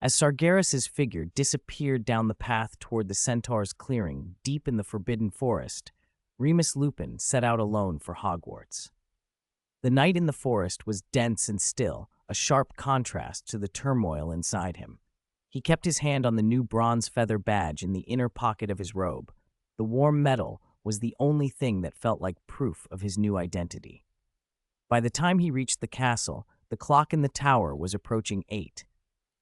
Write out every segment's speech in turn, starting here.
As Sargeras's figure disappeared down the path toward the centaur's clearing deep in the forbidden forest, Remus Lupin set out alone for Hogwarts. The night in the forest was dense and still, a sharp contrast to the turmoil inside him. He kept his hand on the new bronze feather badge in the inner pocket of his robe. The warm metal was the only thing that felt like proof of his new identity. By the time he reached the castle, the clock in the tower was approaching 8.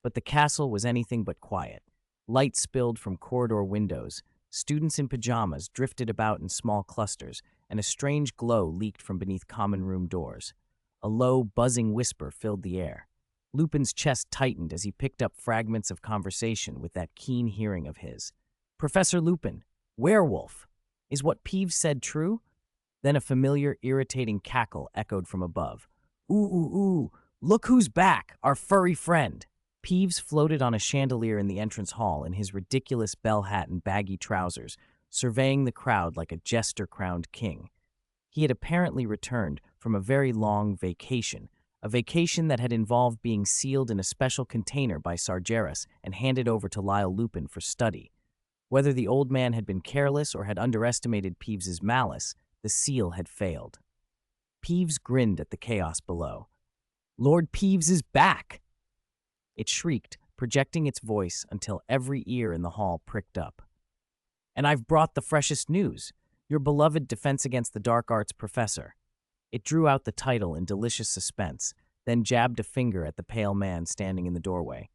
But the castle was anything but quiet. Light spilled from corridor windows, students in pajamas drifted about in small clusters, and a strange glow leaked from beneath common room doors. A low, buzzing whisper filled the air. Lupin's chest tightened as he picked up fragments of conversation with that keen hearing of his. "Professor Lupin, werewolf! Is what Peeves said true?" Then a familiar, irritating cackle echoed from above. "Ooh, ooh, ooh! Look who's back! Our furry friend!" Peeves floated on a chandelier in the entrance hall in his ridiculous bell hat and baggy trousers, surveying the crowd like a jester-crowned king. He had apparently returned from a very long vacation, a vacation that had involved being sealed in a special container by Sargeras and handed over to Lyle Lupin for study. Whether the old man had been careless or had underestimated Peeves's malice, the seal had failed. Peeves grinned at the chaos below. "Lord Peeves is back!" It shrieked, projecting its voice until every ear in the hall pricked up. "And I've brought the freshest news, your beloved Defense Against the Dark Arts professor." It drew out the title in delicious suspense, then jabbed a finger at the pale man standing in the doorway.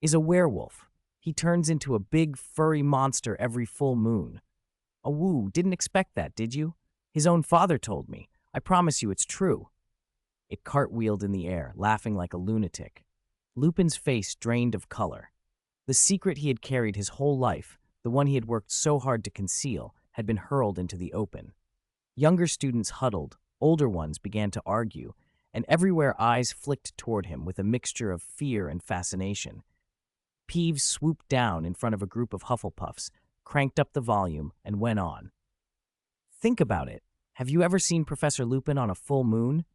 "Is a werewolf. He turns into a big, furry monster every full moon." "Oh, woo, didn't expect that, did you? His own father told me. I promise you it's true." It cartwheeled in the air, laughing like a lunatic. Lupin's face drained of color. The secret he had carried his whole life, the one he had worked so hard to conceal, had been hurled into the open. Younger students huddled, older ones began to argue, and everywhere eyes flicked toward him with a mixture of fear and fascination. Peeves swooped down in front of a group of Hufflepuffs, cranked up the volume, and went on. "Think about it. Have you ever seen Professor Lupin on a full moon?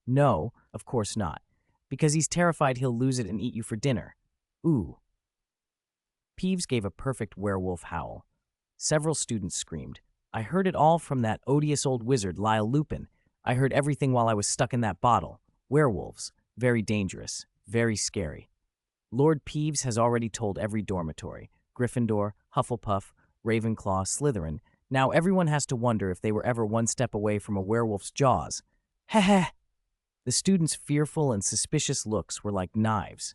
No, of course not, because he's terrified he'll lose it and eat you for dinner. Ooh." Peeves gave a perfect werewolf howl. Several students screamed. "I heard it all from that odious old wizard, Lyle Lupin. I heard everything while I was stuck in that bottle. Werewolves. Very dangerous. Very scary. Lord Peeves has already told every dormitory. Gryffindor, Hufflepuff, Ravenclaw, Slytherin. Now everyone has to wonder if they were ever one step away from a werewolf's jaws. Heh heh." The students' fearful and suspicious looks were like knives.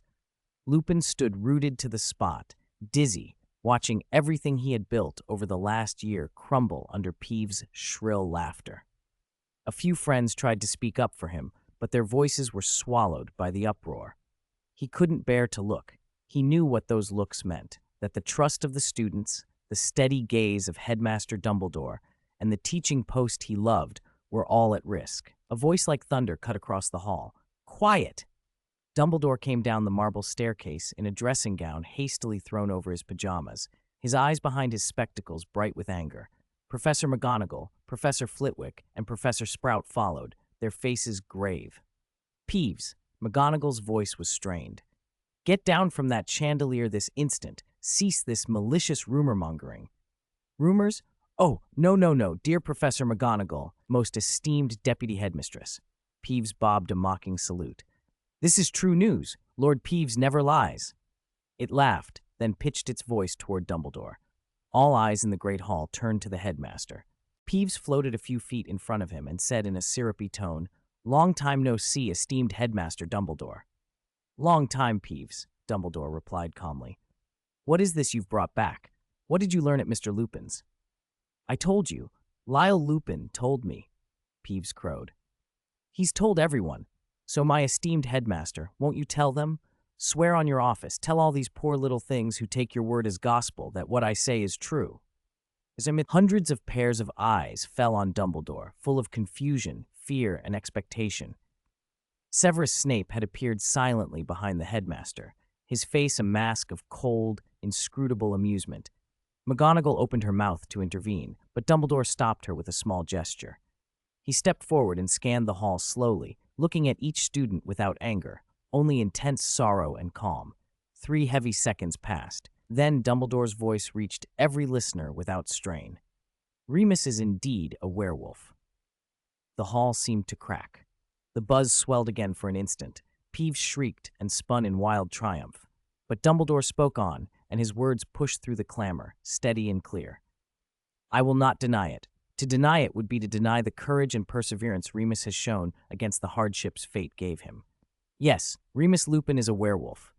Lupin stood rooted to the spot, dizzy, watching everything he had built over the last year crumble under Peeves' shrill laughter. A few friends tried to speak up for him, but their voices were swallowed by the uproar. He couldn't bear to look. He knew what those looks meant, that the trust of the students, the steady gaze of Headmaster Dumbledore, and the teaching post he loved were all at risk. A voice like thunder cut across the hall. "Quiet!" Dumbledore came down the marble staircase in a dressing gown hastily thrown over his pajamas, his eyes behind his spectacles bright with anger. Professor McGonagall, Professor Flitwick, and Professor Sprout followed, their faces grave. "Peeves," McGonagall's voice was strained. "Get down from that chandelier this instant. Cease this malicious rumor-mongering." "Rumors? Oh, no, no, no, dear Professor McGonagall, most esteemed Deputy Headmistress." Peeves bobbed a mocking salute. "This is true news. Lord Peeves never lies." It laughed, then pitched its voice toward Dumbledore. All eyes in the great hall turned to the headmaster. Peeves floated a few feet in front of him and said in a syrupy tone, "Long time no see, esteemed Headmaster Dumbledore." "Long time, Peeves," Dumbledore replied calmly. "What is this you've brought back? What did you learn at Mr. Lupin's?" "I told you. Lyle Lupin told me," Peeves crowed. "He's told everyone. So my esteemed headmaster, won't you tell them? Swear on your office, tell all these poor little things who take your word as gospel that what I say is true." Hundreds of pairs of eyes fell on Dumbledore, full of confusion, fear, and expectation. Severus Snape had appeared silently behind the headmaster, his face a mask of cold, inscrutable amusement. McGonagall opened her mouth to intervene, but Dumbledore stopped her with a small gesture. He stepped forward and scanned the hall slowly, looking at each student without anger, only intense sorrow and calm. 3 heavy seconds passed. Then Dumbledore's voice reached every listener without strain. Remus is indeed a werewolf. The hall seemed to crack. The buzz swelled again for an instant. Peeves shrieked and spun in wild triumph. But Dumbledore spoke on, and his words pushed through the clamor, steady and clear. I will not deny it. To deny it would be to deny the courage and perseverance Remus has shown against the hardships fate gave him. Yes, Remus Lupin is a werewolf,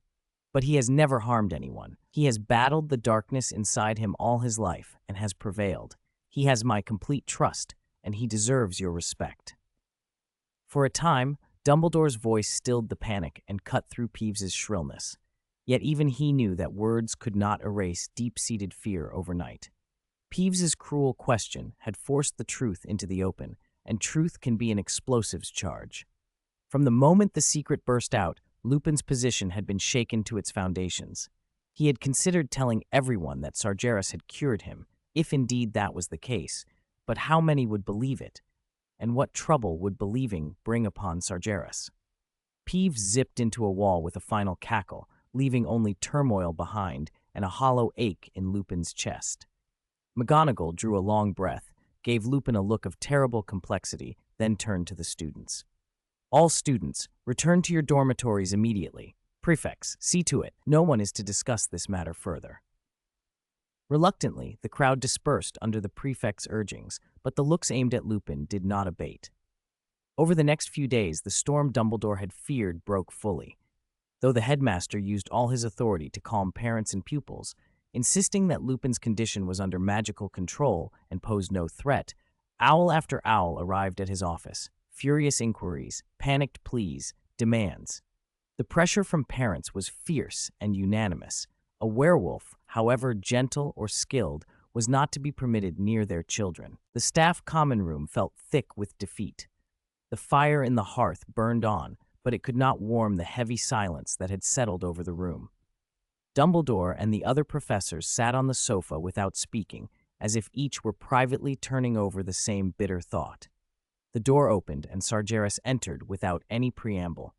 but he has never harmed anyone. He has battled the darkness inside him all his life and has prevailed. He has my complete trust, and he deserves your respect. For a time, Dumbledore's voice stilled the panic and cut through Peeves's shrillness. Yet even he knew that words could not erase deep-seated fear overnight. Peeves's cruel question had forced the truth into the open, and truth can be an explosives charge. From the moment the secret burst out, Lupin's position had been shaken to its foundations. He had considered telling everyone that Sargeras had cured him, if indeed that was the case, but how many would believe it? And what trouble would believing bring upon Sargeras? Peeves zipped into a wall with a final cackle, leaving only turmoil behind and a hollow ache in Lupin's chest. McGonagall drew a long breath, gave Lupin a look of terrible complexity, then turned to the students. All students, return to your dormitories immediately. Prefects, see to it. No one is to discuss this matter further. Reluctantly, the crowd dispersed under the prefect's urgings, but the looks aimed at Lupin did not abate. Over the next few days, the storm Dumbledore had feared broke fully. Though the headmaster used all his authority to calm parents and pupils, insisting that Lupin's condition was under magical control and posed no threat, owl after owl arrived at his office. Furious inquiries, panicked pleas, demands. The pressure from parents was fierce and unanimous. A werewolf, however gentle or skilled, was not to be permitted near their children. The staff common room felt thick with defeat. The fire in the hearth burned on, but it could not warm the heavy silence that had settled over the room. Dumbledore and the other professors sat on the sofa without speaking, as if each were privately turning over the same bitter thought. The door opened and Sargeras entered without any preamble.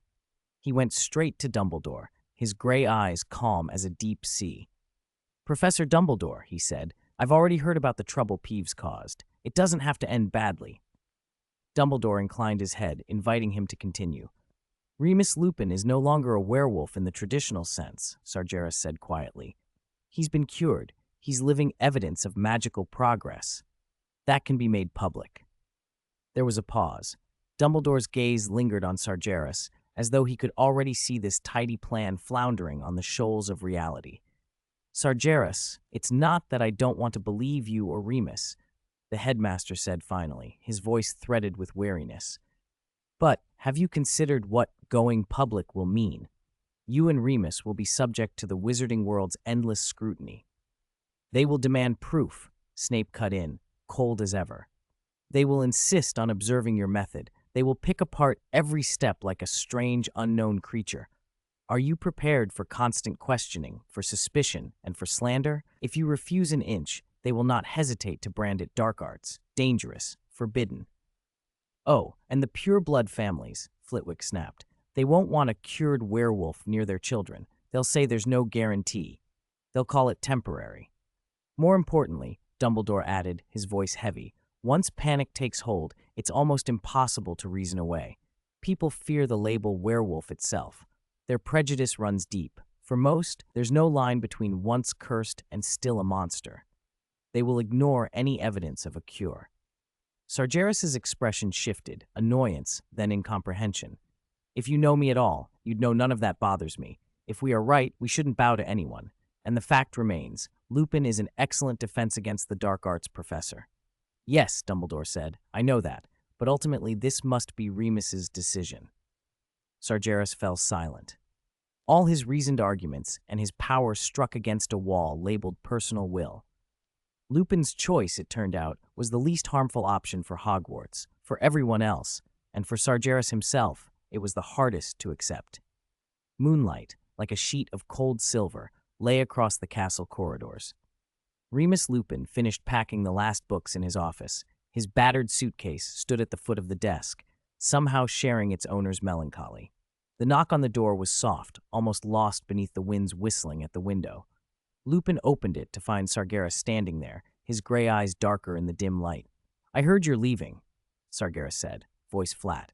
He went straight to Dumbledore, his gray eyes calm as a deep sea. Professor Dumbledore, he said, I've already heard about the trouble Peeves caused. It doesn't have to end badly. Dumbledore inclined his head, inviting him to continue. Remus Lupin is no longer a werewolf in the traditional sense, Sargeras said quietly. He's been cured. He's living evidence of magical progress. That can be made public. There was a pause. Dumbledore's gaze lingered on Sargeras, as though he could already see this tidy plan floundering on the shoals of reality. Sargeras, it's not that I don't want to believe you or Remus, the headmaster said finally, his voice threaded with wariness. But have you considered what going public will mean? You and Remus will be subject to the wizarding world's endless scrutiny. They will demand proof, Snape cut in, cold as ever. They will insist on observing your method. They will pick apart every step like a strange, unknown creature. Are you prepared for constant questioning, for suspicion, and for slander? If you refuse an inch, they will not hesitate to brand it dark arts, dangerous, forbidden. Oh, and the pure-blood families, Flitwick snapped. They won't want a cured werewolf near their children. They'll say there's no guarantee. They'll call it temporary. More importantly, Dumbledore added, his voice heavy, once panic takes hold, it's almost impossible to reason away. People fear the label werewolf itself. Their prejudice runs deep. For most, there's no line between once cursed and still a monster. They will ignore any evidence of a cure. Sargeras's expression shifted, annoyance, then incomprehension. If you know me at all, you'd know none of that bothers me. If we are right, we shouldn't bow to anyone. And the fact remains, Lupin is an excellent defense against the dark arts professor. Yes, Dumbledore said, I know that, but ultimately this must be Remus's decision. Sargeras fell silent. All his reasoned arguments and his power struck against a wall labeled personal will. Lupin's choice, it turned out, was the least harmful option for Hogwarts, for everyone else, and for Sargeras himself, it was the hardest to accept. Moonlight, like a sheet of cold silver, lay across the castle corridors. Remus Lupin finished packing the last books in his office. His battered suitcase stood at the foot of the desk, somehow sharing its owner's melancholy. The knock on the door was soft, almost lost beneath the wind's whistling at the window. Lupin opened it to find Sagres standing there, his gray eyes darker in the dim light. "I heard you're leaving," Sagres said, voice flat.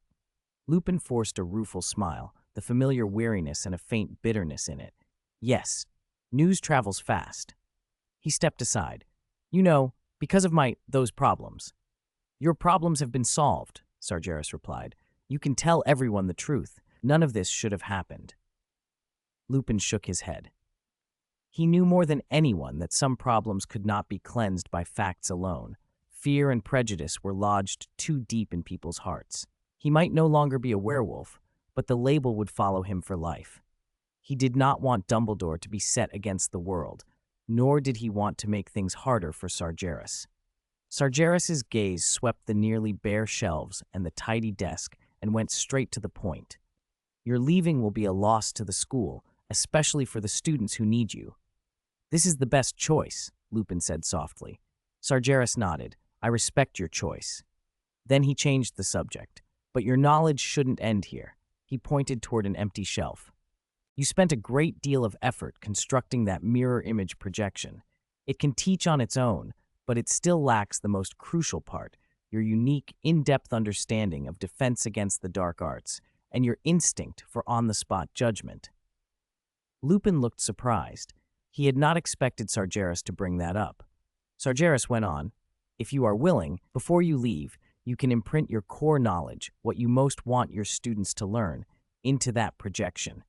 Lupin forced a rueful smile, the familiar weariness and a faint bitterness in it. "Yes, news travels fast." He stepped aside. "You know, because of those problems." "Your problems have been solved," Sagres replied. "You can tell everyone the truth. None of this should have happened." Lupin shook his head. He knew more than anyone that some problems could not be cleansed by facts alone. Fear and prejudice were lodged too deep in people's hearts. He might no longer be a werewolf, but the label would follow him for life. He did not want Dumbledore to be set against the world, nor did he want to make things harder for Sagres. Sagres' gaze swept the nearly bare shelves and the tidy desk and went straight to the point. "Your leaving will be a loss to the school, especially for the students who need you." "This is the best choice," Lupin said softly. Sagres nodded. "I respect your choice." Then he changed the subject. "But your knowledge shouldn't end here." He pointed toward an empty shelf. "You spent a great deal of effort constructing that mirror image projection. It can teach on its own, but it still lacks the most crucial part, your unique, in-depth understanding of defense against the dark arts, and your instinct for on-the-spot judgment." Lupin looked surprised. He had not expected Sagres to bring that up. Sagres went on, "If you are willing, before you leave, you can imprint your core knowledge, what you most want your students to learn, into that projection.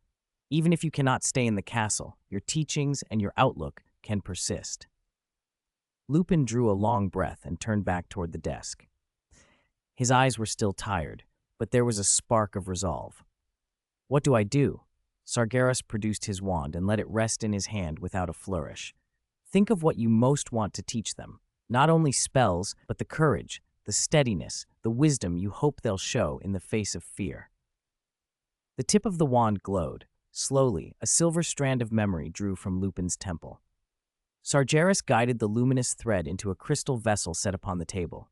Even if you cannot stay in the castle, your teachings and your outlook can persist." Lupin drew a long breath and turned back toward the desk. His eyes were still tired, but there was a spark of resolve. "What do I do?" Sagres produced his wand and let it rest in his hand without a flourish. "Think of what you most want to teach them. Not only spells, but the courage, the steadiness, the wisdom you hope they'll show in the face of fear." The tip of the wand glowed. Slowly, a silver strand of memory drew from Lupin's temple. Sagres guided the luminous thread into a crystal vessel set upon the table.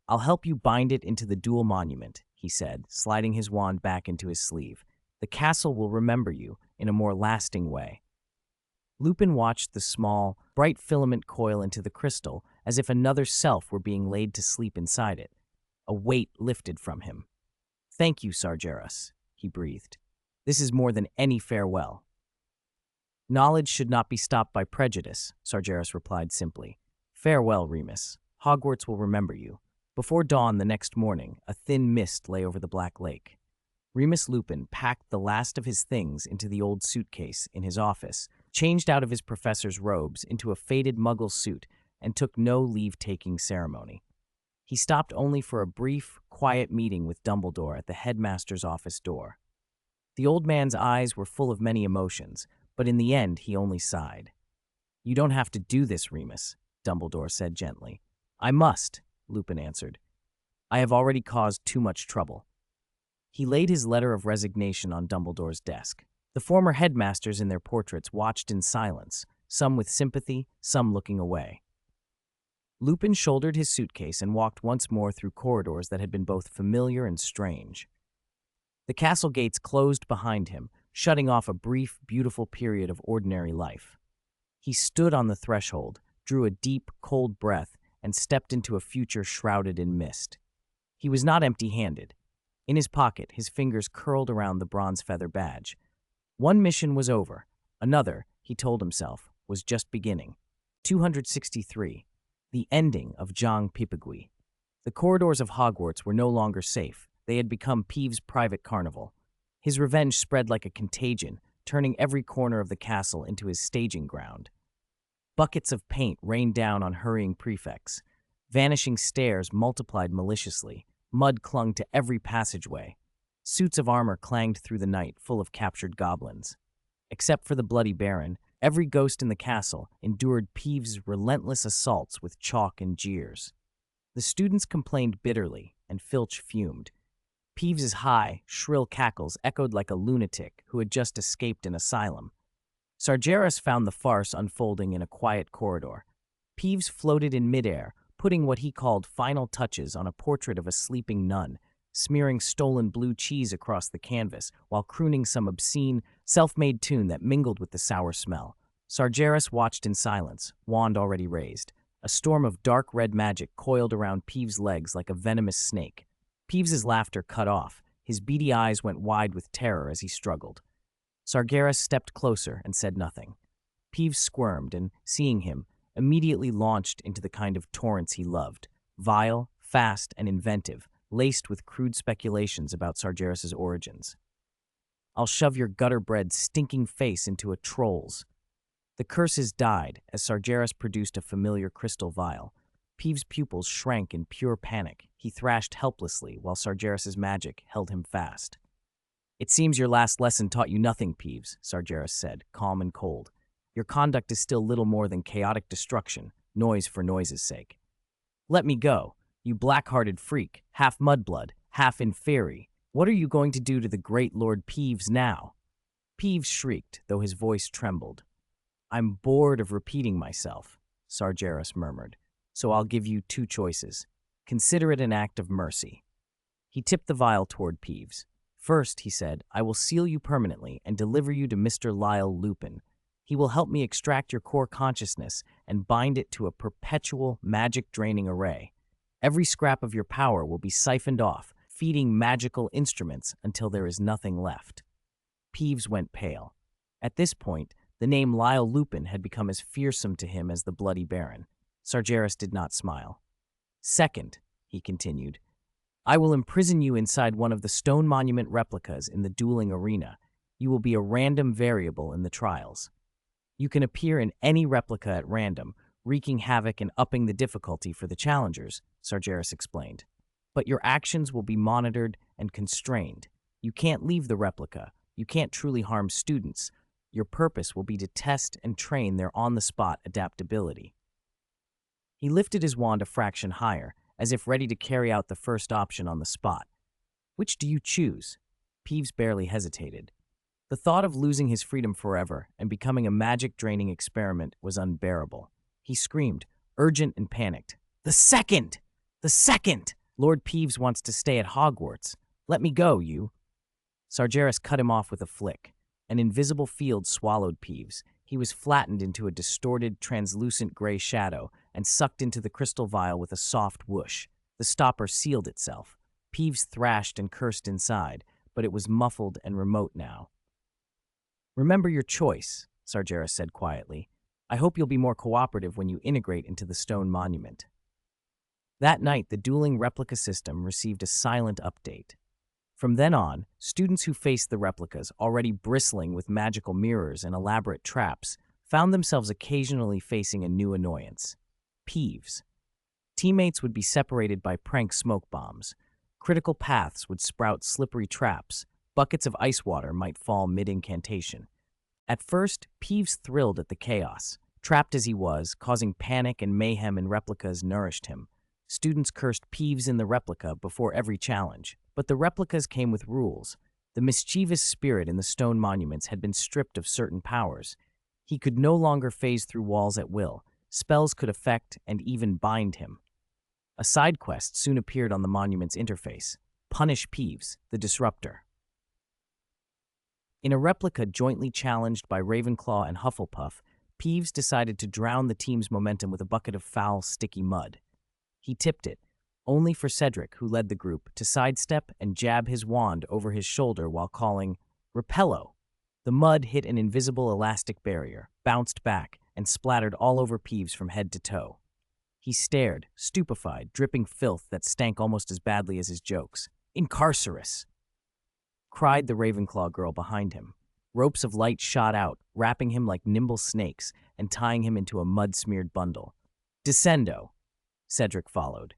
"I'll help you bind it into the dual monument," he said, sliding his wand back into his sleeve. "The castle will remember you in a more lasting way." Lupin watched the small, bright filament coil into the crystal as if another self were being laid to sleep inside it. A weight lifted from him. "Thank you, Sagres," he breathed. "This is more than any farewell." "Knowledge should not be stopped by prejudice," Sagres replied simply. "Farewell, Remus. Hogwarts will remember you." Before dawn the next morning, a thin mist lay over the Black Lake. Remus Lupin packed the last of his things into the old suitcase in his office, changed out of his professor's robes into a faded Muggle suit, and took no leave-taking ceremony. He stopped only for a brief, quiet meeting with Dumbledore at the headmaster's office door. The old man's eyes were full of many emotions, but in the end he only sighed. "You don't have to do this, Remus," Dumbledore said gently. "I must," Lupin answered. "I have already caused too much trouble." He laid his letter of resignation on Dumbledore's desk. The former headmasters in their portraits watched in silence, some with sympathy, some looking away. Lupin shouldered his suitcase and walked once more through corridors that had been both familiar and strange. The castle gates closed behind him, shutting off a brief, beautiful period of ordinary life. He stood on the threshold, drew a deep, cold breath, and stepped into a future shrouded in mist. He was not empty-handed. In his pocket, his fingers curled around the bronze feather badge. One mission was over. Another, he told himself, was just beginning. 263. The ending of Zhang Pipagui. The corridors of Hogwarts were no longer safe. They had become Peeves' private carnival. His revenge spread like a contagion, turning every corner of the castle into his staging ground. Buckets of paint rained down on hurrying prefects. Vanishing stairs multiplied maliciously. Mud clung to every passageway. Suits of armor clanged through the night, full of captured goblins. Except for the Bloody Baron, every ghost in the castle endured Peeves' relentless assaults with chalk and jeers. The students complained bitterly, and Filch fumed. Peeves' high, shrill cackles echoed like a lunatic who had just escaped an asylum. Sagres found the farce unfolding in a quiet corridor. Peeves floated in midair, putting what he called final touches on a portrait of a sleeping nun, smearing stolen blue cheese across the canvas while crooning some obscene, self-made tune that mingled with the sour smell. Sargeras watched in silence, wand already raised. A storm of dark red magic coiled around Peeves' legs like a venomous snake. Peeves's laughter cut off. His beady eyes went wide with terror as he struggled. Sargeras stepped closer and said nothing. Peeves squirmed and, seeing him, immediately launched into the kind of torrents he loved, vile, fast, and inventive, laced with crude speculations about Sargeras's origins. "I'll shove your gutter-bred, stinking face into a troll's." The curses died as Sargeras produced a familiar crystal vial. Peeves' pupils shrank in pure panic. He thrashed helplessly while Sargeras's magic held him fast. "It seems your last lesson taught you nothing, Peeves," Sargeras said, calm and cold. "Your conduct is still little more than chaotic destruction, noise for noise's sake. Let me go, you black-hearted freak, half mudblood, half inferi. What are you going to do to the great Lord Peeves now?" Peeves shrieked, though his voice trembled. "I'm bored of repeating myself," Sargeras murmured, "so I'll give you two choices. Consider it an act of mercy." He tipped the vial toward Peeves. "First," he said, "I will seal you permanently and deliver you to Mr. Lyle Lupin. He will help me extract your core consciousness and bind it to a perpetual magic-draining array. Every scrap of your power will be siphoned off, feeding magical instruments until there is nothing left." Peeves went pale. At this point, the name Lyle Lupin had become as fearsome to him as the Bloody Baron. Sargeras did not smile. "Second," he continued, "I will imprison you inside one of the stone monument replicas in the dueling arena. You will be a random variable in the trials. You can appear in any replica at random, wreaking havoc and upping the difficulty for the challengers," Sargeras explained. "But your actions will be monitored and constrained. You can't leave the replica. You can't truly harm students. Your purpose will be to test and train their on-the-spot adaptability." He lifted his wand a fraction higher, as if ready to carry out the first option on the spot. "Which do you choose?" Peeves barely hesitated. The thought of losing his freedom forever and becoming a magic-draining experiment was unbearable. He screamed, urgent and panicked. "The second! The second! Lord Peeves wants to stay at Hogwarts. Let me go, you." Sargeras cut him off with a flick. An invisible field swallowed Peeves. He was flattened into a distorted, translucent gray shadow and sucked into the crystal vial with a soft whoosh. The stopper sealed itself. Peeves thrashed and cursed inside, but it was muffled and remote now. "Remember your choice," Sargeras said quietly. "I hope you'll be more cooperative when you integrate into the stone monument." That night, the dueling replica system received a silent update. From then on, students who faced the replicas, already bristling with magical mirrors and elaborate traps, found themselves occasionally facing a new annoyance: Peeves. Teammates would be separated by prank smoke bombs. Critical paths would sprout slippery traps. Buckets of ice water might fall mid-incantation. At first, Peeves thrilled at the chaos. Trapped as he was, causing panic and mayhem in replicas nourished him. Students cursed Peeves in the replica before every challenge. But the replicas came with rules. The mischievous spirit in the stone monuments had been stripped of certain powers. He could no longer phase through walls at will. Spells could affect and even bind him. A side quest soon appeared on the monument's interface: Punish Peeves, the Disruptor. In a replica jointly challenged by Ravenclaw and Hufflepuff, Peeves decided to drown the team's momentum with a bucket of foul, sticky mud. He tipped it, only for Cedric, who led the group, to sidestep and jab his wand over his shoulder while calling, "Repello!" The mud hit an invisible elastic barrier, bounced back, and splattered all over Peeves from head to toe. He stared, stupefied, dripping filth that stank almost as badly as his jokes. "Incarcerus!" cried the Ravenclaw girl behind him. Ropes of light shot out, wrapping him like nimble snakes and tying him into a mud-smeared bundle. "Descendo!" Cedric followed.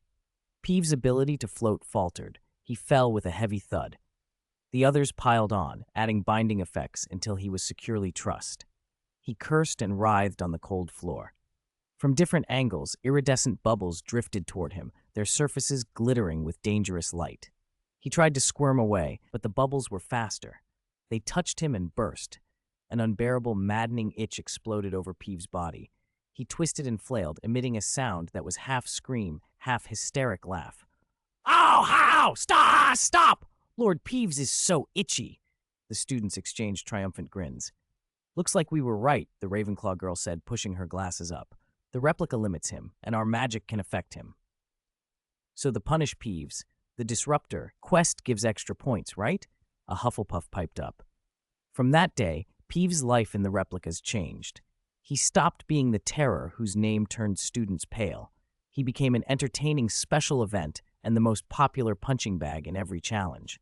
Peeves' ability to float faltered. He fell with a heavy thud. The others piled on, adding binding effects until he was securely trussed. He cursed and writhed on the cold floor. From different angles, iridescent bubbles drifted toward him, their surfaces glittering with dangerous light. He tried to squirm away, but the bubbles were faster. They touched him and burst. An unbearable, maddening itch exploded over Peeves' body. He twisted and flailed, emitting a sound that was half scream, half hysteric laugh. "Oh, how? Stop! Lord Peeves is so itchy." The students exchanged triumphant grins. "Looks like we were right," the Ravenclaw girl said, pushing her glasses up. "The replica limits him, and our magic can affect him." "So the punish Peeves, the disruptor, quest gives extra points, right?" A Hufflepuff piped up. From that day, Peeves' life in the replicas changed. He stopped being the terror whose name turned students pale. He became an entertaining special event and the most popular punching bag in every challenge.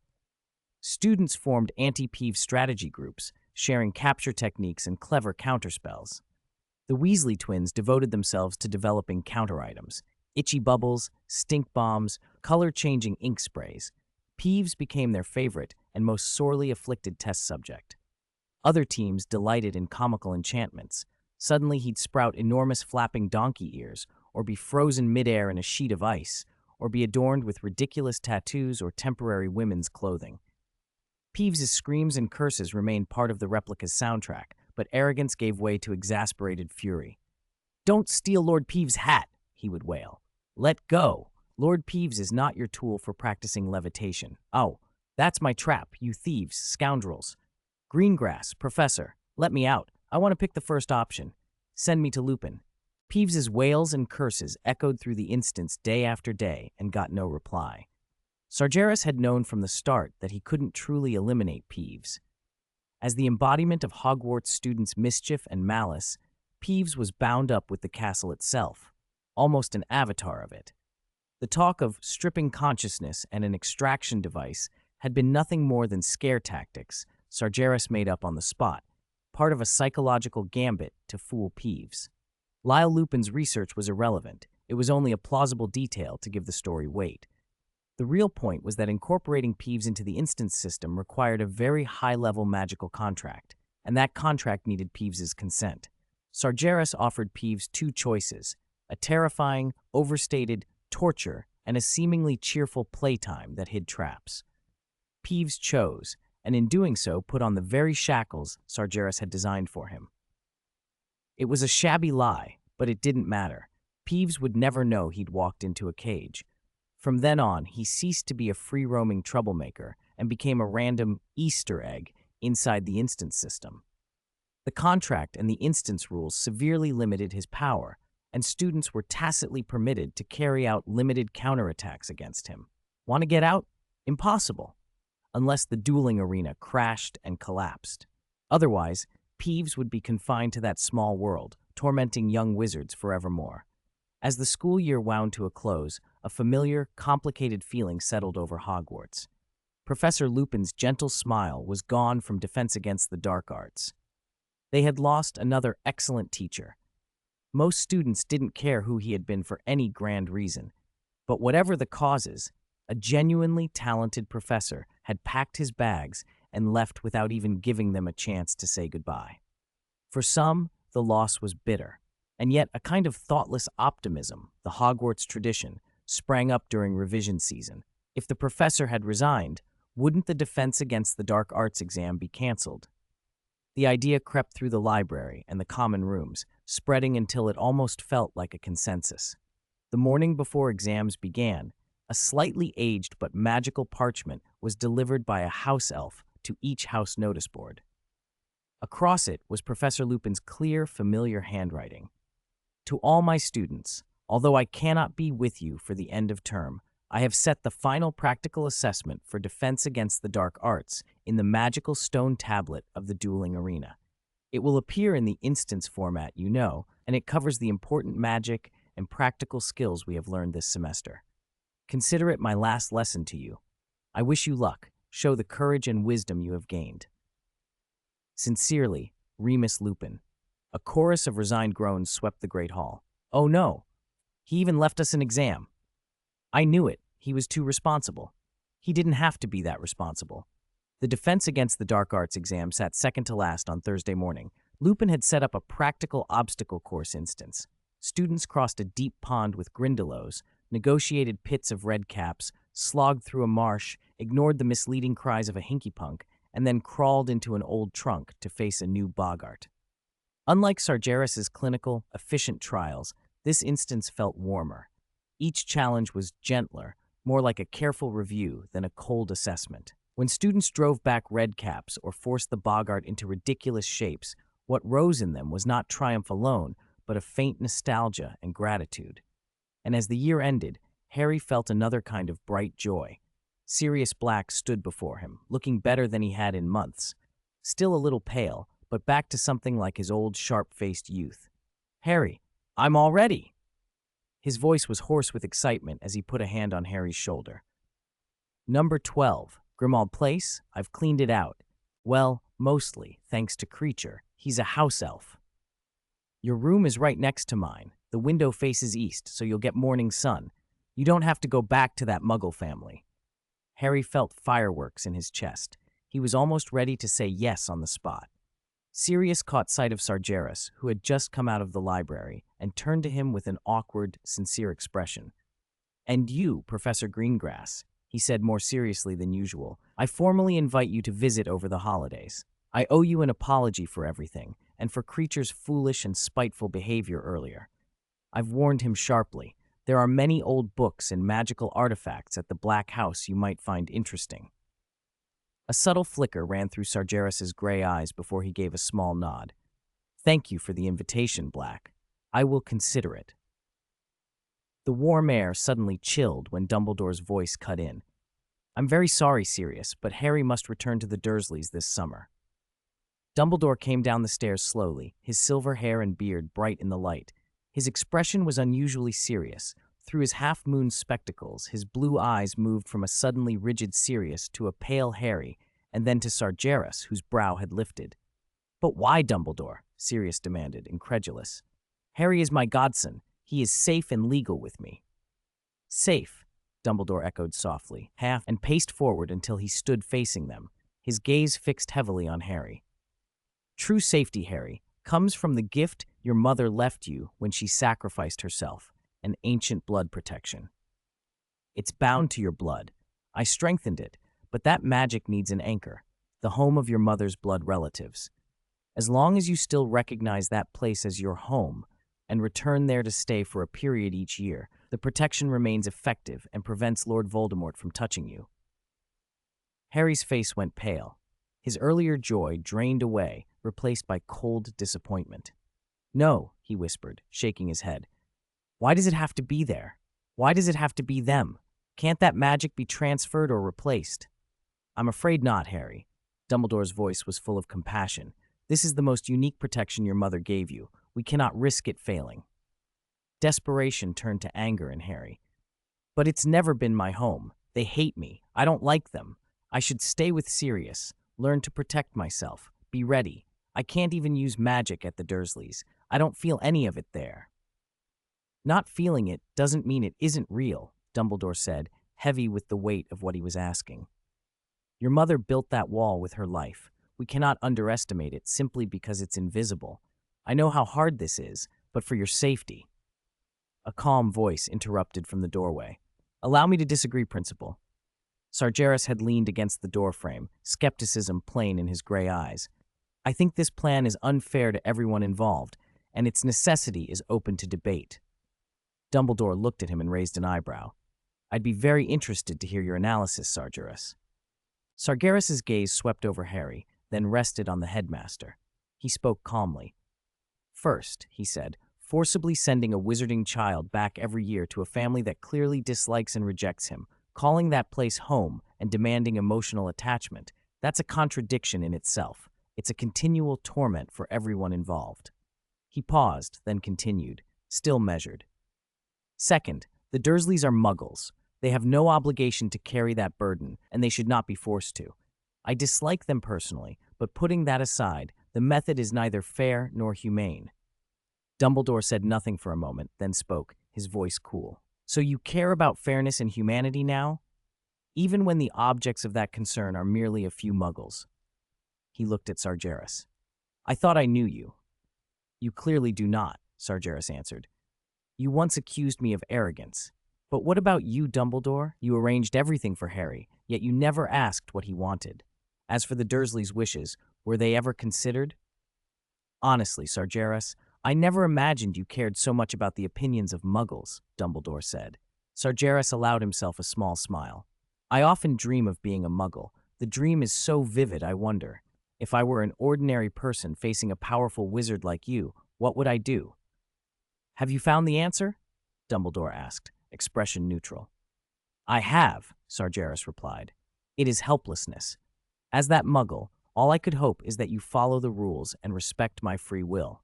Students formed anti-Peeves strategy groups, sharing capture techniques and clever counterspells. The Weasley twins devoted themselves to developing counter-items: itchy bubbles, stink bombs, color-changing ink sprays. Peeves became their favorite and most sorely afflicted test subject. Other teams delighted in comical enchantments. Suddenly he'd sprout enormous flapping donkey ears, or be frozen midair in a sheet of ice, or be adorned with ridiculous tattoos or temporary women's clothing. Peeves' screams and curses remained part of the replica's soundtrack, but arrogance gave way to exasperated fury. "Don't steal Lord Peeves' hat," he would wail. "Let go. Lord Peeves is not your tool for practicing levitation. Oh, that's my trap, you thieves, scoundrels. Greengrass, Professor, let me out. I want to pick the first option. Send me to Lupin." Peeves's wails and curses echoed through the instance day after day and got no reply. Sargeras had known from the start that he couldn't truly eliminate Peeves. As the embodiment of Hogwarts students' mischief and malice, Peeves was bound up with the castle itself, almost an avatar of it. The talk of stripping consciousness and an extraction device had been nothing more than scare tactics Sargeras made up on the spot, part of a psychological gambit to fool Peeves. Lyle Lupin's research was irrelevant. It was only a plausible detail to give the story weight. The real point was that incorporating Peeves into the instance system required a very high-level magical contract, and that contract needed Peeves's consent. Sargeras offered Peeves two choices: a terrifying, overstated torture and a seemingly cheerful playtime that hid traps. Peeves chose, and in doing so put on the very shackles Sargeras had designed for him. It was a shabby lie, but it didn't matter. Peeves would never know he'd walked into a cage. From then on, he ceased to be a free-roaming troublemaker and became a random Easter egg inside the instance system. The contract and the instance rules severely limited his power, and students were tacitly permitted to carry out limited counterattacks against him. Want to get out? Impossible, unless the dueling arena crashed and collapsed. Otherwise, Peeves would be confined to that small world, tormenting young wizards forevermore. As the school year wound to a close, a familiar, complicated feeling settled over Hogwarts. Professor Lupin's gentle smile was gone from Defense Against the Dark Arts. They had lost another excellent teacher. Most students didn't care who he had been for any grand reason, but whatever the causes, a genuinely talented professor had packed his bags and left without even giving them a chance to say goodbye. For some, the loss was bitter, and yet a kind of thoughtless optimism, the Hogwarts tradition, sprang up during revision season. If the professor had resigned, wouldn't the Defense Against the Dark Arts exam be canceled? The idea crept through the library and the common rooms, spreading until it almost felt like a consensus. The morning before exams began, a slightly aged but magical parchment was delivered by a house elf to each house notice board. Across it was Professor Lupin's clear, familiar handwriting. "To all my students, although I cannot be with you for the end of term, I have set the final practical assessment for Defense Against the Dark Arts in the magical stone tablet of the dueling arena. It will appear in the instance format you know, and it covers the important magic and practical skills we have learned this semester. Consider it my last lesson to you. I wish you luck. Show the courage and wisdom you have gained. Sincerely, Remus Lupin." A chorus of resigned groans swept the great hall. "Oh no! He even left us an exam." "I knew it. He was too responsible." "He didn't have to be that responsible." The Defense Against the Dark Arts exam sat second to last on Thursday morning. Lupin had set up a practical obstacle course instance. Students crossed a deep pond with grindylows, negotiated pits of red caps, slogged through a marsh, ignored the misleading cries of a hinky-punk, and then crawled into an old trunk to face a new boggart. Unlike Sargeras's clinical, efficient trials, this instance felt warmer. Each challenge was gentler, more like a careful review than a cold assessment. When students drove back red caps or forced the boggart into ridiculous shapes, what rose in them was not triumph alone, but a faint nostalgia and gratitude. And as the year ended, Harry felt another kind of bright joy. Sirius Black stood before him, looking better than he had in months. Still a little pale, but back to something like his old sharp-faced youth. "Harry, I'm all ready!" His voice was hoarse with excitement as he put a hand on Harry's shoulder. "Number 12, Grimmauld Place, I've cleaned it out. Well, mostly, thanks to Creature. He's a house elf. Your room is right next to mine. The window faces east, so you'll get morning sun. You don't have to go back to that Muggle family." Harry felt fireworks in his chest. He was almost ready to say yes on the spot. Sirius caught sight of Sagres, who had just come out of the library, and turned to him with an awkward, sincere expression. "And you, Professor Greengrass," he said more seriously than usual, "I formally invite you to visit over the holidays. I owe you an apology for everything, and for Creature's foolish and spiteful behavior earlier. I've warned him sharply. There are many old books and magical artifacts at the Black House you might find interesting." A subtle flicker ran through Sargeras's gray eyes before he gave a small nod. "Thank you for the invitation, Black. I will consider it." The warm air suddenly chilled when Dumbledore's voice cut in. "I'm very sorry, Sirius, but Harry must return to the Dursleys this summer." Dumbledore came down the stairs slowly, his silver hair and beard bright in the light. His expression was unusually serious. Through his half-moon spectacles, his blue eyes moved from a suddenly rigid Sirius to a pale Harry, and then to Sargeras, whose brow had lifted. "But why, Dumbledore?" Sirius demanded, incredulous. "Harry is my godson. He is safe and legal with me." "Safe," Dumbledore echoed softly, and paced forward until he stood facing them, his gaze fixed heavily on Harry. "True safety, Harry, comes from the gift your mother left you when she sacrificed herself, an ancient blood protection. It's bound to your blood. I strengthened it, but that magic needs an anchor, the home of your mother's blood relatives. As long as you still recognize that place as your home and return there to stay for a period each year, the protection remains effective and prevents Lord Voldemort from touching you." Harry's face went pale. His earlier joy drained away, replaced by cold disappointment. "No," he whispered, shaking his head. "Why does it have to be there? Why does it have to be them? Can't that magic be transferred or replaced?" "I'm afraid not, Harry." Dumbledore's voice was full of compassion. "This is the most unique protection your mother gave you. We cannot risk it failing." Desperation turned to anger in Harry. "But it's never been my home. They hate me. I don't like them. I should stay with Sirius, learn to protect myself, be ready. I can't even use magic at the Dursleys. I don't feel any of it there." "Not feeling it doesn't mean it isn't real," Dumbledore said, heavy with the weight of what he was asking. "Your mother built that wall with her life. We cannot underestimate it simply because it's invisible. I know how hard this is, but for your safety." A calm voice interrupted from the doorway. "Allow me to disagree, Principal." Sargeras had leaned against the doorframe, skepticism plain in his gray eyes. "I think this plan is unfair to everyone involved, and its necessity is open to debate." Dumbledore looked at him and raised an eyebrow. "I'd be very interested to hear your analysis, Sargeras." Sargeras's gaze swept over Harry, then rested on the headmaster. He spoke calmly. "First," he said, "forcibly sending a wizarding child back every year to a family that clearly dislikes and rejects him, calling that place home and demanding emotional attachment, that's a contradiction in itself. It's a continual torment for everyone involved." He paused, then continued, still measured. "Second, the Dursleys are Muggles. They have no obligation to carry that burden, and they should not be forced to. I dislike them personally, but putting that aside, the method is neither fair nor humane." Dumbledore said nothing for a moment, then spoke, his voice cool. "So you care about fairness and humanity now? Even when the objects of that concern are merely a few Muggles?" He looked at Sargeras. "I thought I knew you." "You clearly do not," Sargeras answered. "You once accused me of arrogance. But what about you, Dumbledore? You arranged everything for Harry, yet you never asked what he wanted. As for the Dursleys' wishes, were they ever considered?" "Honestly, Sargeras, I never imagined you cared so much about the opinions of Muggles," Dumbledore said. Sargeras allowed himself a small smile. I often dream of being a muggle. The dream is so vivid, I wonder. If I were an ordinary person facing a powerful wizard like you, what would I do? Have you found the answer? Dumbledore asked, expression neutral. I have, Sargeras replied. It is helplessness. As that muggle, all I could hope is that you follow the rules and respect my free will.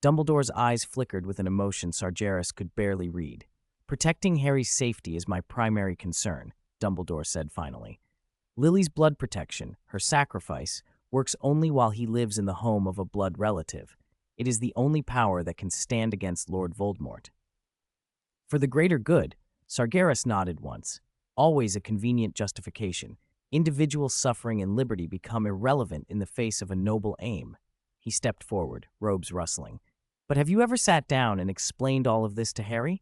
Dumbledore's eyes flickered with an emotion Sargeras could barely read. Protecting Harry's safety is my primary concern, Dumbledore said finally. Lily's blood protection, her sacrifice, works only while he lives in the home of a blood relative. It is the only power that can stand against Lord Voldemort. For the greater good, Sargeras nodded once. Always a convenient justification. Individual suffering and liberty become irrelevant in the face of a noble aim. He stepped forward, robes rustling. But have you ever sat down and explained all of this to Harry?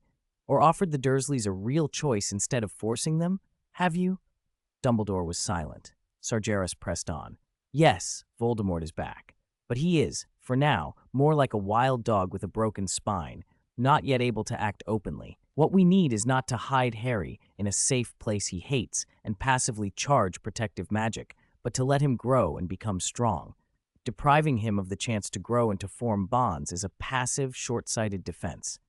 Or offered the Dursleys a real choice instead of forcing them? Have you? Dumbledore was silent. Sargeras pressed on. Yes, Voldemort is back. But he is, for now, more like a wild dog with a broken spine, not yet able to act openly. What we need is not to hide Harry in a safe place he hates and passively charge protective magic, but to let him grow and become strong. Depriving him of the chance to grow and to form bonds is a passive, short-sighted defense.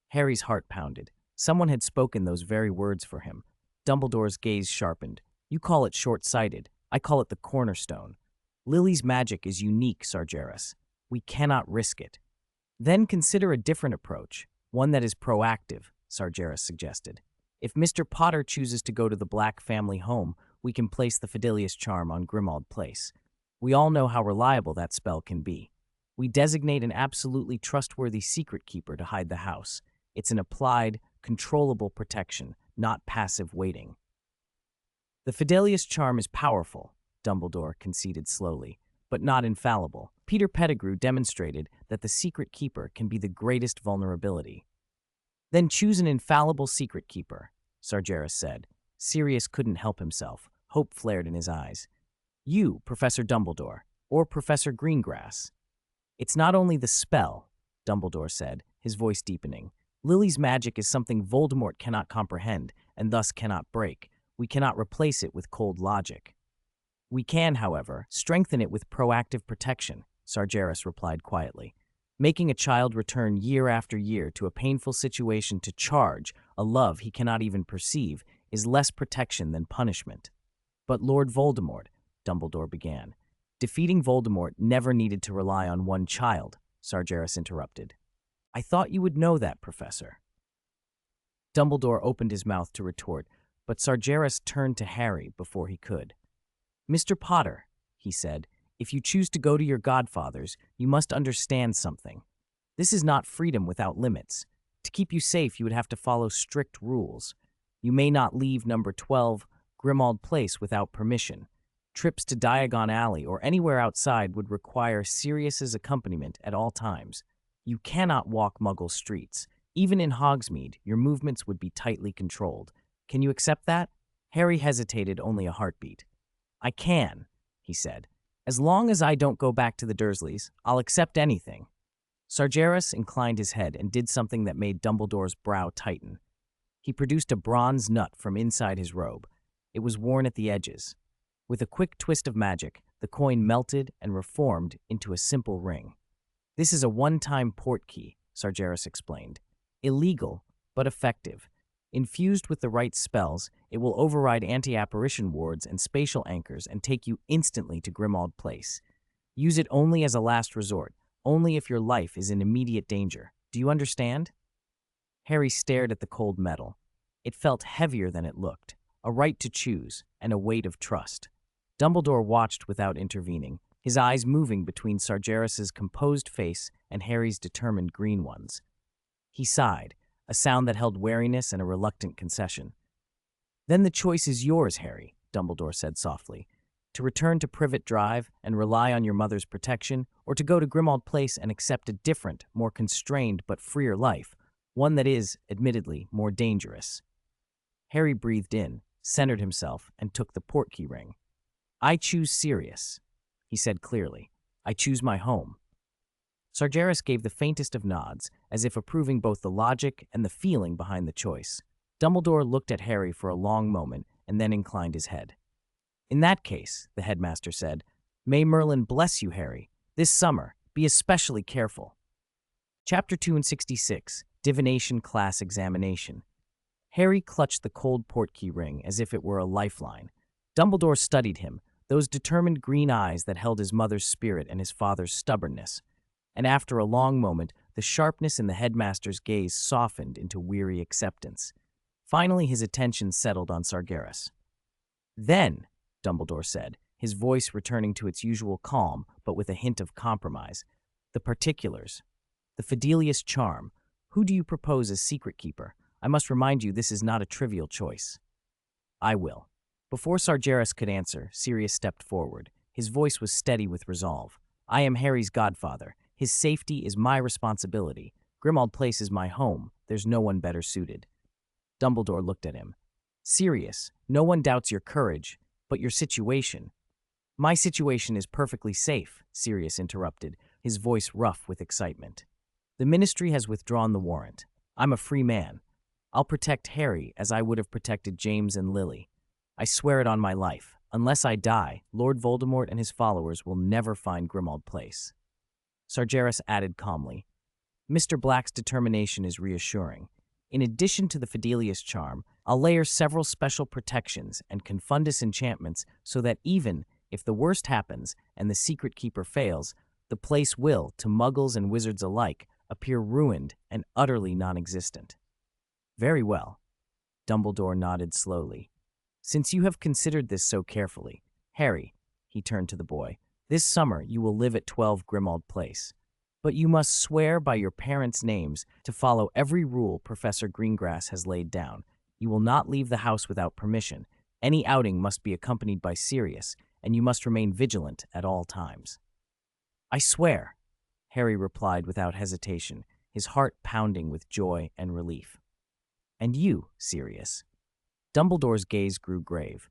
Harry's heart pounded. Someone had spoken those very words for him. Dumbledore's gaze sharpened. You call it short-sighted. I call it the cornerstone. Lily's magic is unique, Sargeras. We cannot risk it. Then consider a different approach, one that is proactive, Sargeras suggested. If Mr. Potter chooses to go to the Black family home, we can place the Fidelius charm on Grimmauld Place. We all know how reliable that spell can be. We designate an absolutely trustworthy secret keeper to hide the house. It's an applied, controllable protection, not passive waiting. The Fidelius charm is powerful, Dumbledore conceded slowly, but not infallible. Peter Pettigrew demonstrated that the secret keeper can be the greatest vulnerability. Then choose an infallible secret keeper, Sargeras said. Sirius couldn't help himself. Hope flared in his eyes. You, Professor Dumbledore, or Professor Greengrass. It's not only the spell, Dumbledore said, his voice deepening. Lily's magic is something Voldemort cannot comprehend, and thus cannot break. We cannot replace it with cold logic. We can, however, strengthen it with proactive protection, Sargeras replied quietly. Making a child return year after year to a painful situation to charge a love he cannot even perceive is less protection than punishment. But Lord Voldemort, Dumbledore began. Defeating Voldemort never needed to rely on one child, Sargeras interrupted. I thought you would know that, Professor. Dumbledore opened his mouth to retort, but Sargeras turned to Harry before he could. Mr. Potter, he said, if you choose to go to your godfathers, you must understand something. This is not freedom without limits. To keep you safe, you would have to follow strict rules. You may not leave number 12, Grimmauld Place, without permission. Trips to Diagon Alley or anywhere outside would require Sirius's accompaniment at all times. You cannot walk Muggle streets. Even in Hogsmeade, your movements would be tightly controlled. Can you accept that? Harry hesitated only a heartbeat. I can, he said. As long as I don't go back to the Dursleys, I'll accept anything. Sargeras inclined his head and did something that made Dumbledore's brow tighten. He produced a bronze nut from inside his robe. It was worn at the edges. With a quick twist of magic, the coin melted and reformed into a simple ring. This is a one-time portkey, Sargeras explained. Illegal, but effective. Infused with the right spells, it will override anti-apparition wards and spatial anchors and take you instantly to Grimmauld Place. Use it only as a last resort, only if your life is in immediate danger. Do you understand? Harry stared at the cold metal. It felt heavier than it looked, a right to choose, and a weight of trust. Dumbledore watched without intervening, his eyes moving between Sargeras's composed face and Harry's determined green ones. He sighed, a sound that held wariness and a reluctant concession. Then the choice is yours, Harry, Dumbledore said softly. To return to Privet Drive and rely on your mother's protection, or to go to Grimmauld Place and accept a different, more constrained but freer life, one that is, admittedly, more dangerous. Harry breathed in, centered himself, and took the portkey ring. I choose Sirius, he said clearly. I choose my home. Sargeras gave the faintest of nods, as if approving both the logic and the feeling behind the choice. Dumbledore looked at Harry for a long moment and then inclined his head. "In that case," the headmaster said, "may Merlin bless you, Harry. This summer, be especially careful." Chapter 266, Divination Class Examination. Harry clutched the cold portkey ring as if it were a lifeline. Dumbledore studied him, those determined green eyes that held his mother's spirit and his father's stubbornness. And after a long moment, the sharpness in the headmaster's gaze softened into weary acceptance. Finally, his attention settled on Sagres. "Then," Dumbledore said, his voice returning to its usual calm, but with a hint of compromise, "the particulars. The Fidelius charm. Who do you propose as secret keeper? I must remind you this is not a trivial choice." "I will." Before Sagres could answer, Sirius stepped forward. His voice was steady with resolve. "I am Harry's godfather. His safety is my responsibility. Grimmauld Place is my home. There's no one better suited." Dumbledore looked at him. "Sirius, no one doubts your courage, but your situation." "My situation is perfectly safe," Sirius interrupted, his voice rough with excitement. "The Ministry has withdrawn the warrant. I'm a free man. I'll protect Harry as I would have protected James and Lily. I swear it on my life. Unless I die, Lord Voldemort and his followers will never find Grimmauld Place." Sagres added calmly, "Mr. Black's determination is reassuring. In addition to the Fidelius charm, I'll layer several special protections and confundus enchantments so that even if the worst happens and the secret keeper fails, the place will, to muggles and wizards alike, appear ruined and utterly non-existent." "Very well." Dumbledore nodded slowly. "Since you have considered this so carefully, Harry," he turned to the boy, "this summer you will live at 12 Grimmauld Place. But you must swear by your parents' names to follow every rule Professor Greengrass has laid down. You will not leave the house without permission. Any outing must be accompanied by Sirius, and you must remain vigilant at all times." "I swear," Harry replied without hesitation, his heart pounding with joy and relief. "And you, Sirius?" Dumbledore's gaze grew grave.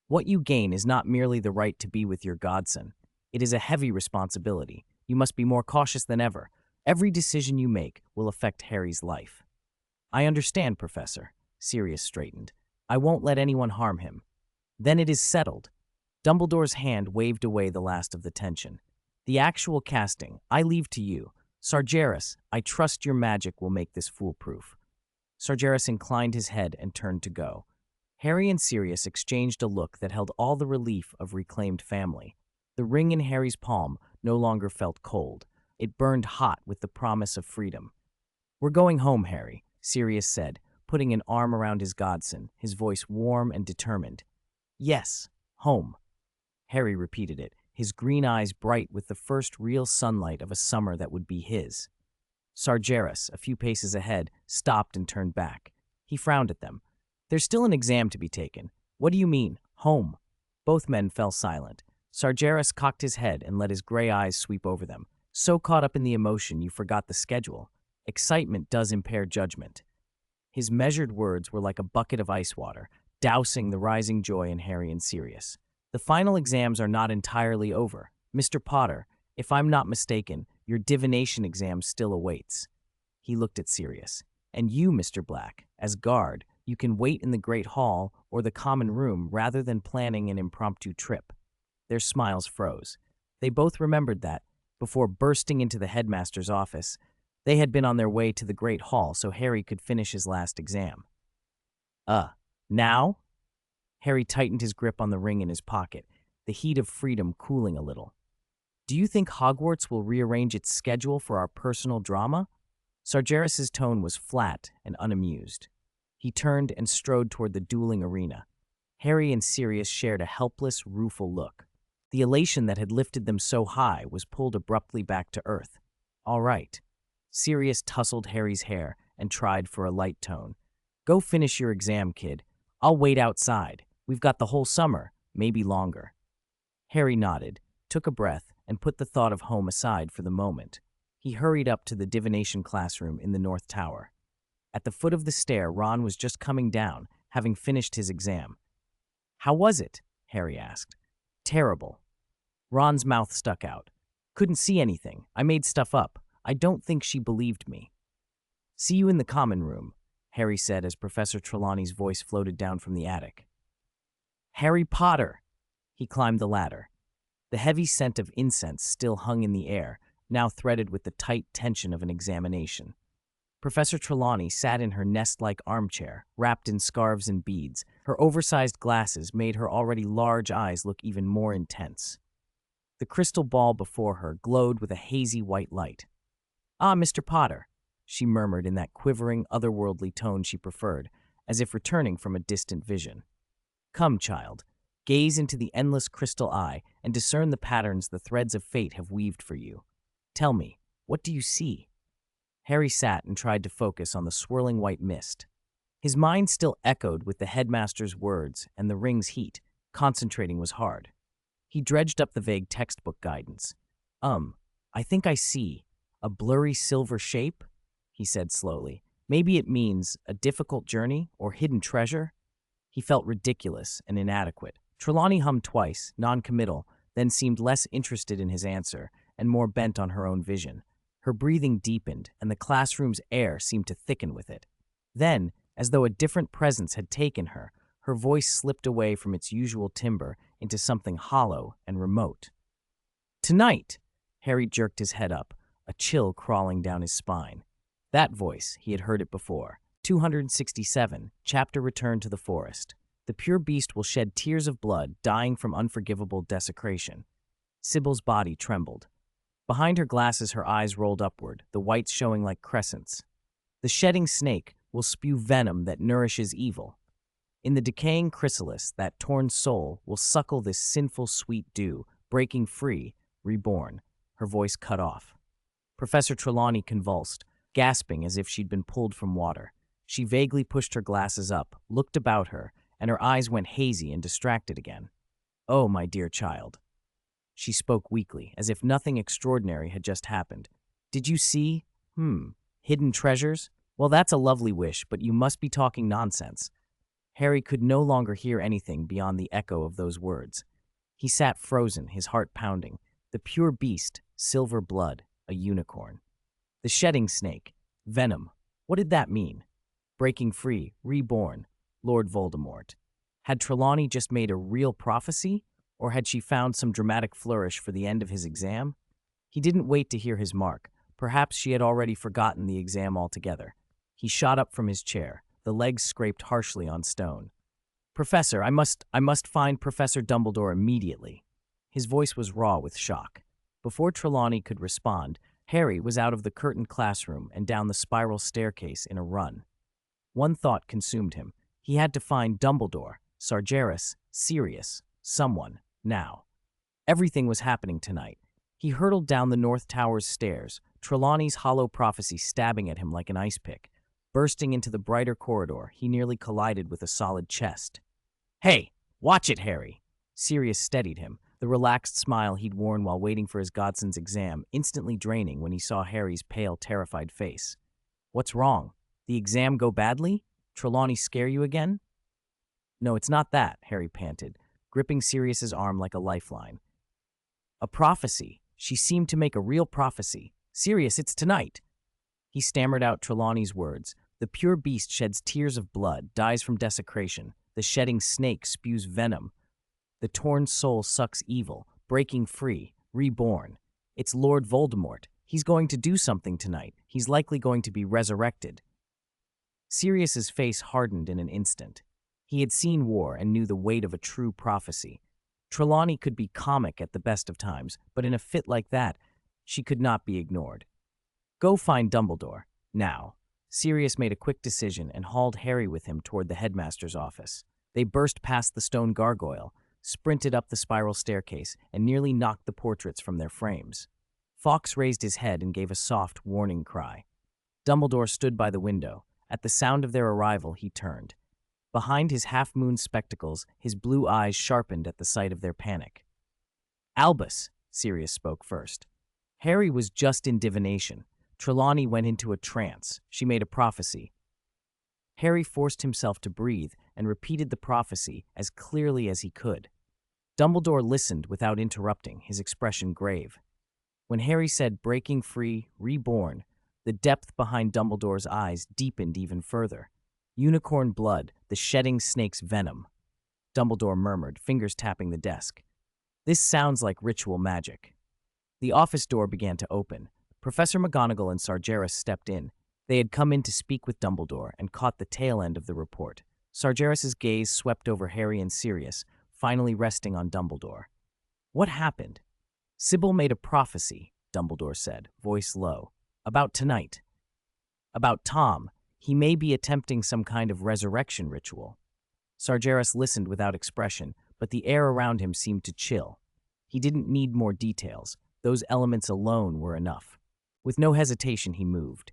"What you gain is not merely the right to be with your godson. It is a heavy responsibility. You must be more cautious than ever. Every decision you make will affect Harry's life." "I understand, Professor." Sirius straightened. "I won't let anyone harm him." "Then it is settled." Dumbledore's hand waved away the last of the tension. "The actual casting, I leave to you. Sagres, I trust your magic will make this foolproof." Sagres inclined his head and turned to go. Harry and Sirius exchanged a look that held all the relief of reclaimed family. The ring in Harry's palm no longer felt cold. It burned hot with the promise of freedom. "We're going home, Harry," Sirius said, putting an arm around his godson, his voice warm and determined. "Yes, home." Harry repeated it, his green eyes bright with the first real sunlight of a summer that would be his. Sagres, a few paces ahead, stopped and turned back. He frowned at them. "There's still an exam to be taken." "What do you mean, home?" Both men fell silent. Sagres cocked his head and let his gray eyes sweep over them. "So caught up in the emotion you forgot the schedule. Excitement does impair judgment." His measured words were like a bucket of ice water, dousing the rising joy in Harry and Sirius. "The final exams are not entirely over. Mr. Potter, if I'm not mistaken, your divination exam still awaits." He looked at Sirius. "And you, Mr. Black, as guard, you can wait in the Great Hall or the common room rather than planning an impromptu trip." Their smiles froze. They both remembered that, before bursting into the headmaster's office, they had been on their way to the Great Hall so Harry could finish his last exam. Now?" Harry tightened his grip on the ring in his pocket, the heat of freedom cooling a little. "Do you think Hogwarts will rearrange its schedule for our personal drama?" Sagres' tone was flat and unamused. He turned and strode toward the dueling arena. Harry and Sirius shared a helpless, rueful look. The elation that had lifted them so high was pulled abruptly back to earth. "All right." Sirius tousled Harry's hair and tried for a light tone. "Go finish your exam, kid. I'll wait outside. We've got the whole summer, maybe longer." Harry nodded, took a breath, and put the thought of home aside for the moment. He hurried up to the divination classroom in the North Tower. At the foot of the stair, Ron was just coming down, having finished his exam. "How was it?" Harry asked. "Terrible." Ron's mouth stuck out. "Couldn't see anything. I made stuff up. I don't think she believed me." "See you in the common room." Harry said as Professor Trelawney's voice floated down from the attic. Harry Potter! He climbed the ladder. The heavy scent of incense still hung in the air, now threaded with the tight tension of an examination. Professor Trelawney sat in her nest-like armchair, wrapped in scarves and beads. Her oversized glasses made her already large eyes look even more intense. The crystal ball before her glowed with a hazy white light. "Ah, Mr. Potter," she murmured in that quivering, otherworldly tone she preferred, as if returning from a distant vision. "Come, child, gaze into the endless crystal eye and discern the patterns the threads of fate have weaved for you. Tell me, what do you see?" Harry sat and tried to focus on the swirling white mist. His mind still echoed with the headmaster's words and the ring's heat. Concentrating was hard. He dredged up the vague textbook guidance. I think I see a blurry silver shape," he said slowly. "Maybe it means a difficult journey or hidden treasure?" He felt ridiculous and inadequate. Trelawney hummed twice, non-committal, then seemed less interested in his answer and more bent on her own vision. Her breathing deepened, and the classroom's air seemed to thicken with it. Then, as though a different presence had taken her, her voice slipped away from its usual timbre into something hollow and remote. "Tonight!" Harry jerked his head up, a chill crawling down his spine. That voice, he had heard it before. 267, Chapter Return to the Forest. The pure beast will shed tears of blood, dying from unforgivable desecration. Sybil's body trembled. Behind her glasses, her eyes rolled upward, the whites showing like crescents. The shedding snake will spew venom that nourishes evil. In the decaying chrysalis, that torn soul will suckle this sinful sweet dew, breaking free, reborn. Her voice cut off. Professor Trelawney convulsed, gasping as if she'd been pulled from water. She vaguely pushed her glasses up, looked about her, and her eyes went hazy and distracted again. "Oh, my dear child." She spoke weakly, as if nothing extraordinary had just happened. "Did you see, hidden treasures? Well, that's a lovely wish, but you must be talking nonsense." Harry could no longer hear anything beyond the echo of those words. He sat frozen, his heart pounding. The pure beast, silver blood, a unicorn. The shedding snake, venom. What did that mean? Breaking free, reborn, Lord Voldemort. Had Trelawney just made a real prophecy, or had she found some dramatic flourish for the end of his exam? He didn't wait to hear his mark. Perhaps she had already forgotten the exam altogether. He shot up from his chair. The legs scraped harshly on stone. "Professor, I must find Professor Dumbledore immediately." His voice was raw with shock. Before Trelawney could respond, Harry was out of the curtained classroom and down the spiral staircase in a run. One thought consumed him. He had to find Dumbledore, Sargeras, Sirius, someone, now. Everything was happening tonight. He hurtled down the North Tower's stairs, Trelawney's hollow prophecy stabbing at him like an ice pick. Bursting into the brighter corridor, he nearly collided with a solid chest. "Hey, watch it, Harry!" Sirius steadied him, the relaxed smile he'd worn while waiting for his godson's exam instantly draining when he saw Harry's pale, terrified face. "What's wrong? The exam go badly? Trelawney scare you again?" "No, it's not that," Harry panted, gripping Sirius's arm like a lifeline. "A prophecy. She seemed to make a real prophecy. Sirius, it's tonight." He stammered out Trelawney's words. "The pure beast sheds tears of blood, dies from desecration. The shedding snake spews venom. The torn soul sucks evil, breaking free, reborn. It's Lord Voldemort. He's going to do something tonight. He's likely going to be resurrected." Sirius's face hardened in an instant. He had seen war and knew the weight of a true prophecy. Trelawney could be comic at the best of times, but in a fit like that, she could not be ignored. "Go find Dumbledore, now." Sirius made a quick decision and hauled Harry with him toward the headmaster's office. They burst past the stone gargoyle, sprinted up the spiral staircase, and nearly knocked the portraits from their frames. Fawkes raised his head and gave a soft, warning cry. Dumbledore stood by the window. At the sound of their arrival, he turned. Behind his half-moon spectacles, his blue eyes sharpened at the sight of their panic. "Albus," Sirius spoke first. Harry was just in divination. Trelawney went into a trance. She made a prophecy. Harry forced himself to breathe and repeated the prophecy as clearly as he could. Dumbledore listened without interrupting, his expression grave. When Harry said breaking free, reborn, the depth behind Dumbledore's eyes deepened even further. Unicorn blood, the shedding snake's venom, Dumbledore murmured, fingers tapping the desk. This sounds like ritual magic. The office door began to open. Professor McGonagall and Sargeras stepped in. They had come in to speak with Dumbledore and caught the tail end of the report. Sargeras's gaze swept over Harry and Sirius, finally resting on Dumbledore. What happened? Sybil made a prophecy, Dumbledore said, voice low. About tonight. About Tom. He may be attempting some kind of resurrection ritual. Sargeras listened without expression, but the air around him seemed to chill. He didn't need more details. Those elements alone were enough. With no hesitation, he moved.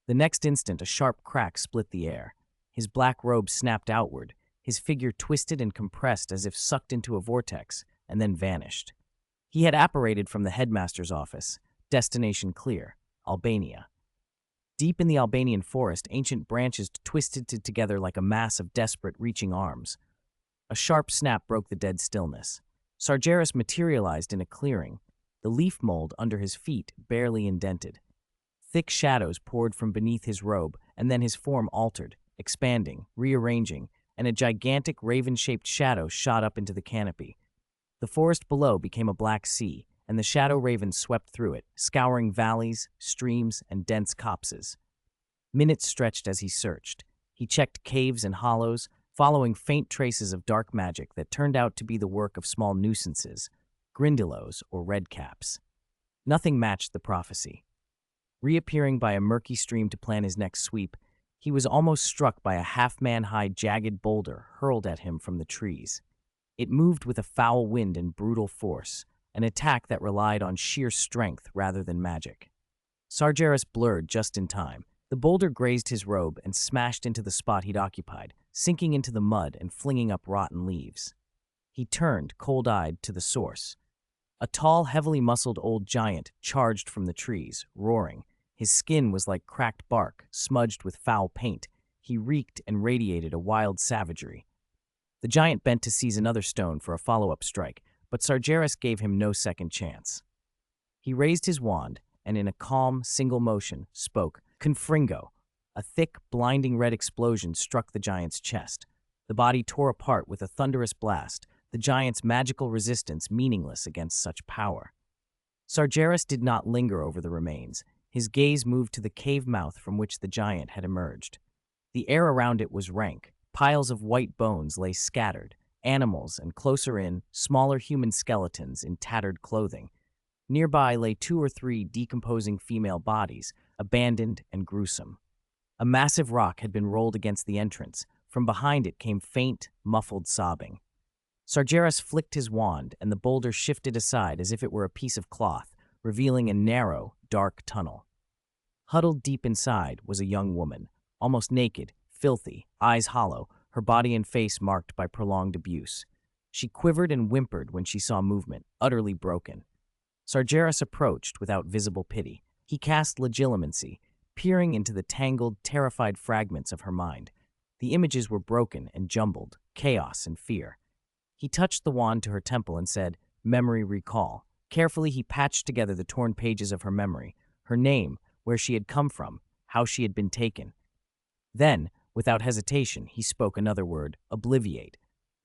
The next instant, a sharp crack split the air. His black robe snapped outward, his figure twisted and compressed as if sucked into a vortex, and then vanished. He had apparated from the headmaster's office, destination clear, Albania. Deep in the Albanian forest, ancient branches twisted together like a mass of desperate, reaching arms. A sharp snap broke the dead stillness. Sargeras materialized in a clearing, the leaf mold under his feet barely indented. Thick shadows poured from beneath his robe, and then his form altered, expanding, rearranging, and a gigantic raven-shaped shadow shot up into the canopy. The forest below became a black sea, and the shadow raven swept through it, scouring valleys, streams, and dense copses. Minutes stretched as he searched. He checked caves and hollows, following faint traces of dark magic that turned out to be the work of small nuisances, grindylows or redcaps. Nothing matched the prophecy. Reappearing by a murky stream to plan his next sweep, he was almost struck by a half-man-high jagged boulder hurled at him from the trees. It moved with a foul wind and brutal force, an attack that relied on sheer strength rather than magic. Sargeras blurred just in time. The boulder grazed his robe and smashed into the spot he'd occupied, sinking into the mud and flinging up rotten leaves. He turned, cold-eyed, to the source. A tall, heavily muscled old giant charged from the trees, roaring. His skin was like cracked bark, smudged with foul paint. He reeked and radiated a wild savagery. The giant bent to seize another stone for a follow-up strike, but Sargeras gave him no second chance. He raised his wand, and in a calm, single motion, spoke, Confringo. A thick, blinding red explosion struck the giant's chest. The body tore apart with a thunderous blast, the giant's magical resistance meaningless against such power. Sargeras did not linger over the remains. His gaze moved to the cave mouth from which the giant had emerged. The air around it was rank. Piles of white bones lay scattered, animals, and closer in, smaller human skeletons in tattered clothing. Nearby lay 2 or 3 decomposing female bodies, abandoned and gruesome. A massive rock had been rolled against the entrance. From behind it came faint, muffled sobbing. Sargeras flicked his wand, and the boulder shifted aside as if it were a piece of cloth, revealing a narrow, dark tunnel. Huddled deep inside was a young woman, almost naked, filthy, eyes hollow, her body and face marked by prolonged abuse. She quivered and whimpered when she saw movement, utterly broken. Sargeras approached without visible pity. He cast legilimency, peering into the tangled, terrified fragments of her mind. The images were broken and jumbled, chaos and fear. He touched the wand to her temple and said, Memory recall. Carefully he patched together the torn pages of her memory, her name, where she had come from, how she had been taken. Then, without hesitation, he spoke another word, obliviate.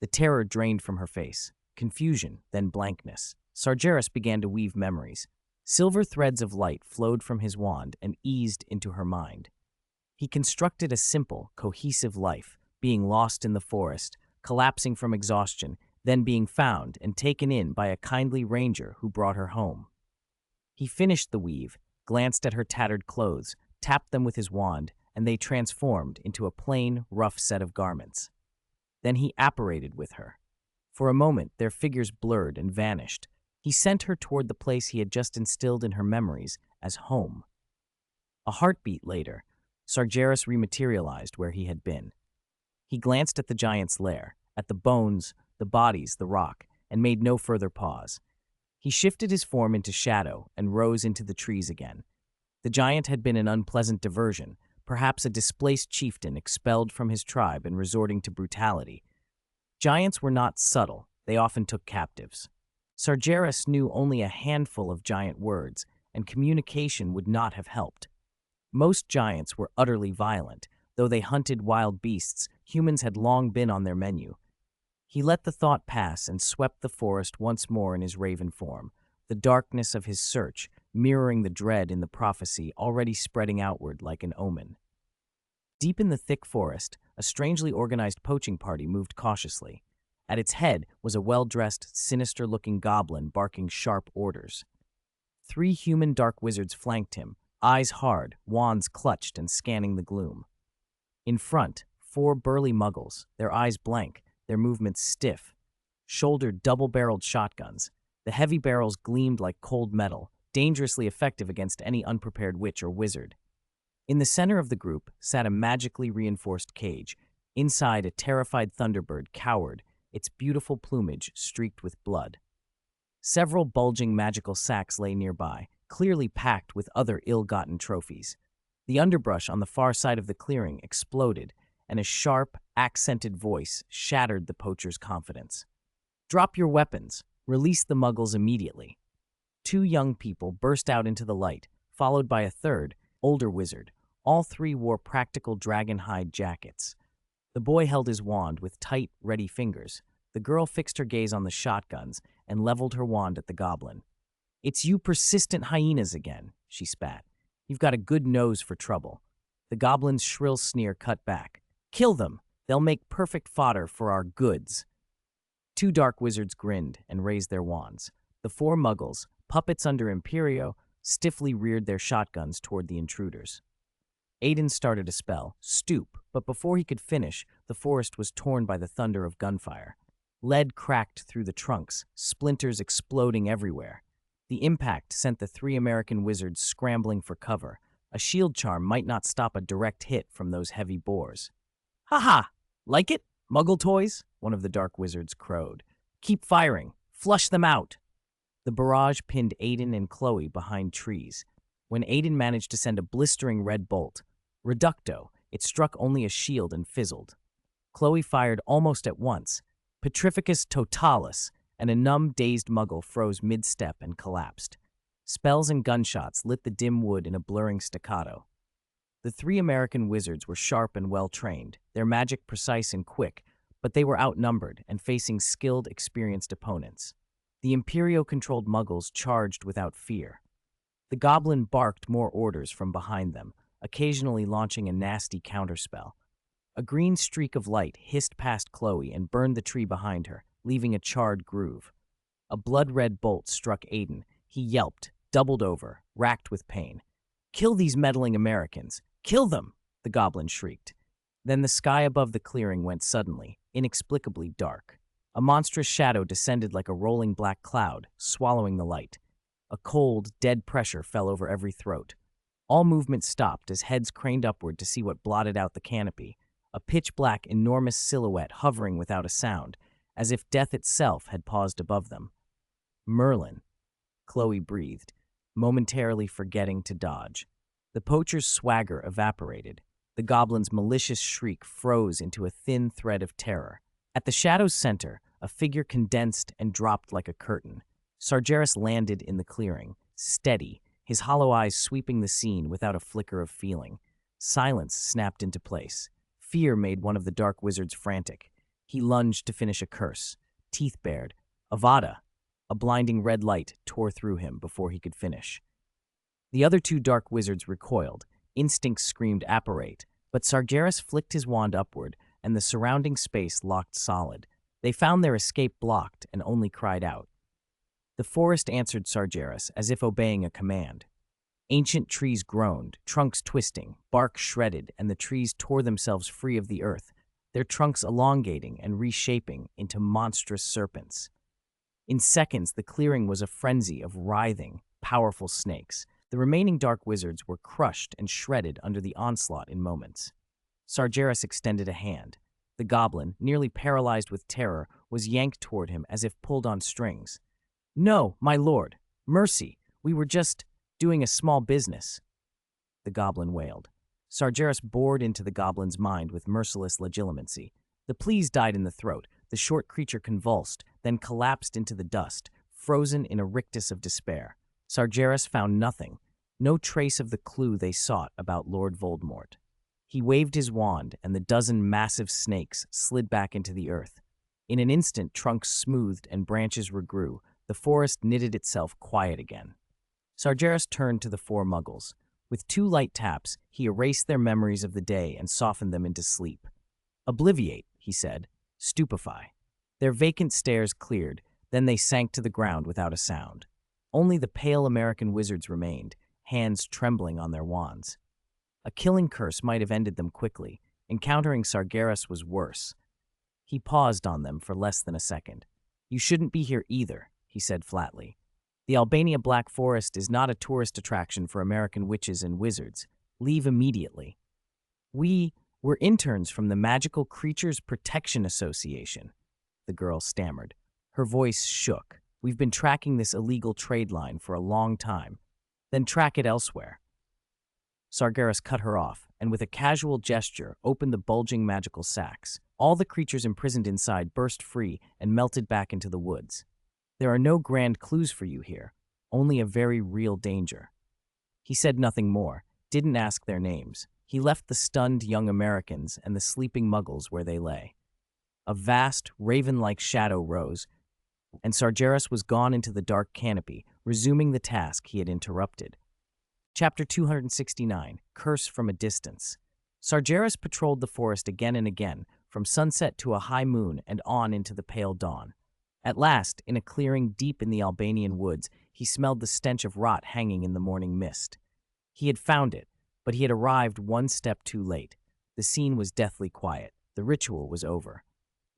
The terror drained from her face. Confusion, then blankness. Sargeras began to weave memories. Silver threads of light flowed from his wand and eased into her mind. He constructed a simple, cohesive life, being lost in the forest, collapsing from exhaustion, then being found and taken in by a kindly ranger who brought her home. He finished the weave, glanced at her tattered clothes, tapped them with his wand, and they transformed into a plain, rough set of garments. Then he apparated with her. For a moment, their figures blurred and vanished. He sent her toward the place he had just instilled in her memories as home. A heartbeat later, Sargeras rematerialized where he had been. He glanced at the giant's lair, at the bones, the bodies, the rock, and made no further pause. He shifted his form into shadow and rose into the trees again. The giant had been an unpleasant diversion, perhaps a displaced chieftain expelled from his tribe and resorting to brutality. Giants were not subtle, they often took captives. Sargeras knew only a handful of giant words, and communication would not have helped. Most giants were utterly violent, Though they hunted wild beasts, humans had long been on their menu. He let the thought pass and swept the forest once more in his raven form, the darkness of his search mirroring the dread in the prophecy already spreading outward like an omen. Deep in the thick forest, a strangely organized poaching party moved cautiously. At its head was a well-dressed, sinister-looking goblin barking sharp orders. 3 human dark wizards flanked him, eyes hard, wands clutched and scanning the gloom. In front, 4 burly muggles, their eyes blank, their movements stiff, shouldered double-barreled shotguns. The heavy barrels gleamed like cold metal, dangerously effective against any unprepared witch or wizard. In the center of the group sat a magically reinforced cage. Inside, a terrified thunderbird cowered, its beautiful plumage streaked with blood. Several bulging magical sacks lay nearby, clearly packed with other ill-gotten trophies. The underbrush on the far side of the clearing exploded, and a sharp, accented voice shattered the poacher's confidence. "Drop your weapons. Release the muggles immediately." 2 young people burst out into the light, followed by a third, older wizard. All 3 wore practical dragon-hide jackets. The boy held his wand with tight, ready fingers. The girl fixed her gaze on the shotguns and leveled her wand at the goblin. "It's you persistent hyenas again," she spat. "You've got a good nose for trouble." The goblin's shrill sneer cut back. "Kill them! They'll make perfect fodder for our goods." 2 dark wizards grinned and raised their wands. The 4 muggles, puppets under Imperio, stiffly reared their shotguns toward the intruders. Aiden started a spell, Stoop, but before he could finish, the forest was torn by the thunder of gunfire. Lead cracked through the trunks, splinters exploding everywhere. The impact sent the 3 American wizards scrambling for cover. A shield charm might not stop a direct hit from those heavy bores. "Ha ha! Like it, Muggle toys?" one of the dark wizards crowed. "Keep firing. Flush them out." The barrage pinned Aiden and Chloe behind trees. When Aiden managed to send a blistering red bolt, reducto, it struck only a shield and fizzled. Chloe fired almost at once, Petrificus totalis, and a numb, dazed muggle froze mid-step and collapsed. Spells and gunshots lit the dim wood in a blurring staccato. The 3 American wizards were sharp and well-trained, their magic precise and quick, but they were outnumbered and facing skilled, experienced opponents. The Imperio-controlled muggles charged without fear. The goblin barked more orders from behind them, occasionally launching a nasty counterspell. A green streak of light hissed past Chloe and burned the tree behind her, leaving a charred groove. A blood-red bolt struck Aiden. He yelped, doubled over, racked with pain. "Kill these meddling Americans! Kill them!" the goblin shrieked. Then the sky above the clearing went suddenly, inexplicably dark. A monstrous shadow descended like a rolling black cloud, swallowing the light. A cold, dead pressure fell over every throat. All movement stopped as heads craned upward to see what blotted out the canopy, a pitch-black, enormous silhouette hovering without a sound, as if death itself had paused above them. "Merlin," Chloe breathed, momentarily forgetting to dodge. The poacher's swagger evaporated. The goblin's malicious shriek froze into a thin thread of terror. At the shadow's center, a figure condensed and dropped like a curtain. Sargeras landed in the clearing, steady, his hollow eyes sweeping the scene without a flicker of feeling. Silence snapped into place. Fear made one of the dark wizards frantic. He lunged to finish a curse, teeth bared. Avada! A blinding red light tore through him before he could finish. The other 2 dark wizards recoiled. Instincts screamed apparate, but Sargeras flicked his wand upward, and the surrounding space locked solid. They found their escape blocked and only cried out. The forest answered Sargeras as if obeying a command. Ancient trees groaned, trunks twisting, bark shredded, and the trees tore themselves free of the earth, their trunks elongating and reshaping into monstrous serpents. In seconds, the clearing was a frenzy of writhing, powerful snakes. The remaining dark wizards were crushed and shredded under the onslaught in moments. Sargeras extended a hand. The goblin, nearly paralyzed with terror, was yanked toward him as if pulled on strings. "No, my lord. Mercy. We were just doing a small business," the goblin wailed. Sargeras bored into the goblin's mind with merciless legitimacy. The pleas died in the throat. The short creature convulsed, then collapsed into the dust, frozen in a rictus of despair. Sargeras found nothing, no trace of the clue they sought about Lord Voldemort. He waved his wand, and the dozen massive snakes slid back into the earth. In an instant, trunks smoothed and branches regrew. The forest knitted itself quiet again. Sargeras turned to the four muggles. With two light taps, he erased their memories of the day and softened them into sleep. "Obliviate," he said. "Stupefy." Their vacant stares cleared, then they sank to the ground without a sound. Only the pale American wizards remained, hands trembling on their wands. A killing curse might have ended them quickly. Encountering Sargeras was worse. He paused on them for less than a second. "You shouldn't be here either," he said flatly. "The Albania Black Forest is not a tourist attraction for American witches and wizards. Leave immediately." We're interns from the Magical Creatures Protection Association," the girl stammered. Her voice shook. "We've been tracking this illegal trade line for a long time. Then track it elsewhere." Sargeras cut her off, and with a casual gesture, opened the bulging magical sacks. All the creatures imprisoned inside burst free and melted back into the woods. "There are no grand clues for you here, only a very real danger." He said nothing more, didn't ask their names. He left the stunned young Americans and the sleeping muggles where they lay. A vast, raven-like shadow rose, and Sargeras was gone into the dark canopy, resuming the task he had interrupted. Chapter 269, Curse from a Distance. Sargeras patrolled the forest again and again, from sunset to a high moon and on into the pale dawn. At last, in a clearing deep in the Albanian woods, he smelled the stench of rot hanging in the morning mist. He had found it, but he had arrived one step too late. The scene was deathly quiet. The ritual was over.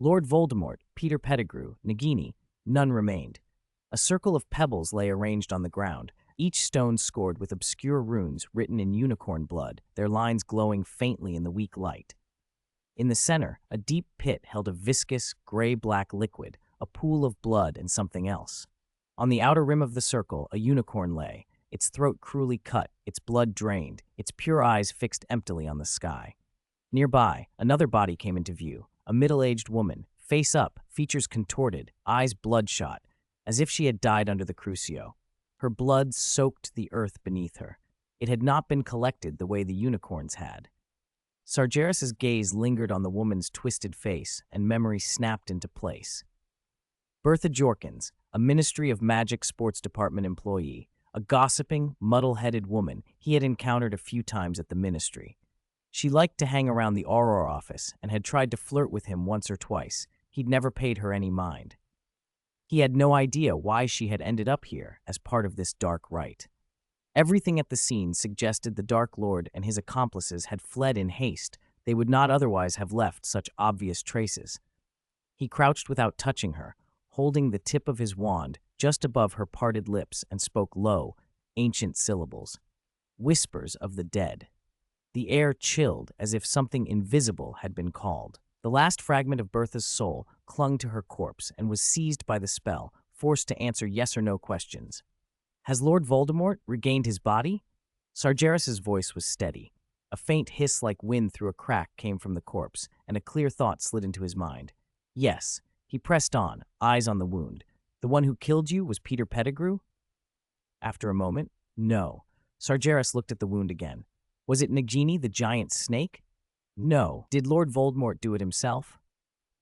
Lord Voldemort, Peter Pettigrew, Nagini, none remained. A circle of pebbles lay arranged on the ground, each stone scored with obscure runes written in unicorn blood, their lines glowing faintly in the weak light. In the center, a deep pit held a viscous, gray-black liquid, a pool of blood and something else. On the outer rim of the circle, a unicorn lay, its throat cruelly cut, its blood drained, its pure eyes fixed emptily on the sky. Nearby, another body came into view, a middle-aged woman, face up, features contorted, eyes bloodshot, as if she had died under the Crucio. Her blood soaked the earth beneath her. It had not been collected the way the unicorns had. Sargeras's gaze lingered on the woman's twisted face, and memory snapped into place. Bertha Jorkins, a Ministry of Magic Sports Department employee, a gossiping, muddle-headed woman he had encountered a few times at the ministry. She liked to hang around the Auror office and had tried to flirt with him once or twice. He'd never paid her any mind. He had no idea why she had ended up here as part of this dark rite. Everything at the scene suggested the Dark Lord and his accomplices had fled in haste. They would not otherwise have left such obvious traces. He crouched without touching her, holding the tip of his wand just above her parted lips, and spoke low, ancient syllables. Whispers of the dead. The air chilled as if something invisible had been called. The last fragment of Bertha's soul clung to her corpse and was seized by the spell, forced to answer yes or no questions. "Has Lord Voldemort regained his body?" Sargeras's voice was steady. A faint hiss like wind through a crack came from the corpse, and a clear thought slid into his mind. "Yes." He pressed on, eyes on the wound. "The one who killed you was Peter Pettigrew?" After a moment, "No." Sargeras looked at the wound again. "Was it Nagini, the giant snake?" "No." "Did Lord Voldemort do it himself?"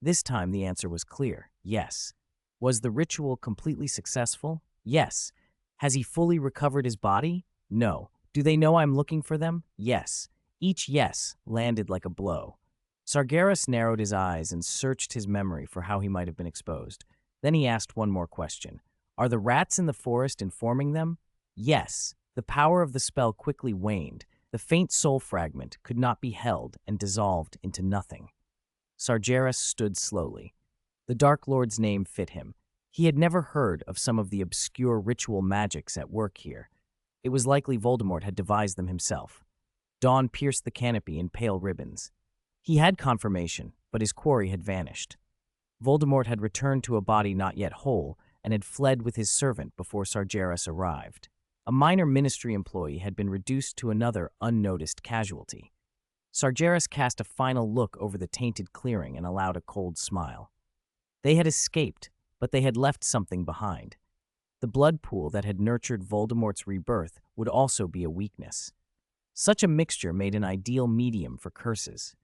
This time the answer was clear. Yes. "Was the ritual completely successful?" "Yes." "Has he fully recovered his body?" "No." "Do they know I'm looking for them?" "Yes." Each yes landed like a blow. Sargeras narrowed his eyes and searched his memory for how he might have been exposed. Then he asked one more question. "Are the rats in the forest informing them?" "Yes." The power of the spell quickly waned. The faint soul fragment could not be held and dissolved into nothing. Sargeras stood slowly. The Dark Lord's name fit him. He had never heard of some of the obscure ritual magics at work here. It was likely Voldemort had devised them himself. Dawn pierced the canopy in pale ribbons. He had confirmation, but his quarry had vanished. Voldemort had returned to a body not yet whole and had fled with his servant before Sargeras arrived. A minor ministry employee had been reduced to another unnoticed casualty. Sargeras cast a final look over the tainted clearing and allowed a cold smile. They had escaped, but they had left something behind. The blood pool that had nurtured Voldemort's rebirth would also be a weakness. Such a mixture made an ideal medium for curses.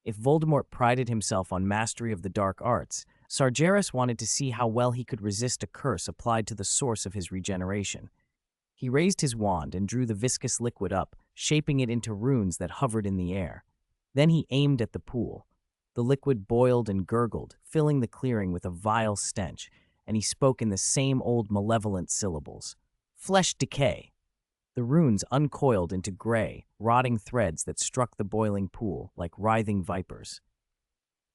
If Voldemort prided himself on mastery of the dark arts, Sargeras wanted to see how well he could resist a curse applied to the source of his regeneration. He raised his wand and drew the viscous liquid up, shaping it into runes that hovered in the air. Then he aimed at the pool. The liquid boiled and gurgled, filling the clearing with a vile stench, and he spoke in the same old malevolent syllables. Flesh decay. The runes uncoiled into gray, rotting threads that struck the boiling pool like writhing vipers.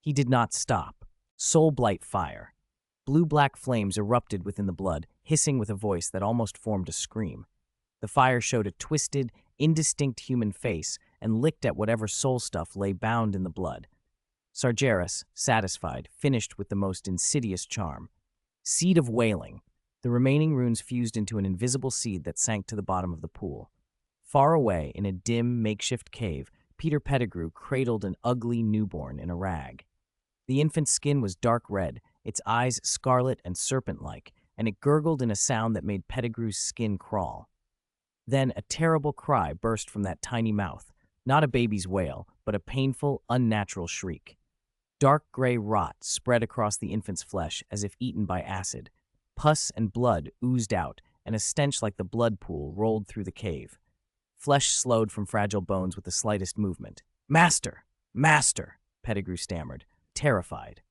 He did not stop. Soul blight fire. Blue-black flames erupted within the blood, hissing with a voice that almost formed a scream. The fire showed a twisted, indistinct human face and licked at whatever soul stuff lay bound in the blood. Sargeras, satisfied, finished with the most insidious charm. Seed of Wailing. The remaining runes fused into an invisible seed that sank to the bottom of the pool. Far away, in a dim, makeshift cave, Peter Pettigrew cradled an ugly newborn in a rag. The infant's skin was dark red, its eyes scarlet and serpent-like, and it gurgled in a sound that made Pettigrew's skin crawl. Then a terrible cry burst from that tiny mouth, not a baby's wail, but a painful, unnatural shriek. Dark gray rot spread across the infant's flesh as if eaten by acid. Pus and blood oozed out, and a stench like the blood pool rolled through the cave. Flesh slowed from fragile bones with the slightest movement. "Master! Master!" Pettigrew stammered, terrified.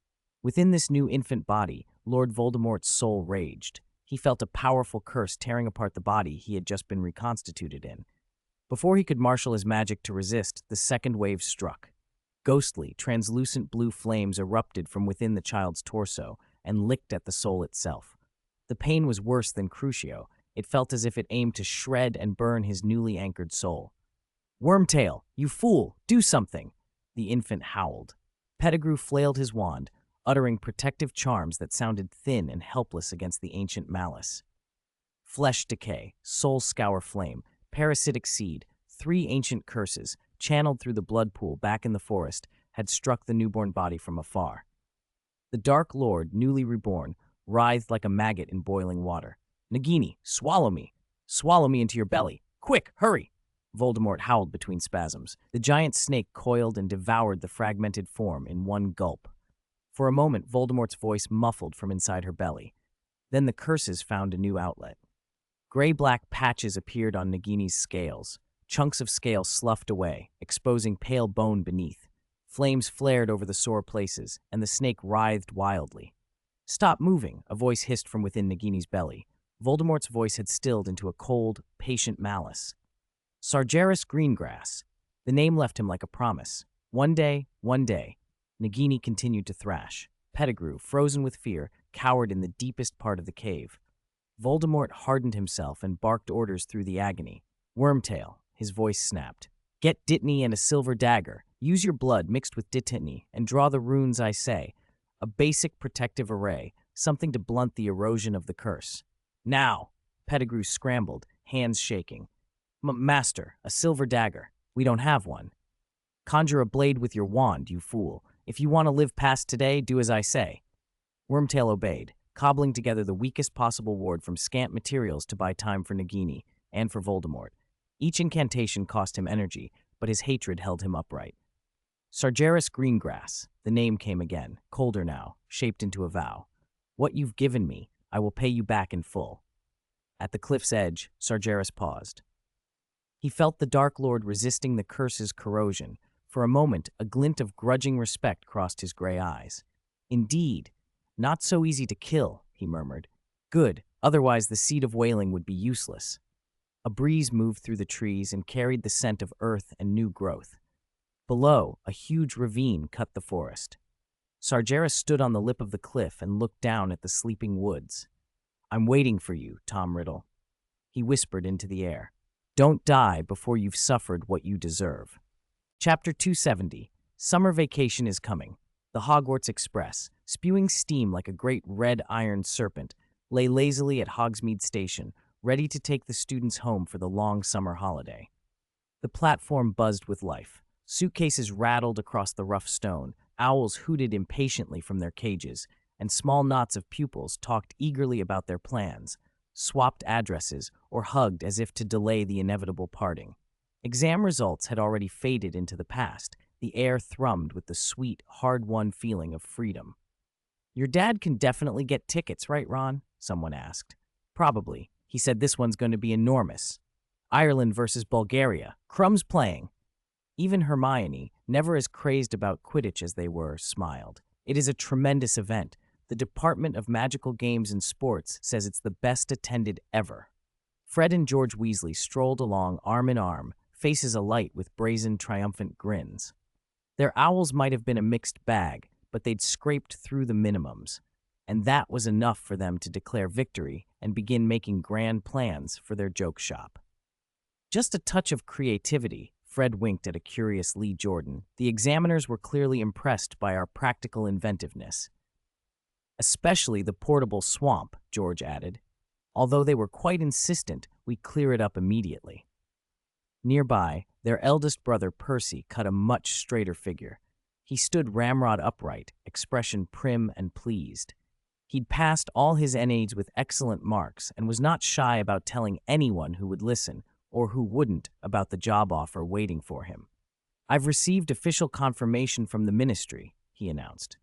Within this new infant body, Lord Voldemort's soul raged. He felt a powerful curse tearing apart the body he had just been reconstituted in. Before he could marshal his magic to resist, the second wave struck. Ghostly, translucent blue flames erupted from within the child's torso and licked at the soul itself. The pain was worse than Crucio. It felt as if it aimed to shred and burn his newly anchored soul. "Wormtail, you fool, do something!" The infant howled. Pettigrew flailed his wand, uttering protective charms that sounded thin and helpless against the ancient malice. Flesh decay, soul scour flame, parasitic seed, 3 ancient curses, channeled through the blood pool back in the forest, had struck the newborn body from afar. The Dark Lord, newly reborn, writhed like a maggot in boiling water. "Nagini, swallow me! Swallow me into your belly! Quick, hurry!" Voldemort howled between spasms. The giant snake coiled and devoured the fragmented form in one gulp. For a moment, Voldemort's voice muffled from inside her belly. Then the curses found a new outlet. Gray-black patches appeared on Nagini's scales. Chunks of scale sloughed away, exposing pale bone beneath. Flames flared over the sore places, and the snake writhed wildly. "Stop moving," a voice hissed from within Nagini's belly. Voldemort's voice had stilled into a cold, patient malice. Sagres Greengrass. The name left him like a promise. One day. Nagini continued to thrash. Pettigrew, frozen with fear, cowered in the deepest part of the cave. Voldemort hardened himself and barked orders through the agony. "Wormtail," his voice snapped. "Get Dittany and a silver dagger. Use your blood mixed with Dittany and draw the runes I say. A basic protective array, something to blunt the erosion of the curse. Now!" Pettigrew scrambled, hands shaking. "Master, a silver dagger. We don't have one." "Conjure a blade with your wand, you fool. If you want to live past today, do as I say." Wormtail obeyed, cobbling together the weakest possible ward from scant materials to buy time for Nagini and for Voldemort. Each incantation cost him energy, but his hatred held him upright. Sagres Greengrass. The name came again, colder now, shaped into a vow. "What you've given me, I will pay you back in full." At the cliff's edge, Sargeras paused. He felt the Dark Lord resisting the curse's corrosion. For a moment, a glint of grudging respect crossed his gray eyes. "Indeed, not so easy to kill," he murmured. "Good, otherwise the Seed of Wailing would be useless." A breeze moved through the trees and carried the scent of earth and new growth. Below, a huge ravine cut the forest. Sargeras stood on the lip of the cliff and looked down at the sleeping woods. "I'm waiting for you, Tom Riddle." He whispered into the air. "Don't die before you've suffered what you deserve." Chapter 270. Summer vacation is coming. The Hogwarts Express, spewing steam like a great red iron serpent, lay lazily at Hogsmeade Station, ready to take the students home for the long summer holiday. The platform buzzed with life. Suitcases rattled across the rough stone, owls hooted impatiently from their cages, and small knots of pupils talked eagerly about their plans, swapped addresses, or hugged as if to delay the inevitable parting. Exam results had already faded into the past. The air thrummed with the sweet, hard-won feeling of freedom. "Your dad can definitely get tickets, right, Ron?" someone asked. "Probably. He said this one's going to be enormous. Ireland versus Bulgaria. Crumb's playing." Even Hermione, never as crazed about Quidditch as they were, smiled. "It is a tremendous event. The Department of Magical Games and Sports says it's the best attended ever." Fred and George Weasley strolled along arm in arm, faces alight with brazen, triumphant grins. Their owls might have been a mixed bag, but they'd scraped through the minimums, and that was enough for them to declare victory and begin making grand plans for their joke shop. "Just a touch of creativity," Fred winked at a curious Lee Jordan. "The examiners were clearly impressed by our practical inventiveness." "Especially the portable swamp," George added. "Although they were quite insistent we clear it up immediately." Nearby, their eldest brother Percy cut a much straighter figure. He stood ramrod upright, expression prim and pleased. He'd passed all his NAs with excellent marks and was not shy about telling anyone who would listen or who wouldn't about the job offer waiting for him. "I've received official confirmation from the ministry," he announced.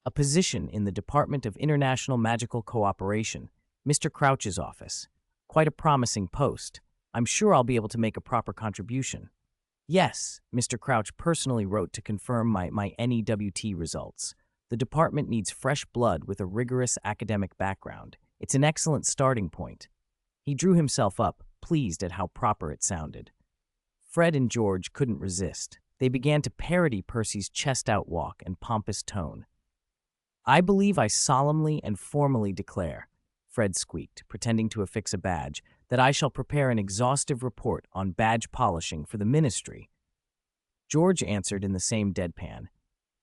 "A position in the Department of International Magical Cooperation, Mr. Crouch's office. Quite a promising post. I'm sure I'll be able to make a proper contribution." "Yes," Mr. Crouch personally wrote to confirm my NEWT results. "The department needs fresh blood with a rigorous academic background. It's an excellent starting point." He drew himself up, pleased at how proper it sounded. Fred and George couldn't resist. They began to parody Percy's chest-out walk and pompous tone. "I believe I solemnly and formally declare," Fred squeaked, pretending to affix a badge, "that I shall prepare an exhaustive report on badge polishing for the ministry." George answered in the same deadpan,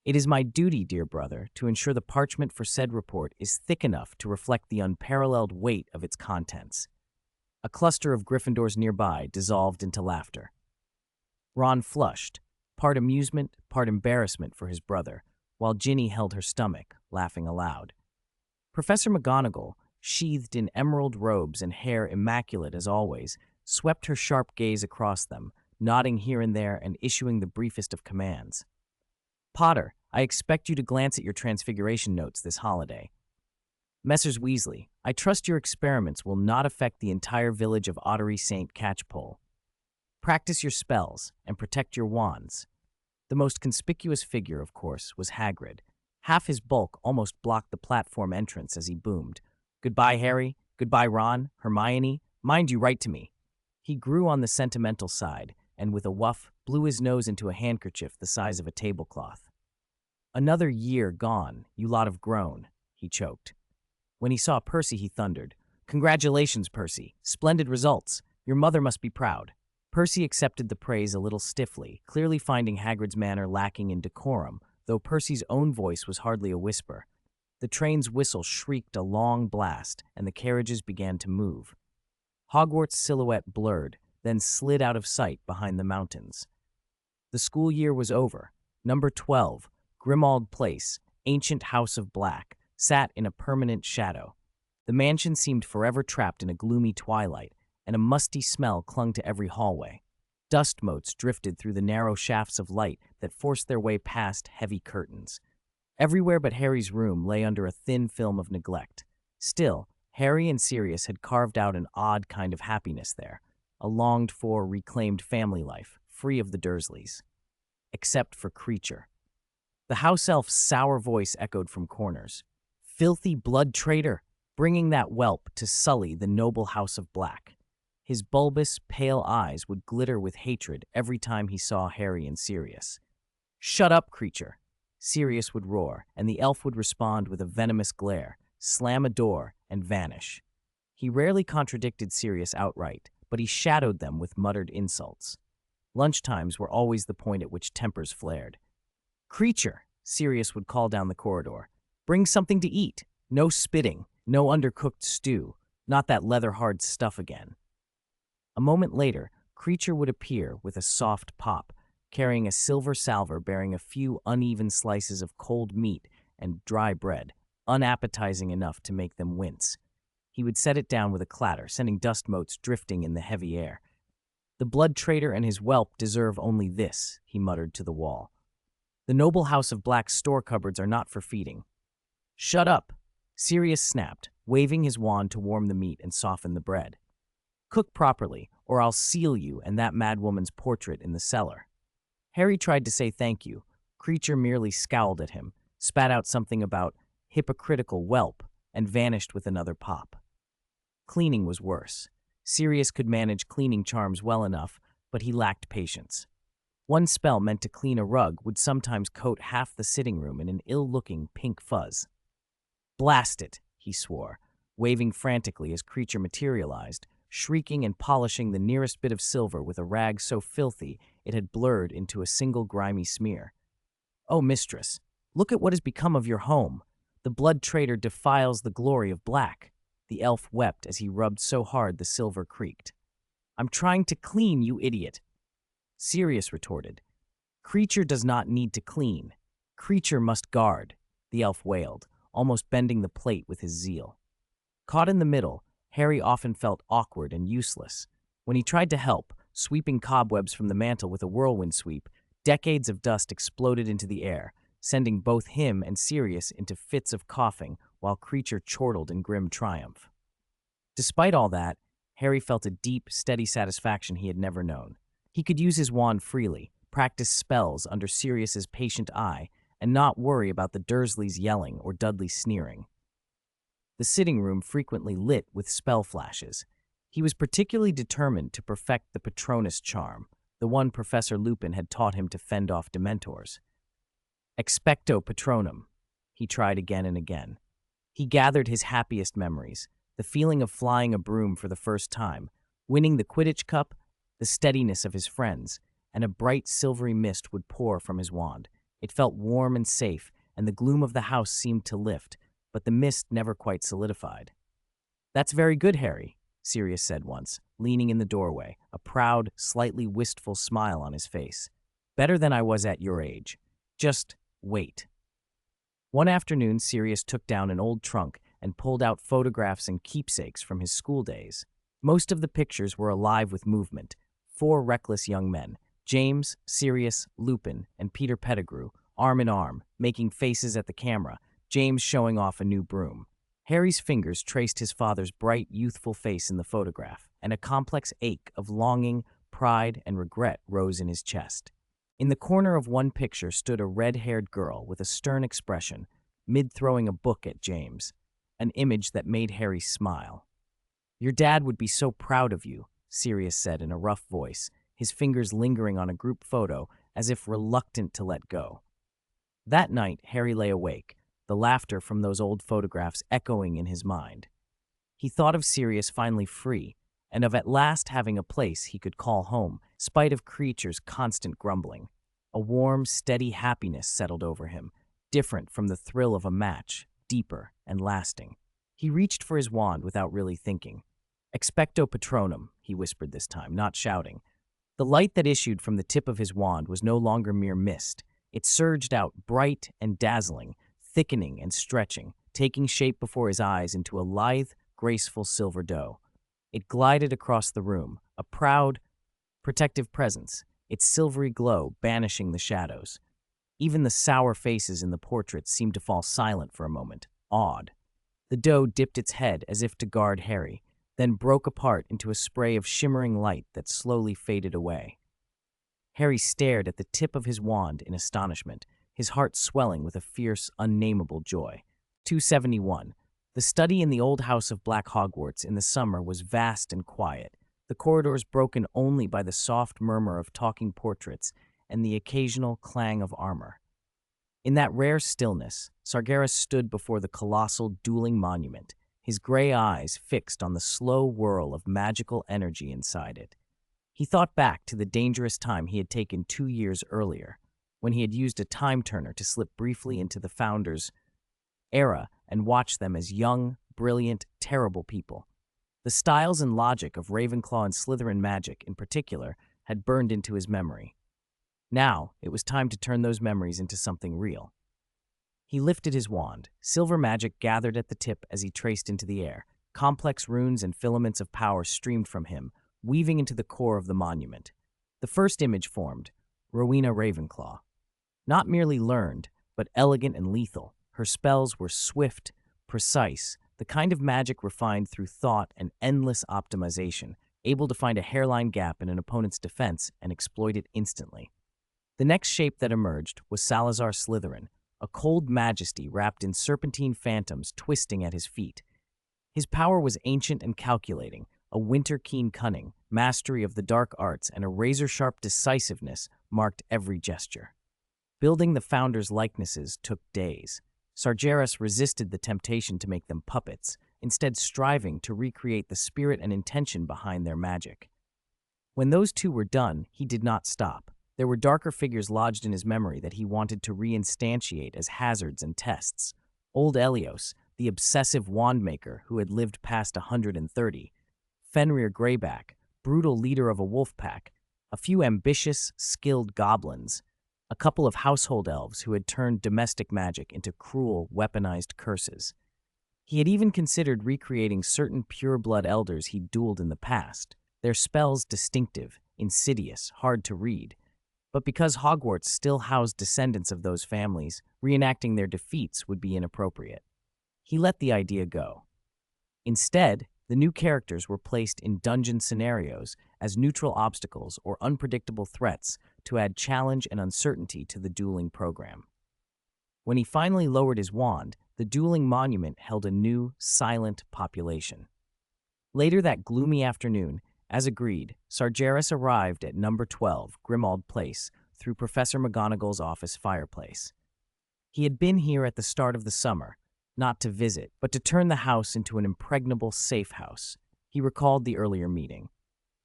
"It is my duty, dear brother, to ensure the parchment for said report is thick enough to reflect the unparalleled weight of its contents." A cluster of Gryffindors nearby dissolved into laughter. Ron flushed, part amusement, part embarrassment for his brother, while Ginny held her stomach, laughing aloud. Professor McGonagall, sheathed in emerald robes and hair immaculate as always, swept her sharp gaze across them, nodding here and there and issuing the briefest of commands. "Potter, I expect you to glance at your transfiguration notes this holiday. Messrs. Weasley, I trust your experiments will not affect the entire village of Ottery St. Catchpole. Practice your spells and protect your wands." The most conspicuous figure, of course, was Hagrid. Half his bulk almost blocked the platform entrance as he boomed, "Goodbye, Harry. Goodbye, Ron. Hermione. Mind you write to me." He grew on the sentimental side, and with a wuff, blew his nose into a handkerchief the size of a tablecloth. "Another year gone, you lot have grown," he choked. When he saw Percy, he thundered, "Congratulations, Percy. Splendid results. Your mother must be proud." Percy accepted the praise a little stiffly, clearly finding Hagrid's manner lacking in decorum, though Percy's own voice was hardly a whisper. The train's whistle shrieked a long blast, and the carriages began to move. Hogwarts' silhouette blurred, then slid out of sight behind the mountains. The school year was over. Number 12, Grimmauld Place, ancient House of Black, sat in a permanent shadow. The mansion seemed forever trapped in a gloomy twilight, and a musty smell clung to every hallway. Dust motes drifted through the narrow shafts of light that forced their way past heavy curtains. Everywhere but Harry's room lay under a thin film of neglect. Still, Harry and Sirius had carved out an odd kind of happiness there, a longed-for, reclaimed family life, free of the Dursleys. Except for Kreacher. The house elf's sour voice echoed from corners. "Filthy blood traitor, bringing that whelp to sully the noble House of Black." His bulbous, pale eyes would glitter with hatred every time he saw Harry and Sirius. "Shut up, Kreacher," Sirius would roar, and the elf would respond with a venomous glare, slam a door, and vanish. He rarely contradicted Sirius outright, but he shadowed them with muttered insults. Lunchtimes were always the point at which tempers flared. "Kreacher," Sirius would call down the corridor, "bring something to eat. No spitting, no undercooked stew, not that leather-hard stuff again." A moment later, Kreacher would appear with a soft pop, carrying a silver salver bearing a few uneven slices of cold meat and dry bread, unappetizing enough to make them wince. He would set it down with a clatter, sending dust motes drifting in the heavy air. The blood traitor and his whelp deserve only this, he muttered to the wall. The noble house of black store cupboards are not for feeding. Shut up, Sirius snapped, waving his wand to warm the meat and soften the bread. Cook properly, or I'll seal you and that madwoman's portrait in the cellar. Harry tried to say thank you. Creature merely scowled at him, spat out something about hypocritical whelp, and vanished with another pop. Cleaning was worse. Sirius could manage cleaning charms well enough, but he lacked patience. One spell meant to clean a rug would sometimes coat half the sitting room in an ill-looking pink fuzz. Blast it, he swore, waving frantically as Creature materialized, shrieking and polishing the nearest bit of silver with a rag so filthy it had blurred into a single grimy smear. Oh, mistress, look at what has become of your home. The blood traitor defiles the glory of black. The elf wept as he rubbed so hard the silver creaked. I'm trying to clean, you idiot. Sirius retorted. Creature does not need to clean. Creature must guard, the elf wailed, almost bending the plate with his zeal. Caught in the middle, Harry often felt awkward and useless. When he tried to help, sweeping cobwebs from the mantel with a whirlwind sweep, decades of dust exploded into the air, sending both him and Sirius into fits of coughing while Creature chortled in grim triumph. Despite all that, Harry felt a deep, steady satisfaction he had never known. He could use his wand freely, practice spells under Sirius's patient eye, and not worry about the Dursleys yelling or Dudley sneering. The sitting room frequently lit with spell flashes. He was particularly determined to perfect the Patronus charm, the one Professor Lupin had taught him to fend off Dementors. Expecto Patronum, he tried again and again. He gathered his happiest memories, the feeling of flying a broom for the first time, winning the Quidditch Cup, the steadiness of his friends, and a bright silvery mist would pour from his wand. It felt warm and safe, and the gloom of the house seemed to lift, but the mist never quite solidified. That's very good, Harry, Sirius said once, leaning in the doorway, a proud, slightly wistful smile on his face. Better than I was at your age. Just wait. One afternoon, Sirius took down an old trunk and pulled out photographs and keepsakes from his school days. Most of the pictures were alive with movement. 4 reckless young men, James, Sirius, Lupin, and Peter Pettigrew, arm in arm, making faces at the camera, James showing off a new broom. Harry's fingers traced his father's bright, youthful face in the photograph, and a complex ache of longing, pride, and regret rose in his chest. In the corner of one picture stood a red-haired girl with a stern expression, mid-throwing a book at James, an image that made Harry smile. Your dad would be so proud of you, Sirius said in a rough voice, his fingers lingering on a group photo as if reluctant to let go. That night, Harry lay awake, the laughter from those old photographs echoing in his mind. He thought of Sirius finally free, and of at last having a place he could call home, spite of Creature's constant grumbling. A warm, steady happiness settled over him, different from the thrill of a match, deeper and lasting. He reached for his wand without really thinking. Expecto Patronum, he whispered this time, not shouting. The light that issued from the tip of his wand was no longer mere mist. It surged out, bright and dazzling, thickening and stretching, taking shape before his eyes into a lithe, graceful silver doe. It glided across the room, a proud, protective presence, its silvery glow banishing the shadows. Even the sour faces in the portraits seemed to fall silent for a moment, awed. The doe dipped its head as if to guard Harry, then broke apart into a spray of shimmering light that slowly faded away. Harry stared at the tip of his wand in astonishment, his heart swelling with a fierce, unnameable joy. 271. The study in the old house of Black Hogwarts in the summer was vast and quiet, the corridors broken only by the soft murmur of talking portraits and the occasional clang of armor. In that rare stillness, Sagres stood before the colossal dueling monument, his gray eyes fixed on the slow whirl of magical energy inside it. He thought back to the dangerous time he had taken 2 years earlier, when he had used a time-turner to slip briefly into the Founders' era and watch them as young, brilliant, terrible people. The styles and logic of Ravenclaw and Slytherin magic, in particular, had burned into his memory. Now, it was time to turn those memories into something real. He lifted his wand. Silver magic gathered at the tip as he traced into the air. Complex runes and filaments of power streamed from him, weaving into the core of the monument. The first image formed, Rowena Ravenclaw. Not merely learned, but elegant and lethal. Her spells were swift, precise, the kind of magic refined through thought and endless optimization, able to find a hairline gap in an opponent's defense and exploit it instantly. The next shape that emerged was Salazar Slytherin, a cold majesty wrapped in serpentine phantoms twisting at his feet. His power was ancient and calculating, a winter-keen cunning, mastery of the dark arts, and a razor-sharp decisiveness marked every gesture. Building the founders' likenesses took days. Sargeras resisted the temptation to make them puppets, instead striving to recreate the spirit and intention behind their magic. When those two were done, he did not stop. There were darker figures lodged in his memory that he wanted to reinstantiate as hazards and tests. Old Elios, the obsessive wandmaker who had lived past 130, Fenrir Greyback, brutal leader of a wolf pack, a few ambitious, skilled goblins, a couple of household elves who had turned domestic magic into cruel, weaponized curses. He had even considered recreating certain pure-blood elders he'd dueled in the past, their spells distinctive, insidious, hard to read. But because Hogwarts still housed descendants of those families, reenacting their defeats would be inappropriate. He let the idea go. Instead, the new characters were placed in dungeon scenarios as neutral obstacles or unpredictable threats to add challenge and uncertainty to the dueling program. When he finally lowered his wand, the dueling monument held a new, silent population. Later that gloomy afternoon, as agreed, Sargeras arrived at number 12, Grimmauld Place, through Professor McGonagall's office fireplace. He had been here at the start of the summer, not to visit, but to turn the house into an impregnable safe house. He recalled the earlier meeting.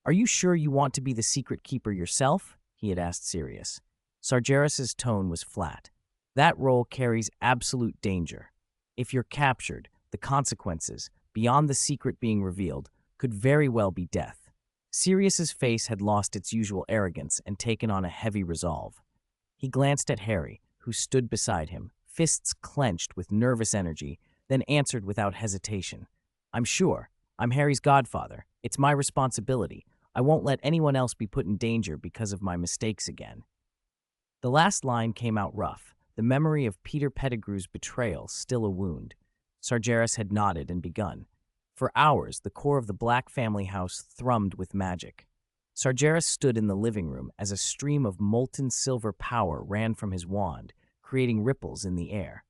"Are you sure you want to be the secret keeper yourself?" he had asked Sirius. Sargeras's tone was flat. "That role carries absolute danger. If you're captured, the consequences, beyond the secret being revealed, could very well be death." Sirius's face had lost its usual arrogance and taken on a heavy resolve. He glanced at Harry, who stood beside him, fists clenched with nervous energy, then answered without hesitation. "I'm sure. I'm Harry's godfather. It's my responsibility. I won't let anyone else be put in danger because of my mistakes again." The last line came out rough, the memory of Peter Pettigrew's betrayal still a wound. Sargeras had nodded and begun. For hours, the core of the Black family house thrummed with magic. Sargeras stood in the living room as a stream of molten silver power ran from his wand, creating ripples in the air.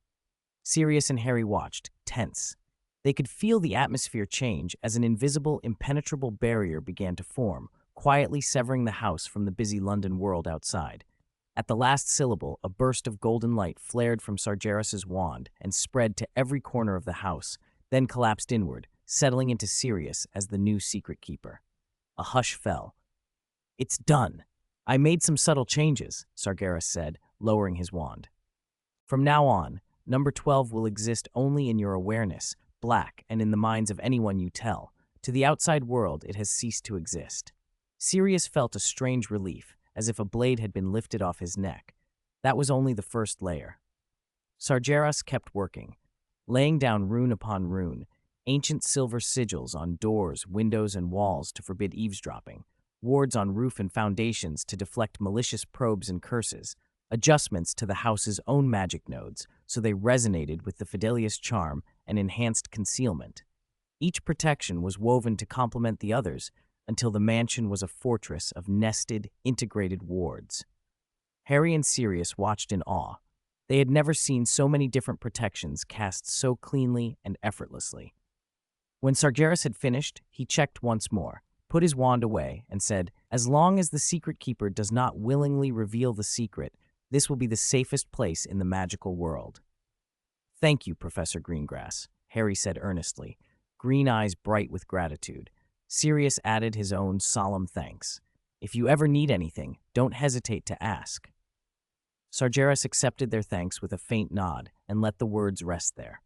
Sirius and Harry watched, tense. They could feel the atmosphere change as an invisible, impenetrable barrier began to form, quietly severing the house from the busy London world outside. At the last syllable, a burst of golden light flared from Sargeras's wand and spread to every corner of the house, then collapsed inward, settling into Sirius as the new secret keeper. A hush fell. "It's done. I made some subtle changes," Sargeras said, lowering his wand. "From now on, number 12 will exist only in your awareness, Black, and in the minds of anyone you tell. To the outside world, it has ceased to exist." Sirius felt a strange relief, as if a blade had been lifted off his neck. That was only the first layer. Sargeras kept working, laying down rune upon rune, ancient silver sigils on doors, windows, and walls to forbid eavesdropping, wards on roof and foundations to deflect malicious probes and curses, adjustments to the house's own magic nodes so they resonated with the Fidelius charm and enhanced concealment. Each protection was woven to complement the others until the mansion was a fortress of nested, integrated wards. Harry and Sirius watched in awe. They had never seen so many different protections cast so cleanly and effortlessly. When Sargeras had finished, he checked once more, put his wand away, and said, "As long as the secret keeper does not willingly reveal the secret, this will be the safest place in the magical world." "Thank you, Professor Greengrass," Harry said earnestly, green eyes bright with gratitude. Sirius added his own solemn thanks. "If you ever need anything, don't hesitate to ask." Sargeras accepted their thanks with a faint nod and let the words rest there.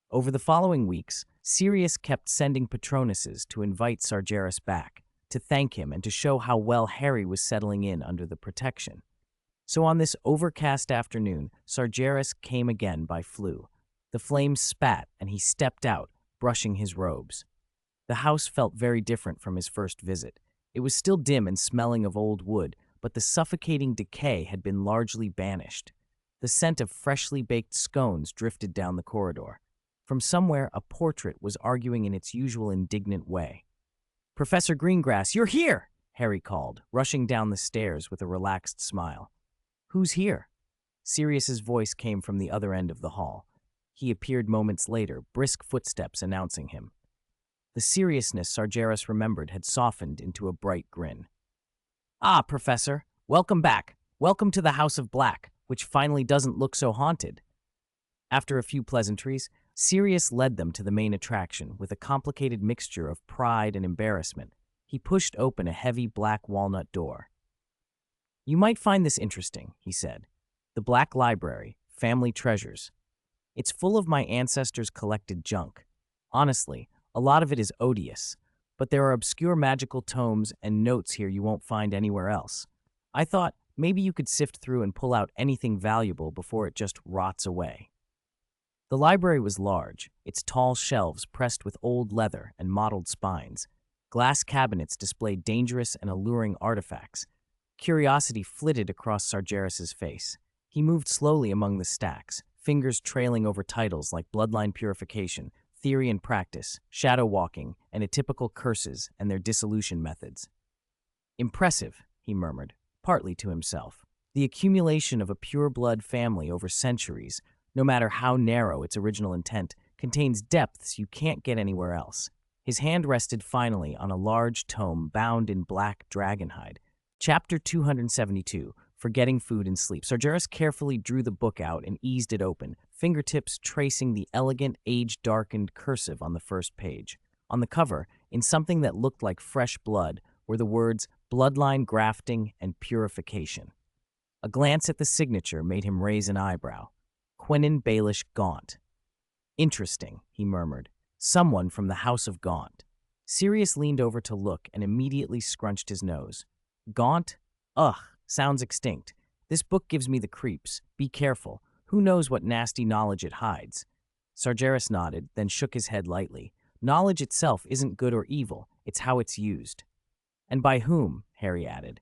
Over the following weeks, Sirius kept sending Patronuses to invite Sargeras back, to thank him and to show how well Harry was settling in under the protection. So on this overcast afternoon, Sargeras came again by flue. The flames spat and he stepped out, brushing his robes. The house felt very different from his first visit. It was still dim and smelling of old wood, but the suffocating decay had been largely banished. The scent of freshly baked scones drifted down the corridor. From somewhere, a portrait was arguing in its usual indignant way. "Professor Greengrass, you're here!" Harry called, rushing down the stairs with a relaxed smile. "Who's here?" Sirius's voice came from the other end of the hall. He appeared moments later, brisk footsteps announcing him. The seriousness Sargeras remembered had softened into a bright grin. "Ah, Professor, welcome back. Welcome to the House of Black, which finally doesn't look so haunted." After a few pleasantries, Sirius led them to the main attraction with a complicated mixture of pride and embarrassment. He pushed open a heavy black walnut door. "You might find this interesting," he said. "The Black Library, Family Treasures. It's full of my ancestors' collected junk. Honestly, a lot of it is odious, but there are obscure magical tomes and notes here you won't find anywhere else. I thought maybe you could sift through and pull out anything valuable before it just rots away." The library was large, its tall shelves pressed with old leather and mottled spines. Glass cabinets displayed dangerous and alluring artifacts. Curiosity flitted across Sargeras's face. He moved slowly among the stacks, fingers trailing over titles like Bloodline Purification, Theory and Practice, Shadow Walking, and Atypical Curses and their dissolution methods. "Impressive," he murmured, partly to himself. "The accumulation of a pure-blood family over centuries, no matter how narrow its original intent, contains depths you can't get anywhere else." His hand rested finally on a large tome bound in black dragonhide. Chapter 272, Forgetting Food and Sleep. Sargeras carefully drew the book out and eased it open, fingertips tracing the elegant, age-darkened cursive on the first page. On the cover, in something that looked like fresh blood, were the words "Bloodline Grafting and Purification." A glance at the signature made him raise an eyebrow. Quentin Baelish Gaunt. "Interesting," he murmured. "Someone from the House of Gaunt." Sirius leaned over to look and immediately scrunched his nose. "Gaunt? Ugh, sounds extinct. This book gives me the creeps. Be careful. Who knows what nasty knowledge it hides?" Sargeras nodded, then shook his head lightly. "Knowledge itself isn't good or evil. It's how it's used." "And by whom?" Harry added.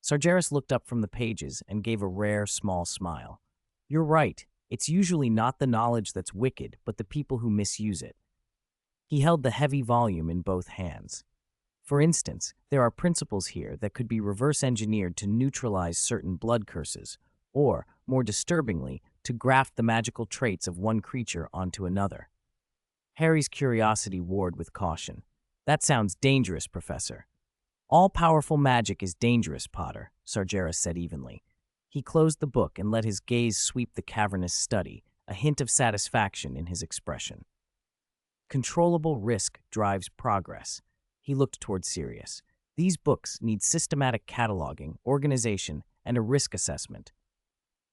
Sargeras looked up from the pages and gave a rare, small smile. "You're right. It's usually not the knowledge that's wicked, but the people who misuse it." He held the heavy volume in both hands. "For instance, there are principles here that could be reverse-engineered to neutralize certain blood curses, or, more disturbingly, to graft the magical traits of one creature onto another." Harry's curiosity warred with caution. "That sounds dangerous, Professor." "All-powerful magic is dangerous, Potter," Sargeras said evenly. He closed the book and let his gaze sweep the cavernous study, a hint of satisfaction in his expression. "Controllable risk drives progress." He looked toward Sirius. "These books need systematic cataloging, organization, and a risk assessment."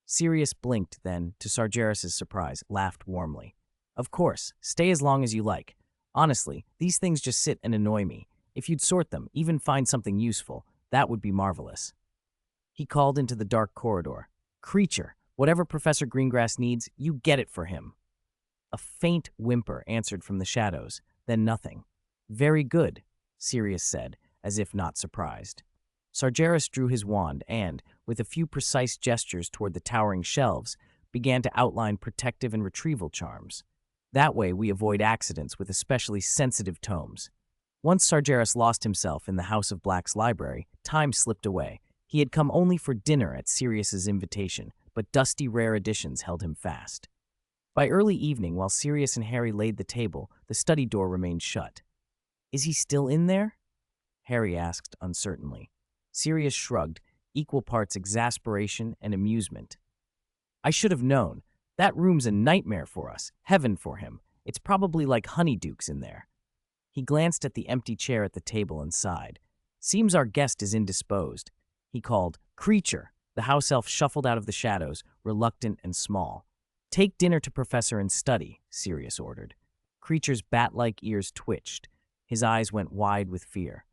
Sirius blinked, then, to Sargeras's surprise, laughed warmly. "Of course, stay as long as you like. Honestly, these things just sit and annoy me. If you'd sort them, even find something useful, that would be marvelous." He called into the dark corridor. "Creature, whatever Professor Greengrass needs, you get it for him." A faint whimper answered from the shadows, then nothing. "Very good," Sirius said, as if not surprised. Sargeras drew his wand and, with a few precise gestures toward the towering shelves, began to outline protective and retrieval charms. That way we avoid accidents with especially sensitive tomes. Once Sargeras lost himself in the House of Black's library, time slipped away. He had come only for dinner at Sirius's invitation, but dusty rare editions held him fast. By early evening, while Sirius and Harry laid the table, the study door remained shut. "Is he still in there?" Harry asked uncertainly. Sirius shrugged, equal parts exasperation and amusement. "I should have known. That room's a nightmare for us, heaven for him. It's probably like honeydukes in there." He glanced at the empty chair at the table and sighed. "Seems our guest is indisposed." He called, "Creature." The house elf shuffled out of the shadows, reluctant and small. "Take dinner to Professor and study," Sirius ordered. Creature's bat-like ears twitched. His eyes went wide with fear.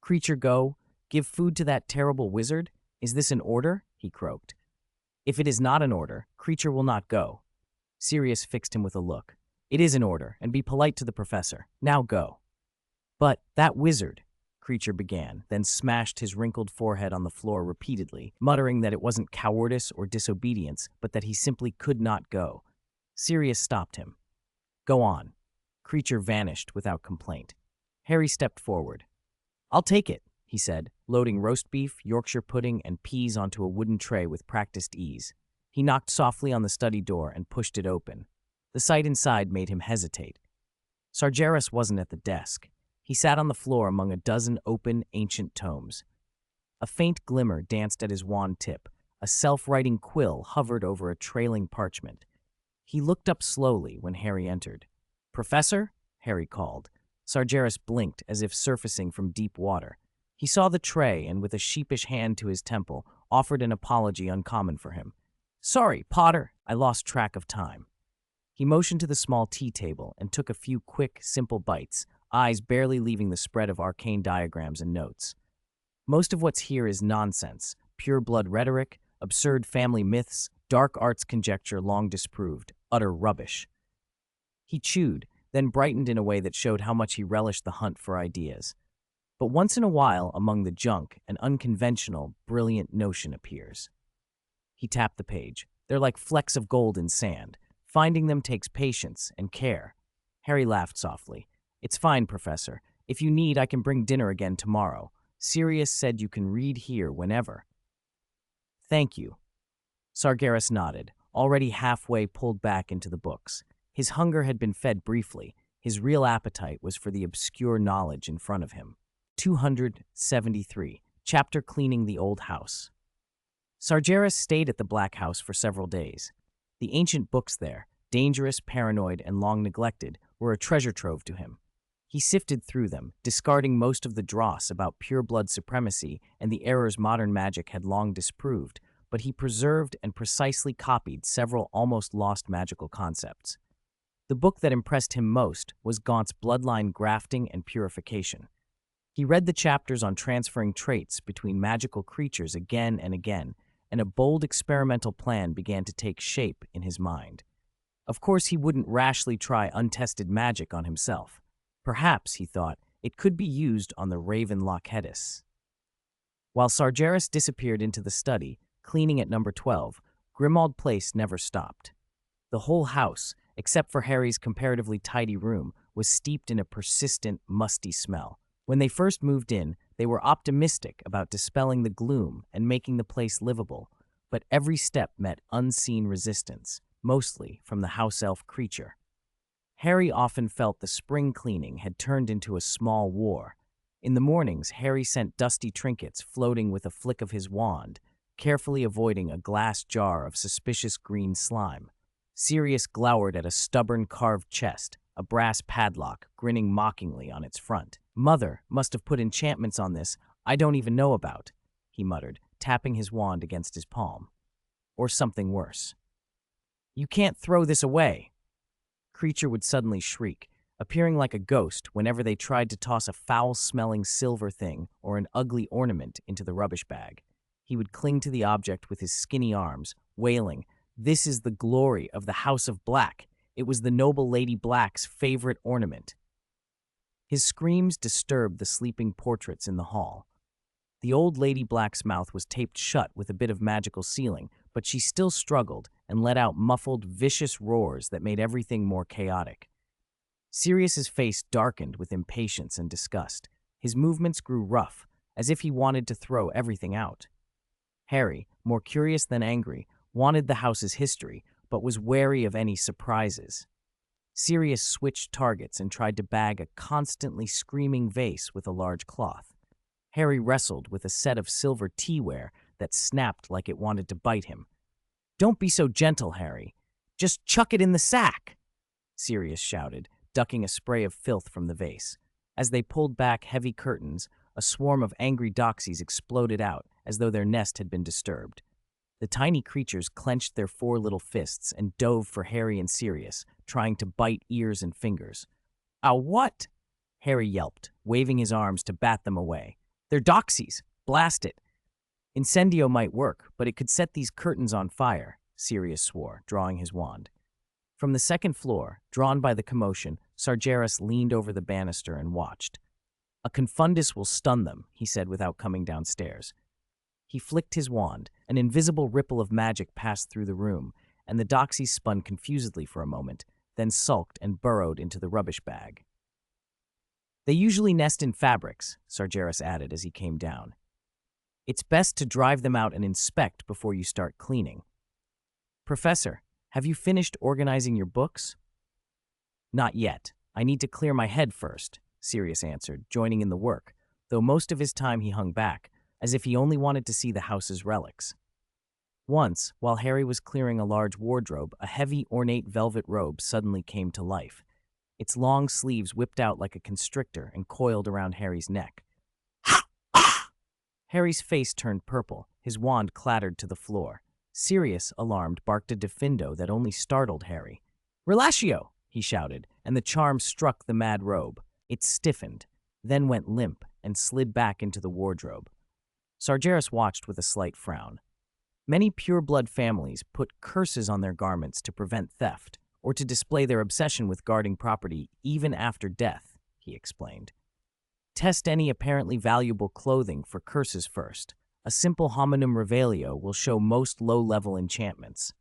"Creature, go. Give food to that terrible wizard? Is this an order?" he croaked. "If it is not an order, Creature will not go." Sirius fixed him with a look. "It is an order, and be polite to the Professor. Now go." "But that wizard," Creature began, then smashed his wrinkled forehead on the floor repeatedly, muttering that it wasn't cowardice or disobedience, but that he simply could not go. Sirius stopped him. Go on. Creature vanished without complaint. Harry stepped forward. I'll take it, he said, loading roast beef, Yorkshire pudding, and peas onto a wooden tray with practiced ease. He knocked softly on the study door and pushed it open. The sight inside made him hesitate. Sagres wasn't at the desk. He sat on the floor among a dozen open, ancient tomes. A faint glimmer danced at his wand tip. A self-writing quill hovered over a trailing parchment. He looked up slowly when Harry entered. Professor? Harry called. Sagres blinked as if surfacing from deep water. He saw the tray and, with a sheepish hand to his temple, offered an apology uncommon for him. Sorry, Potter, I lost track of time. He motioned to the small tea table and took a few quick, simple bites, eyes barely leaving the spread of arcane diagrams and notes. Most of what's here is nonsense, pure-blood rhetoric, absurd family myths, dark arts conjecture long disproved, utter rubbish. He chewed, then brightened in a way that showed how much he relished the hunt for ideas. But once in a while, among the junk, an unconventional, brilliant notion appears. He tapped the page. They're like flecks of gold in sand. Finding them takes patience and care. Harry laughed softly. It's fine, Professor. If you need, I can bring dinner again tomorrow. Sirius said you can read here whenever. Thank you. Sagres nodded, already halfway pulled back into the books. His hunger had been fed briefly. His real appetite was for the obscure knowledge in front of him. 273. Chapter Cleaning the Old House. Sagres stayed at the Black House for several days. The ancient books there, dangerous, paranoid, and long neglected, were a treasure trove to him. He sifted through them, discarding most of the dross about pure-blood supremacy and the errors modern magic had long disproved, but he preserved and precisely copied several almost lost magical concepts. The book that impressed him most was Gaunt's Bloodline Grafting and Purification. He read the chapters on transferring traits between magical creatures again and again, and a bold experimental plan began to take shape in his mind. Of course, he wouldn't rashly try untested magic on himself. Perhaps, he thought, it could be used on the Raven Lochetis. While Sagres disappeared into the study, cleaning at number 12, Grimmauld Place never stopped. The whole house, except for Harry's comparatively tidy room, was steeped in a persistent, musty smell. When they first moved in, they were optimistic about dispelling the gloom and making the place livable, but every step met unseen resistance, mostly from the house elf creature. Harry often felt the spring cleaning had turned into a small war. In the mornings, Harry sent dusty trinkets floating with a flick of his wand, carefully avoiding a glass jar of suspicious green slime. Sirius glowered at a stubborn carved chest, a brass padlock, grinning mockingly on its front. Mother must have put enchantments on this I don't even know about, he muttered, tapping his wand against his palm. Or something worse. You can't throw this away. Creature would suddenly shriek, appearing like a ghost whenever they tried to toss a foul-smelling silver thing or an ugly ornament into the rubbish bag. He would cling to the object with his skinny arms, wailing, "This is the glory of the House of Black. It was the noble Lady Black's favorite ornament." His screams disturbed the sleeping portraits in the hall. The old Lady Black's mouth was taped shut with a bit of magical sealing, but she still struggled and let out muffled, vicious roars that made everything more chaotic. Sirius's face darkened with impatience and disgust. His movements grew rough, as if he wanted to throw everything out. Harry, more curious than angry, wanted the house's history, but was wary of any surprises. Sirius switched targets and tried to bag a constantly screaming vase with a large cloth. Harry wrestled with a set of silver teaware that snapped like it wanted to bite him. "Don't be so gentle, Harry. Just chuck it in the sack," Sirius shouted, ducking a spray of filth from the vase. As they pulled back heavy curtains, a swarm of angry doxies exploded out as though their nest had been disturbed. The tiny creatures clenched their four little fists and dove for Harry and Sirius, trying to bite ears and fingers. "Ow, what?" Harry yelped, waving his arms to bat them away. "They're doxies. Blast it." "Incendio might work, but it could set these curtains on fire," Sirius swore, drawing his wand. From the second floor, drawn by the commotion, Sagres leaned over the banister and watched. A confundus will stun them, he said without coming downstairs. He flicked his wand. An invisible ripple of magic passed through the room, and the doxies spun confusedly for a moment, then sulked and burrowed into the rubbish bag. They usually nest in fabrics, Sargeras added as he came down. It's best to drive them out and inspect before you start cleaning. Professor, have you finished organizing your books? Not yet. I need to clear my head first, Sirius answered, joining in the work, though most of his time he hung back, as if he only wanted to see the house's relics. Once, while Harry was clearing a large wardrobe, a heavy, ornate velvet robe suddenly came to life. Its long sleeves whipped out like a constrictor and coiled around Harry's neck. Ha! Ah! Harry's face turned purple. His wand clattered to the floor. Sirius, alarmed, barked a diffindo that only startled Harry. Relatio! He shouted, and the charm struck the mad robe. It stiffened, then went limp and slid back into the wardrobe. Sargeras watched with a slight frown. Many pure-blood families put curses on their garments to prevent theft, or to display their obsession with guarding property even after death, he explained. Test any apparently valuable clothing for curses first. A simple hominum revelio will show most low-level enchantments.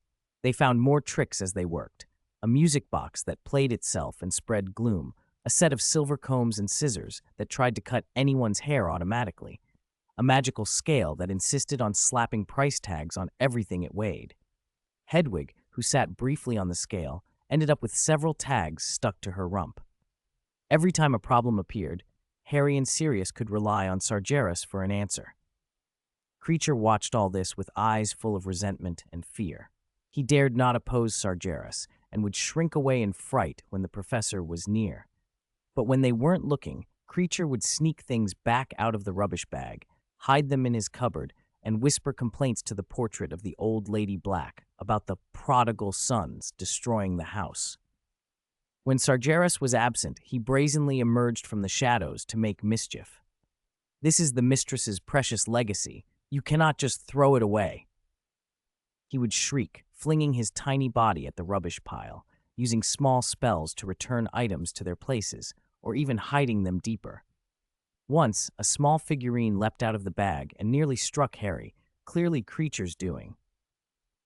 They found more tricks as they worked. A music box that played itself and spread gloom, a set of silver combs and scissors that tried to cut anyone's hair automatically, a magical scale that insisted on slapping price tags on everything it weighed. Hedwig, who sat briefly on the scale, ended up with several tags stuck to her rump. Every time a problem appeared, Harry and Sirius could rely on Sargeras for an answer. Creature watched all this with eyes full of resentment and fear. He dared not oppose Sargeras and would shrink away in fright when the professor was near. But when they weren't looking, Creature would sneak things back out of the rubbish bag, hide them in his cupboard, and whisper complaints to the portrait of the old Lady Black about the prodigal sons destroying the house. When Sargeras was absent, he brazenly emerged from the shadows to make mischief. This is the mistress's precious legacy. You cannot just throw it away. He would shriek, flinging his tiny body at the rubbish pile, using small spells to return items to their places, or even hiding them deeper. Once, a small figurine leapt out of the bag and nearly struck Harry, clearly Creature's doing.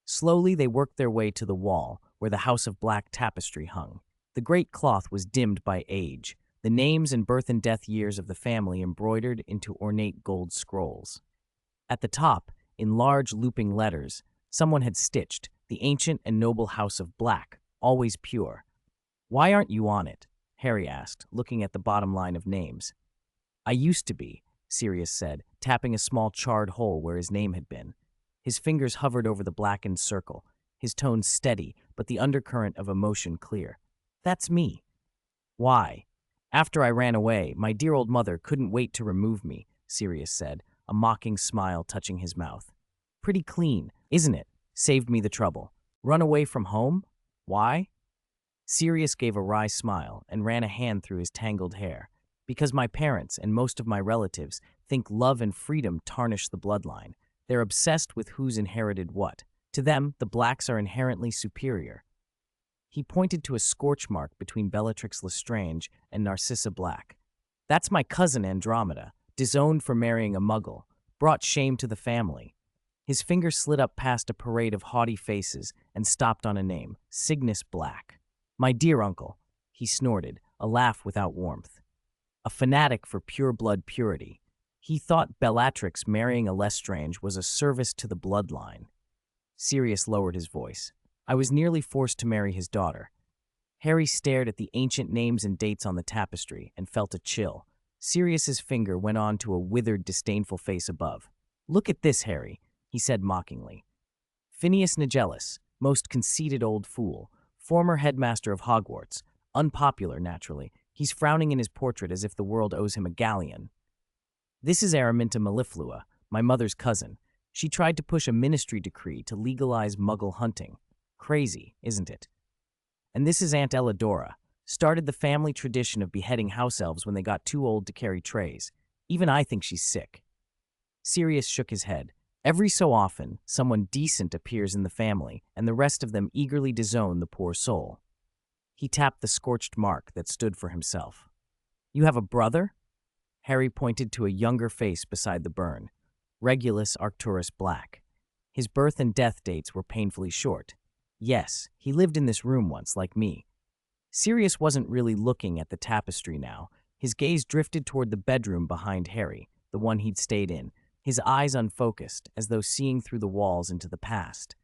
Slowly they worked their way to the wall, where the House of Black tapestry hung. The great cloth was dimmed by age, the names and birth and death years of the family embroidered into ornate gold scrolls. At the top, in large looping letters, someone had stitched, "The Ancient and Noble House of Black, always pure." "Why aren't you on it?" Harry asked, looking at the bottom line of names. "I used to be," Sirius said, tapping a small charred hole where his name had been. His fingers hovered over the blackened circle, his tone steady, but the undercurrent of emotion clear. "That's me." "Why?" "After I ran away, my dear old mother couldn't wait to remove me," Sirius said, a mocking smile touching his mouth. "Pretty clean, isn't it? Saved me the trouble. Run away from home? Why?" Sirius gave a wry smile and ran a hand through his tangled hair. "Because my parents and most of my relatives think love and freedom tarnish the bloodline. They're obsessed with who's inherited what. To them, the Blacks are inherently superior." He pointed to a scorch mark between Bellatrix Lestrange and Narcissa Black. "That's my cousin Andromeda, disowned for marrying a muggle, brought shame to the family." His finger slid up past a parade of haughty faces and stopped on a name, Cygnus Black. "My dear uncle," he snorted, a laugh without warmth. A fanatic for pure-blood purity. He thought Bellatrix marrying a Lestrange was a service to the bloodline. Sirius lowered his voice. "I was nearly forced to marry his daughter." Harry stared at the ancient names and dates on the tapestry and felt a chill. Sirius's finger went on to a withered, disdainful face above. "Look at this, Harry," he said mockingly. "Phineas Nigellus, most conceited old fool, former headmaster of Hogwarts, unpopular, naturally. He's frowning in his portrait as if the world owes him a galleon. This is Araminta Melliflua, my mother's cousin. She tried to push a ministry decree to legalize muggle hunting. Crazy, isn't it? And this is Aunt Elladora. Started the family tradition of beheading house elves when they got too old to carry trays. Even I think she's sick." Sirius shook his head. Every so often, someone decent appears in the family, and the rest of them eagerly disown the poor soul. He tapped the scorched mark that stood for himself. "You have a brother?" Harry pointed to a younger face beside the burn, Regulus Arcturus Black. His birth and death dates were painfully short. Yes, he lived in this room once, like me. Sirius wasn't really looking at the tapestry now. His gaze drifted toward the bedroom behind Harry, the one he'd stayed in, his eyes unfocused, as though seeing through the walls into the past.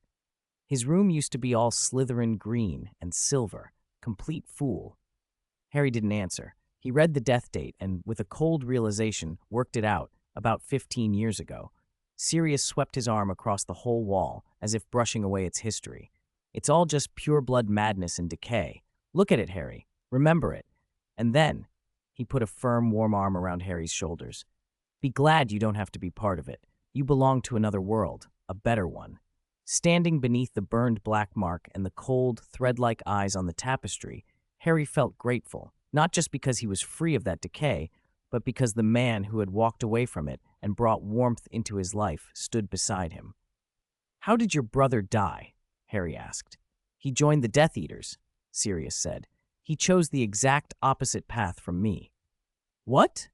His room used to be all Slytherin green and silver, complete fool. Harry didn't answer. He read the death date and, with a cold realization, worked it out, about 15 years ago. Sirius swept his arm across the whole wall, as if brushing away its history. It's all just pure-blood madness and decay. Look at it, Harry. Remember it. And then, he put a firm, warm arm around Harry's shoulders. Be glad you don't have to be part of it. You belong to another world, a better one. Standing beneath the burned black mark and the cold, thread-like eyes on the tapestry, Harry felt grateful, not just because he was free of that decay, but because the man who had walked away from it and brought warmth into his life stood beside him. How did your brother die? Harry asked. He joined the Death Eaters, Sirius said. He chose the exact opposite path from me. What?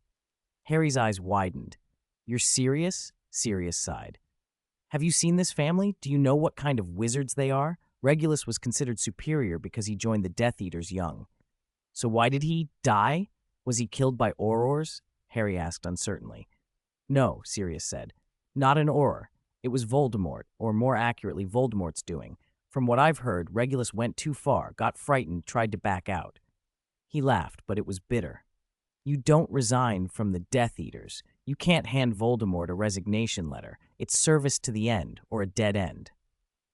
Harry's eyes widened. You're serious? Sirius sighed. Have you seen this family? Do you know what kind of wizards they are? Regulus was considered superior because he joined the Death Eaters young. So why did he die? Was he killed by aurors? Harry asked uncertainly. No, Sirius said. Not an auror. It was Voldemort, or more accurately, Voldemort's doing. From what I've heard, Regulus went too far, got frightened, tried to back out. He laughed, but it was bitter. You don't resign from the Death Eaters. You can't hand Voldemort a resignation letter. It's service to the end, or a dead end.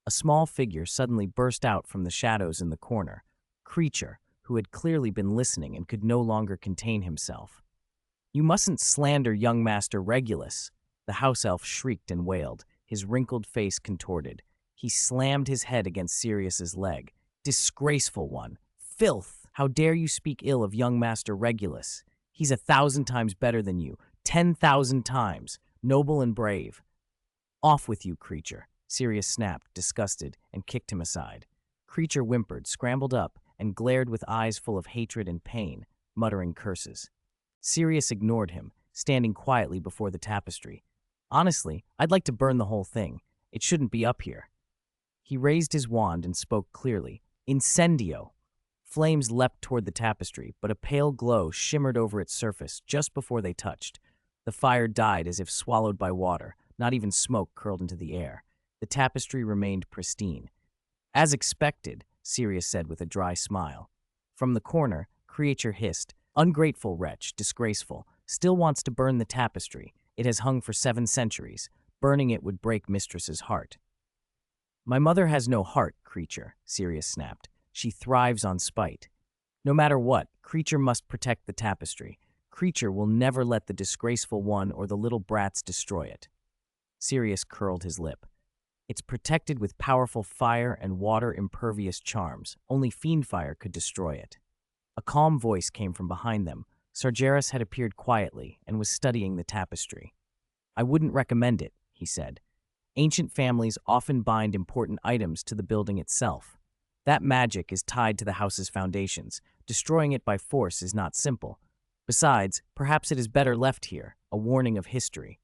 A small figure suddenly burst out from the shadows in the corner. Creature, who had clearly been listening and could no longer contain himself. You mustn't slander young Master Regulus, the house elf shrieked and wailed, his wrinkled face contorted. He slammed his head against Sirius's leg. Disgraceful one. Filth! How dare you speak ill of young Master Regulus? He's 1,000 times better than you. 10,000 times. Noble and brave. Off with you, Creature. Sirius snapped, disgusted, and kicked him aside. Creature whimpered, scrambled up, and glared with eyes full of hatred and pain, muttering curses. Sirius ignored him, standing quietly before the tapestry. Honestly, I'd like to burn the whole thing. It shouldn't be up here. He raised his wand and spoke clearly. Incendio! Flames leapt toward the tapestry, but a pale glow shimmered over its surface just before they touched. The fire died as if swallowed by water. Not even smoke curled into the air. The tapestry remained pristine. As expected, Sirius said with a dry smile. From the corner, Creature hissed, Ungrateful wretch, disgraceful, still wants to burn the tapestry. It has hung for 7 centuries. Burning it would break Mistress's heart. My mother has no heart, Creature, Sirius snapped. She thrives on spite. No matter what, Creature must protect the tapestry. Creature will never let the disgraceful one or the little brats destroy it. Sirius curled his lip. It's protected with powerful fire and water-impervious charms. Only fiend fire could destroy it. A calm voice came from behind them. Sagres had appeared quietly and was studying the tapestry. I wouldn't recommend it, he said. Ancient families often bind important items to the building itself. That magic is tied to the house's foundations. Destroying it by force is not simple. Besides, perhaps it is better left here, a warning of history.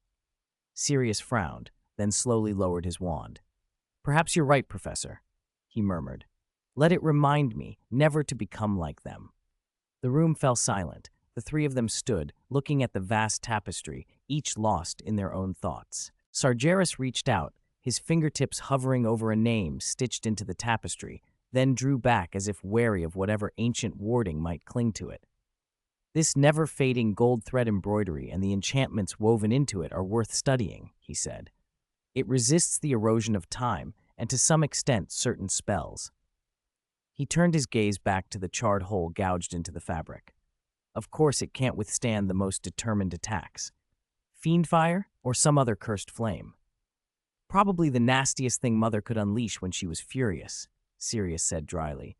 Sirius frowned, then slowly lowered his wand. Perhaps you're right, Professor, he murmured. Let it remind me never to become like them. The room fell silent. The 3 of them stood, looking at the vast tapestry, each lost in their own thoughts. Sagres reached out, his fingertips hovering over a name stitched into the tapestry, then drew back as if wary of whatever ancient warding might cling to it. This never-fading gold thread embroidery and the enchantments woven into it are worth studying, he said. It resists the erosion of time and to some extent certain spells. He turned his gaze back to the charred hole gouged into the fabric. Of course it can't withstand the most determined attacks. Fiend fire or some other cursed flame. Probably the nastiest thing Mother could unleash when she was furious, Sirius said dryly.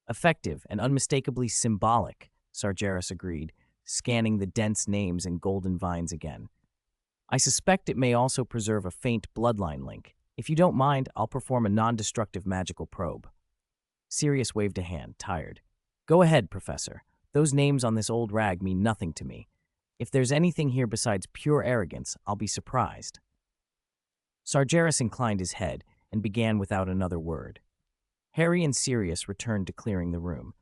Effective and unmistakably symbolic, Sagres agreed, scanning the dense names and golden vines again. I suspect it may also preserve a faint bloodline link. If you don't mind, I'll perform a non-destructive magical probe. Sirius waved a hand, tired. Go ahead, Professor. Those names on this old rag mean nothing to me. If there's anything here besides pure arrogance, I'll be surprised. Sargeras inclined his head and began without another word. Harry and Sirius returned to clearing the room.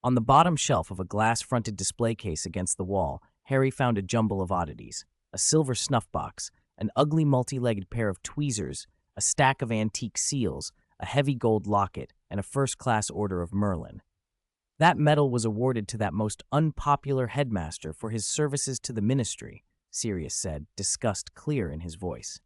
On the bottom shelf of a glass-fronted display case against the wall, Harry found a jumble of oddities: a silver snuff box, an ugly multi-legged pair of tweezers, a stack of antique seals, a heavy gold locket, and a first-class order of Merlin. That medal was awarded to that most unpopular headmaster for his services to the ministry, Sirius said, disgust clear in his voice.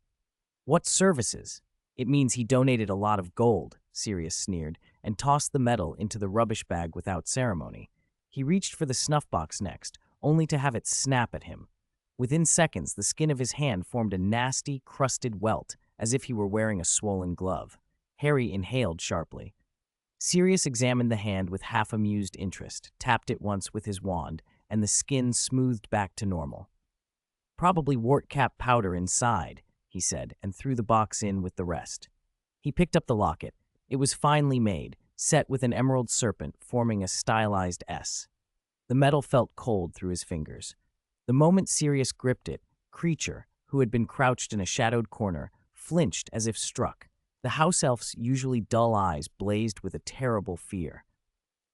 What services? It means he donated a lot of gold, Sirius sneered, and tossed the medal into the rubbish bag without ceremony. He reached for the snuff box next, only to have it snap at him. Within seconds, the skin of his hand formed a nasty, crusted welt, as if he were wearing a swollen glove. Harry inhaled sharply. Sirius examined the hand with half-amused interest, tapped it once with his wand, and the skin smoothed back to normal. Probably wart-cap powder inside, he said, and threw the box in with the rest. He picked up the locket. It was finely made, set with an emerald serpent forming a stylized S. The metal felt cold through his fingers. The moment Sirius gripped it, Creature, who had been crouched in a shadowed corner, flinched as if struck. The house elf's usually dull eyes blazed with a terrible fear.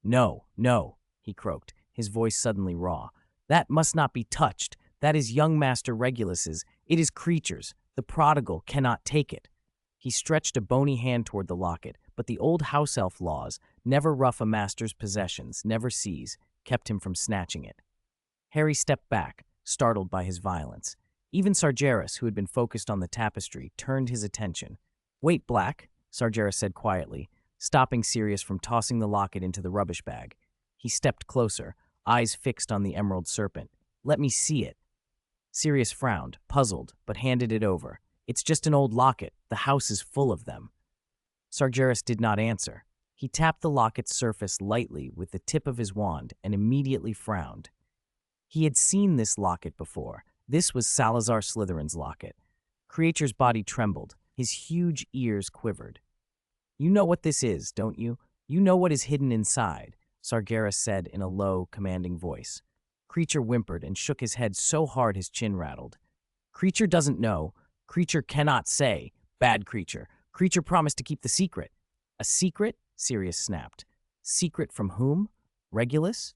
"No, no," he croaked, his voice suddenly raw. "That must not be touched. That is young Master Regulus's. It is Creature's. The prodigal cannot take it." He stretched a bony hand toward the locket, but the old house elf laws, never rough a master's possessions, never seize, kept him from snatching it. Harry stepped back, startled by his violence. Even Sargeras, who had been focused on the tapestry, turned his attention. "Wait, Black," Sargeras said quietly, stopping Sirius from tossing the locket into the rubbish bag. He stepped closer, eyes fixed on the emerald serpent. "Let me see it." Sirius frowned, puzzled, but handed it over. "It's just an old locket. The house is full of them." Sargeras did not answer. He tapped the locket's surface lightly with the tip of his wand and immediately frowned. He had seen this locket before. This was Salazar Slytherin's locket. Creature's body trembled. His huge ears quivered. "You know what this is, don't you? You know what is hidden inside," Sargeras said in a low, commanding voice. Creature whimpered and shook his head so hard his chin rattled. "Creature doesn't know. Creature cannot say. Bad Creature. Creature promised to keep the secret." "A secret?" Sirius snapped. "Secret from whom? Regulus?"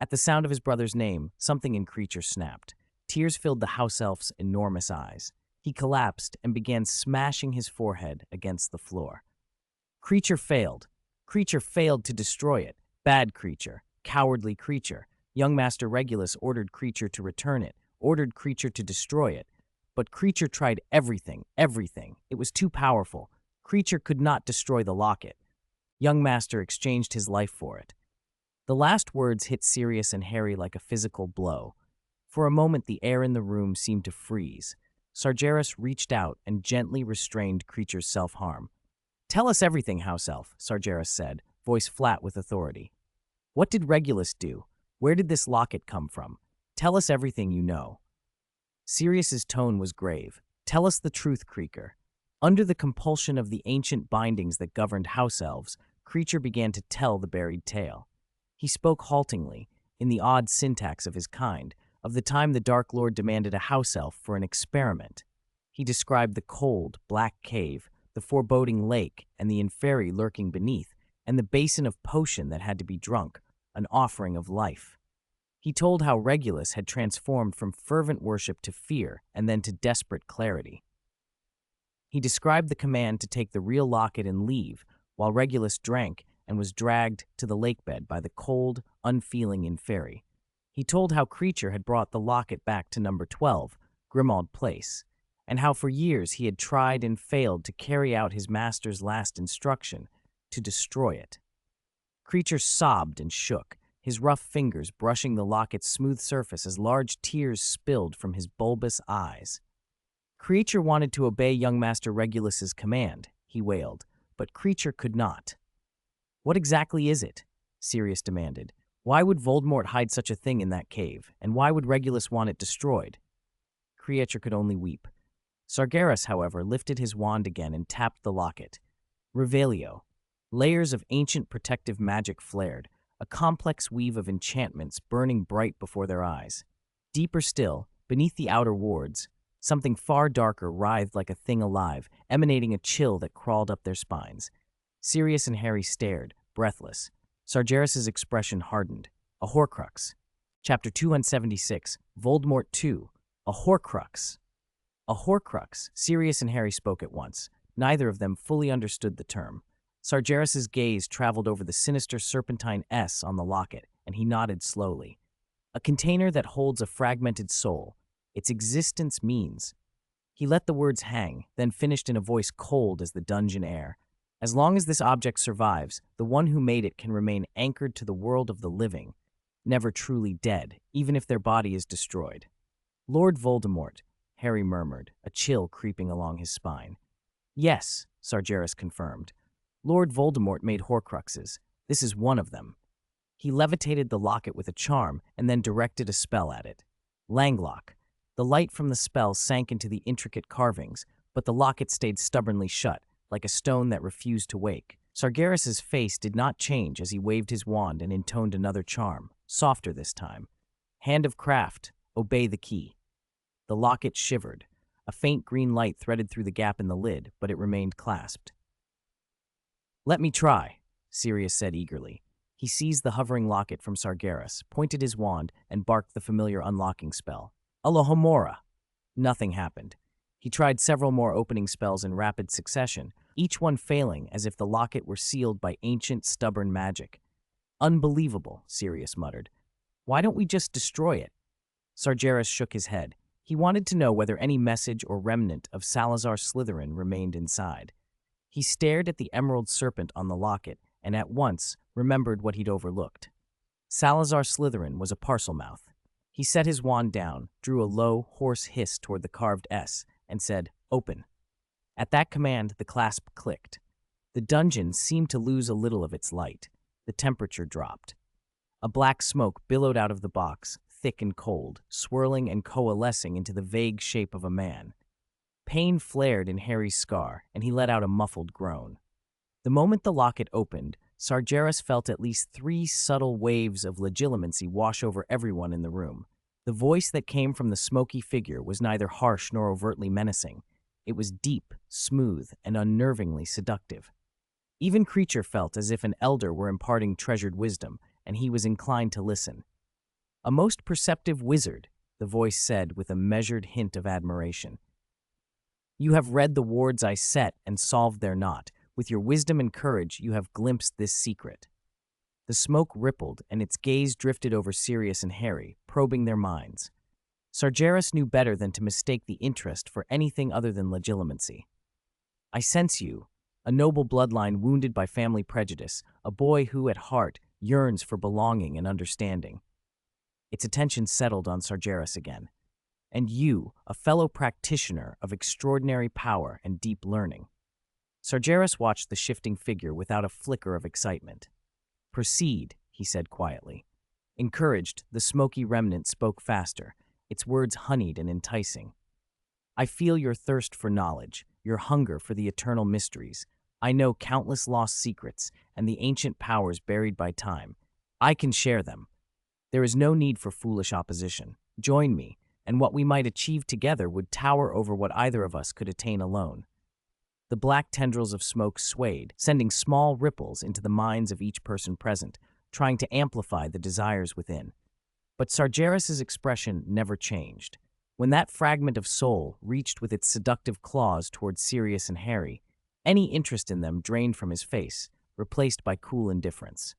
At the sound of his brother's name, something in Creature snapped. Tears filled the house elf's enormous eyes. He collapsed and began smashing his forehead against the floor. Creature failed. Creature failed to destroy it. Bad Creature. Cowardly Creature. Young Master Regulus ordered Creature to return it, ordered Creature to destroy it. But Creature tried everything, everything. It was too powerful. Creature could not destroy the locket. Young Master exchanged his life for it. The last words hit Sirius and Harry like a physical blow. For a moment, the air in the room seemed to freeze. Sargeras reached out and gently restrained Creature's self-harm. "Tell us everything, House Elf," Sargeras said, voice flat with authority. "What did Regulus do? Where did this locket come from? Tell us everything you know." Sirius's tone was grave. "Tell us the truth, Creaker." Under the compulsion of the ancient bindings that governed house elves, Creature began to tell the buried tale. He spoke haltingly, in the odd syntax of his kind, of the time the Dark Lord demanded a house elf for an experiment. He described the cold, black cave, the foreboding lake, and the inferi lurking beneath, and the basin of potion that had to be drunk, an offering of life. He told how Regulus had transformed from fervent worship to fear and then to desperate clarity. He described the command to take the real locket and leave, while Regulus drank and was dragged to the lakebed by the cold, unfeeling inferi. He told how Creature had brought the locket back to number 12, Grimmauld Place, and how for years he had tried and failed to carry out his master's last instruction, to destroy it. Creature sobbed and shook, his rough fingers brushing the locket's smooth surface as large tears spilled from his bulbous eyes. Creature wanted to obey young Master Regulus's command, he wailed, but Creature could not. "What exactly is it?" Sirius demanded. "Why would Voldemort hide such a thing in that cave, and why would Regulus want it destroyed?" Creature could only weep. Sargeras, however, lifted his wand again and tapped the locket. Revelio. Layers of ancient protective magic flared, a complex weave of enchantments burning bright before their eyes. Deeper still, beneath the outer wards, something far darker writhed like a thing alive, emanating a chill that crawled up their spines. Sirius and Harry stared, breathless. Sargeras's expression hardened. A Horcrux. Chapter 276, Voldemort 2, a Horcrux. A Horcrux, Sirius and Harry spoke at once. Neither of them fully understood the term. Sargeras's gaze traveled over the sinister serpentine S on the locket, and he nodded slowly. A container that holds a fragmented soul. Its existence means. He let the words hang, then finished in a voice cold as the dungeon air. As long as this object survives, the one who made it can remain anchored to the world of the living, never truly dead, even if their body is destroyed. Lord Voldemort, Harry murmured, a chill creeping along his spine. Yes, Sargeras confirmed. Lord Voldemort made Horcruxes. This is one of them. He levitated the locket with a charm and then directed a spell at it. Langlock. The light from the spell sank into the intricate carvings, but the locket stayed stubbornly shut, like a stone that refused to wake. Sargeras's face did not change as he waved his wand and intoned another charm, softer this time. Hand of Craft, obey the key. The locket shivered. A faint green light threaded through the gap in the lid, but it remained clasped. Let me try, Sirius said eagerly. He seized the hovering locket from Sargeras, pointed his wand, and barked the familiar unlocking spell. Alohomora! Nothing happened. He tried several more opening spells in rapid succession, each one failing as if the locket were sealed by ancient, stubborn magic. Unbelievable, Sirius muttered. Why don't we just destroy it? Sargeras shook his head. He wanted to know whether any message or remnant of Salazar Slytherin remained inside. He stared at the emerald serpent on the locket and at once remembered what he'd overlooked. Salazar Slytherin was a Parselmouth. He set his wand down, drew a low, hoarse hiss toward the carved S, and said, "Open." At that command, the clasp clicked. The dungeon seemed to lose a little of its light. The temperature dropped. A black smoke billowed out of the box, thick and cold, swirling and coalescing into the vague shape of a man. Pain flared in Harry's scar, and he let out a muffled groan. The moment the locket opened, Sargeras felt at least 3 subtle waves of legitimacy wash over everyone in the room. The voice that came from the smoky figure was neither harsh nor overtly menacing. It was deep, smooth, and unnervingly seductive. Even Creature felt as if an elder were imparting treasured wisdom, and he was inclined to listen. "A most perceptive wizard," the voice said with a measured hint of admiration. "You have read the wards I set and solved their knot. With your wisdom and courage, you have glimpsed this secret." The smoke rippled, and its gaze drifted over Sirius and Harry, probing their minds. Sargeras knew better than to mistake the interest for anything other than legitimacy. "I sense you, a noble bloodline wounded by family prejudice, a boy who, at heart, yearns for belonging and understanding." Its attention settled on Sargeras again. "And you, a fellow practitioner of extraordinary power and deep learning." Sargeras watched the shifting figure without a flicker of excitement. "Proceed," he said quietly. Encouraged, the smoky remnant spoke faster, its words honeyed and enticing. "I feel your thirst for knowledge, your hunger for the eternal mysteries. I know countless lost secrets and the ancient powers buried by time. I can share them. There is no need for foolish opposition. Join me, and what we might achieve together would tower over what either of us could attain alone." The black tendrils of smoke swayed, sending small ripples into the minds of each person present, trying to amplify the desires within. But Sargeras's expression never changed. When that fragment of soul reached with its seductive claws towards Sirius and Harry, any interest in them drained from his face, replaced by cool indifference.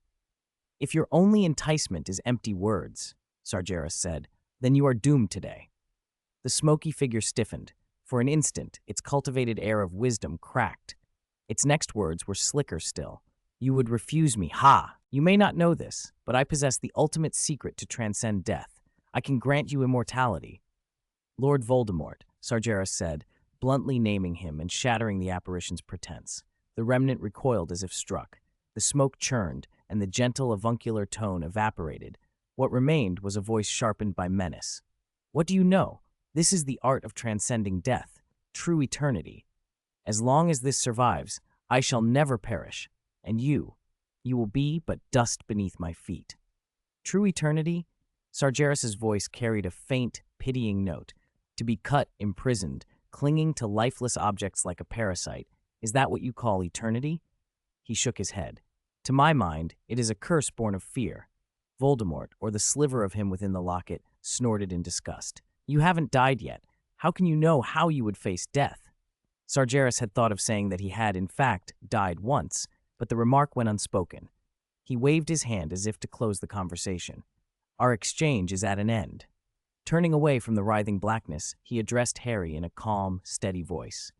"If your only enticement is empty words," Sargeras said, "then you are doomed today." The smoky figure stiffened. For an instant, its cultivated air of wisdom cracked. Its next words were slicker still. "You would refuse me, ha! You may not know this, but I possess the ultimate secret to transcend death. I can grant you immortality." "Lord Voldemort," Sargeras said, bluntly naming him and shattering the apparition's pretense. The remnant recoiled as if struck. The smoke churned, and the gentle avuncular tone evaporated. What remained was a voice sharpened by menace. "What do you know? This is the art of transcending death, true eternity. As long as this survives, I shall never perish, and you will be but dust beneath my feet." "True eternity? Sargeras's voice carried a faint, pitying note. To be cut, imprisoned, clinging to lifeless objects like a parasite, is that what you call eternity? He shook his head. To my mind, it is a curse born of fear. Voldemort, or the sliver of him within the locket, snorted in disgust. You haven't died yet. How can you know how you would face death? Sargeras had thought of saying that he had, in fact, died once, but the remark went unspoken. He waved his hand as if to close the conversation. Our exchange is at an end. Turning away from the writhing blackness, he addressed Harry in a calm, steady voice.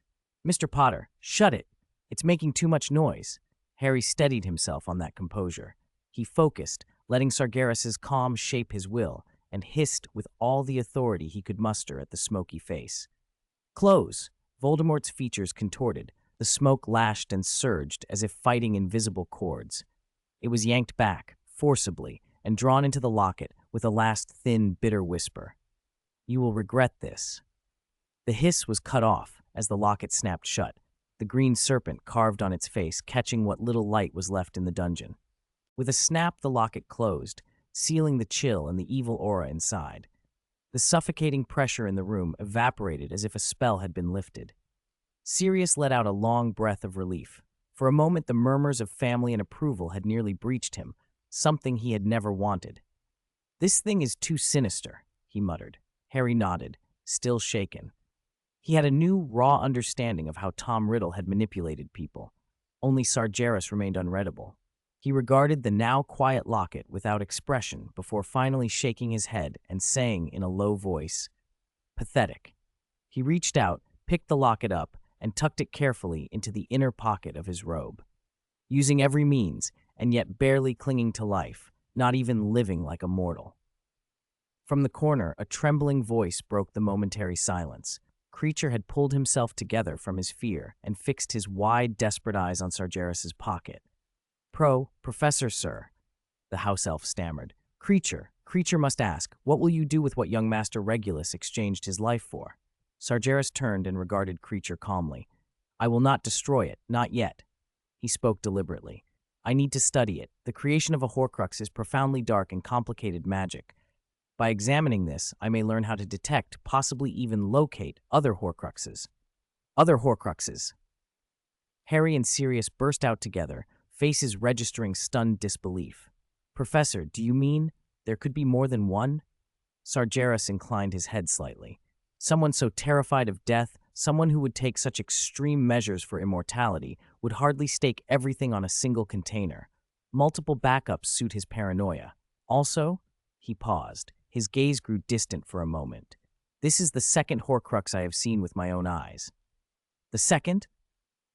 Mr. Potter, shut it! It's making too much noise. Harry steadied himself on that composure. He focused, letting Sargeras's calm shape his will, and hissed with all the authority he could muster at the smoky face. Close! Voldemort's features contorted. The smoke lashed and surged as if fighting invisible cords. It was yanked back, forcibly, and drawn into the locket with a last thin, bitter whisper. You will regret this. The hiss was cut off as the locket snapped shut, the green serpent carved on its face, catching what little light was left in the dungeon. With a snap, the locket closed, sealing the chill and the evil aura inside. The suffocating pressure in the room evaporated as if a spell had been lifted. Sirius let out a long breath of relief. For a moment, the murmurs of family and approval had nearly breached him, something he had never wanted. This thing is too sinister, he muttered. Harry nodded, still shaken. He had a new, raw understanding of how Tom Riddle had manipulated people. Only Sargeras remained unreadable. He regarded the now quiet locket without expression before finally shaking his head and saying in a low voice, Pathetic. He reached out, picked the locket up, and tucked it carefully into the inner pocket of his robe. Using every means, and yet barely clinging to life, not even living like a mortal. From the corner, a trembling voice broke the momentary silence. Creature had pulled himself together from his fear and fixed his wide, desperate eyes on Sargeras's pocket. Professor, sir, the house elf stammered. Creature must ask, what will you do with what young Master Regulus exchanged his life for? Sargeras turned and regarded Creature calmly. I will not destroy it, not yet. He spoke deliberately. I need to study it. The creation of a Horcrux is profoundly dark and complicated magic. By examining this, I may learn how to detect, possibly even locate, other Horcruxes. Harry and Sirius burst out together, faces registering stunned disbelief. Professor, do you mean there could be more than one? Sargeras inclined his head slightly. Someone so terrified of death, someone who would take such extreme measures for immortality, would hardly stake everything on a single container. Multiple backups suit his paranoia. Also, he paused. His gaze grew distant for a moment. This is the second Horcrux I have seen with my own eyes. The second?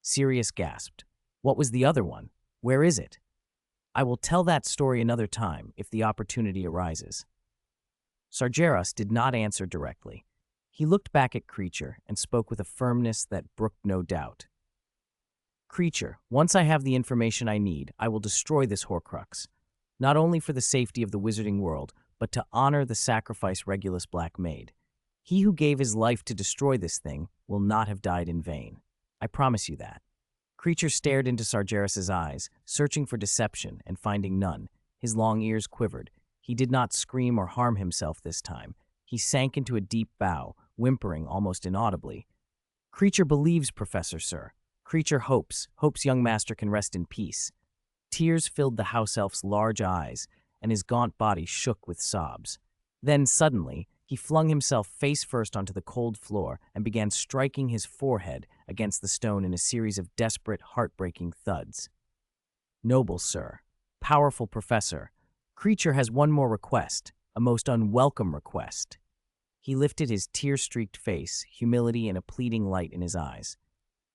Sirius gasped. What was the other one? Where is it? I will tell that story another time if the opportunity arises. Sargeras did not answer directly. He looked back at Creature and spoke with a firmness that brooked no doubt. Creature, once I have the information I need, I will destroy this Horcrux, not only for the safety of the wizarding world, but to honor the sacrifice Regulus Black made. He who gave his life to destroy this thing will not have died in vain. I promise you that. Creature stared into Sargeras's eyes, searching for deception and finding none. His long ears quivered. He did not scream or harm himself this time. He sank into a deep bow, whimpering almost inaudibly. Creature believes, Professor, sir. Creature hopes young master can rest in peace. Tears filled the house elf's large eyes, and his gaunt body shook with sobs. Then, suddenly, he flung himself face first onto the cold floor and began striking his forehead against the stone in a series of desperate, heartbreaking thuds. Noble sir, powerful professor, Creature has one more request, a most unwelcome request. He lifted his tear-streaked face, humility and a pleading light in his eyes.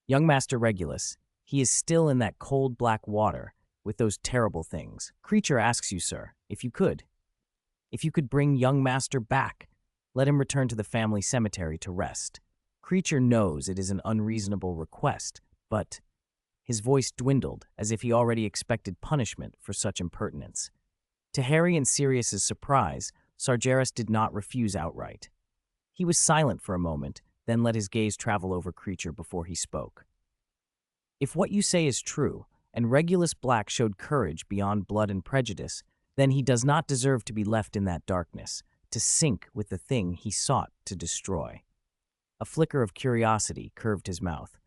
Young Master Regulus, he is still in that cold black water with those terrible things. Creature asks you, sir, if you could bring young Master back, let him return to the family cemetery to rest. Creature knows it is an unreasonable request, but his voice dwindled as if he already expected punishment for such impertinence. To Harry and Sirius's surprise, Sargeras did not refuse outright. He was silent for a moment, then let his gaze travel over Creature before he spoke. If what you say is true, and Regulus Black showed courage beyond blood and prejudice, then he does not deserve to be left in that darkness, to sink with the thing he sought to destroy. A flicker of curiosity curved his mouth.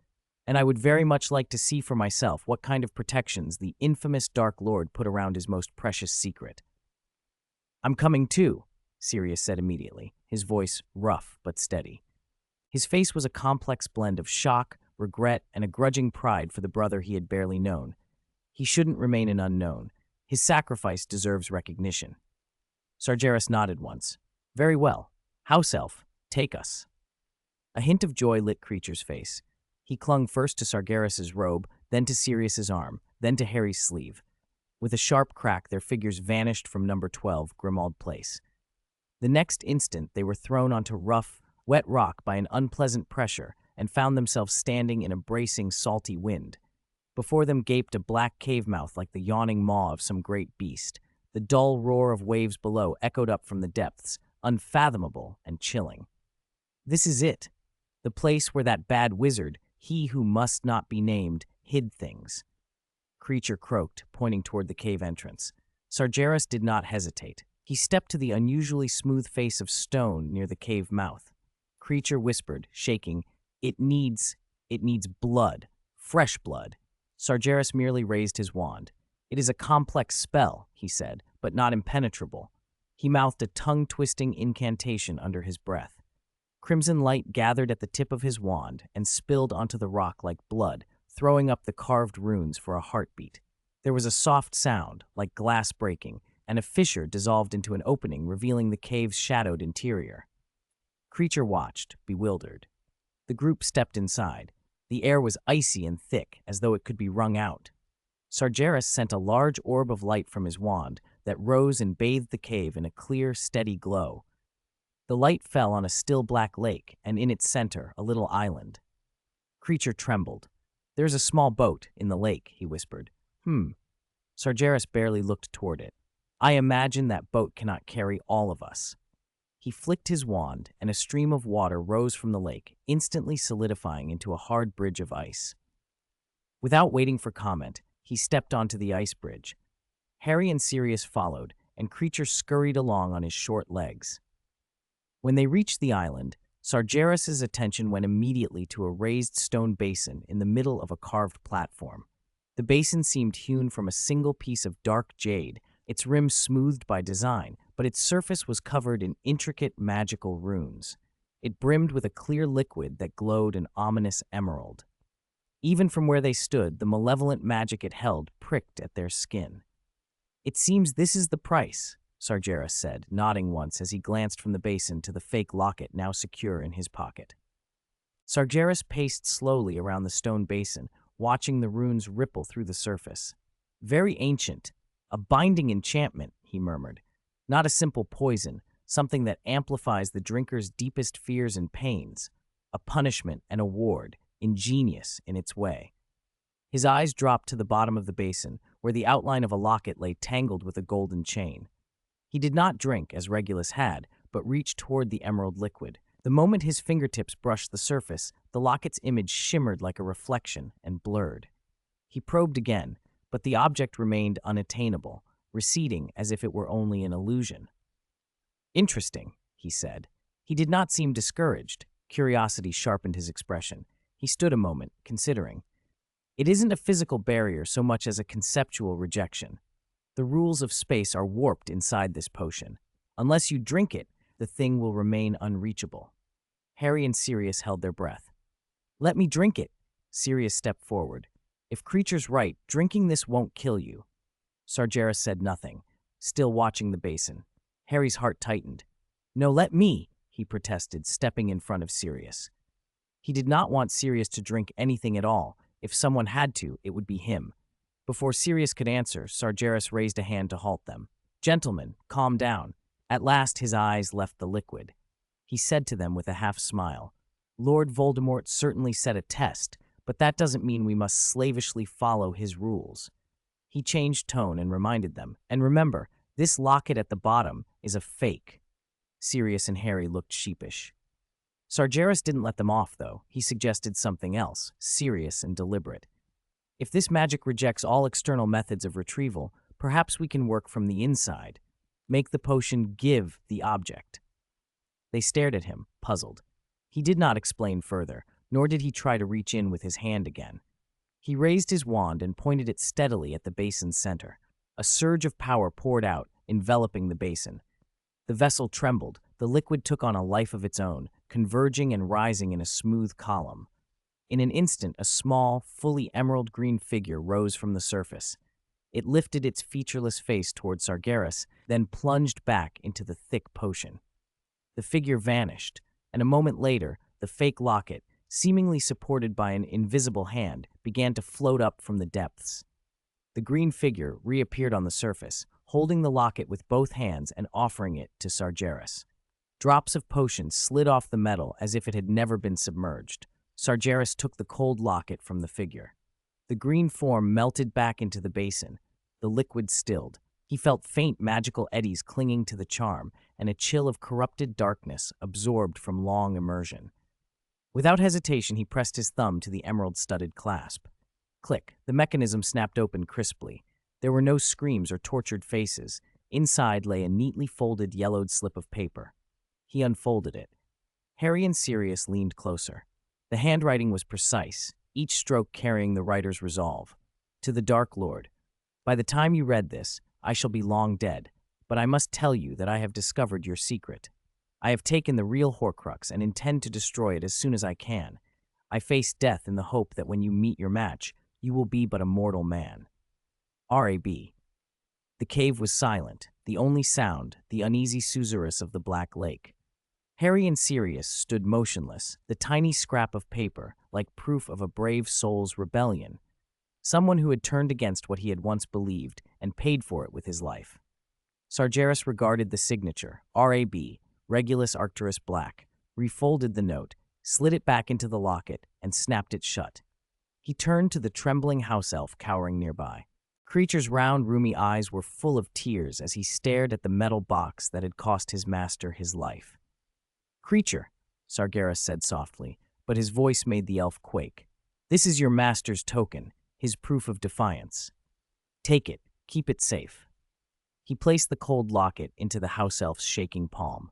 And I would very much like to see for myself what kind of protections the infamous Dark Lord put around his most precious secret. I'm coming too, Sirius said immediately, his voice rough but steady. His face was a complex blend of shock, regret, and a grudging pride for the brother he had barely known. He shouldn't remain an unknown. His sacrifice deserves recognition. Sargeras nodded once. Very well. House elf, take us. A hint of joy lit Creature's face. He clung first to Sargeras's robe, then to Sirius's arm, then to Harry's sleeve. With a sharp crack, their figures vanished from number 12, Grimmauld Place. The next instant, they were thrown onto rough, wet rock by an unpleasant pressure and found themselves standing in a bracing, salty wind. Before them gaped a black cave mouth like the yawning maw of some great beast. The dull roar of waves below echoed up from the depths, unfathomable and chilling. This is it, the place where that bad wizard, he who must not be named, hid things. Creature croaked, pointing toward the cave entrance. Sargeras did not hesitate. He stepped to the unusually smooth face of stone near the cave mouth. Creature whispered, shaking, It needs blood. Fresh blood. Sargeras merely raised his wand. It is a complex spell, he said, but not impenetrable. He mouthed a tongue-twisting incantation under his breath. Crimson light gathered at the tip of his wand and spilled onto the rock like blood, throwing up the carved runes for a heartbeat. There was a soft sound, like glass breaking, and a fissure dissolved into an opening, revealing the cave's shadowed interior. Creature watched, bewildered. The group stepped inside. The air was icy and thick, as though it could be wrung out. Sargeras sent a large orb of light from his wand that rose and bathed the cave in a clear, steady glow. The light fell on a still black lake, and in its center, a little island. Creature trembled. There's a small boat in the lake, he whispered. Sargeras barely looked toward it. I imagine that boat cannot carry all of us. He flicked his wand, and a stream of water rose from the lake, instantly solidifying into a hard bridge of ice. Without waiting for comment, he stepped onto the ice bridge. Harry and Sirius followed, and Creature scurried along on his short legs. When they reached the island, Sargeras's attention went immediately to a raised stone basin in the middle of a carved platform. The basin seemed hewn from a single piece of dark jade, its rim smoothed by design, but its surface was covered in intricate magical runes. It brimmed with a clear liquid that glowed an ominous emerald. Even from where they stood, the malevolent magic it held pricked at their skin. It seems this is the price, Sargeras said, nodding once as he glanced from the basin to the fake locket now secure in his pocket. Sargeras paced slowly around the stone basin, watching the runes ripple through the surface. Very ancient, a binding enchantment, he murmured. Not a simple poison, something that amplifies the drinker's deepest fears and pains. A punishment and a ward, ingenious in its way. His eyes dropped to the bottom of the basin, where the outline of a locket lay tangled with a golden chain. He did not drink, as Regulus had, but reached toward the emerald liquid. The moment his fingertips brushed the surface, the locket's image shimmered like a reflection and blurred. He probed again, but the object remained unattainable, receding as if it were only an illusion. Interesting, he said. He did not seem discouraged. Curiosity sharpened his expression. He stood a moment, considering. It isn't a physical barrier so much as a conceptual rejection. The rules of space are warped inside this potion. Unless you drink it, the thing will remain unreachable. Harry and Sirius held their breath. Let me drink it, Sirius stepped forward. If Creature's right, drinking this won't kill you. Sargeras said nothing, still watching the basin. Harry's heart tightened. No, let me, he protested, stepping in front of Sirius. He did not want Sirius to drink anything at all. If someone had to, it would be him. Before Sirius could answer, Sargeras raised a hand to halt them. Gentlemen, calm down. At last his eyes left the liquid. He said to them with a half-smile, Lord Voldemort certainly set a test, but that doesn't mean we must slavishly follow his rules. He changed tone and reminded them, and remember, this locket at the bottom is a fake. Sirius and Harry looked sheepish. Sargeras didn't let them off, though. He suggested something else, serious and deliberate. If this magic rejects all external methods of retrieval, Perhaps we can work from the inside. Make the potion give the object. They stared at him, puzzled. He did not explain further, nor did he try to reach in with his hand again. He raised his wand and pointed it steadily at the basin's center. A surge of power poured out, enveloping the basin. The vessel trembled, the liquid took on a life of its own, converging and rising in a smooth column. In an instant, a small, fully emerald-green figure rose from the surface. It lifted its featureless face toward Sagres, then plunged back into the thick potion. The figure vanished, and a moment later, the fake locket, seemingly supported by an invisible hand, began to float up from the depths. The green figure reappeared on the surface, holding the locket with both hands and offering it to Sagres. Drops of potion slid off the metal as if it had never been submerged. Sagres took the cold locket from the figure. The green form melted back into the basin. The liquid stilled. He felt faint magical eddies clinging to the charm, and a chill of corrupted darkness absorbed from long immersion. Without hesitation, he pressed his thumb to the emerald-studded clasp. Click, the mechanism snapped open crisply. There were no screams or tortured faces. Inside lay a neatly folded yellowed slip of paper. He unfolded it. Harry and Sirius leaned closer. The handwriting was precise, each stroke carrying the writer's resolve. To the Dark Lord, by the time you read this, I shall be long dead, but I must tell you that I have discovered your secret. I have taken the real Horcrux and intend to destroy it as soon as I can. I face death in the hope that when you meet your match, you will be but a mortal man. R.A.B. The cave was silent, the only sound, the uneasy susurrus of the Black Lake. Harry and Sirius stood motionless, the tiny scrap of paper, like proof of a brave soul's rebellion. Someone who had turned against what he had once believed and paid for it with his life. Sagres regarded the signature, R.A.B., Regulus Arcturus Black, refolded the note, slid it back into the locket, and snapped it shut. He turned to the trembling house elf cowering nearby. Creature's round, roomy eyes were full of tears as he stared at the metal box that had cost his master his life. Creature, Sagres said softly, but his voice made the elf quake. This is your master's token, his proof of defiance. Take it, keep it safe. He placed the cold locket into the house elf's shaking palm.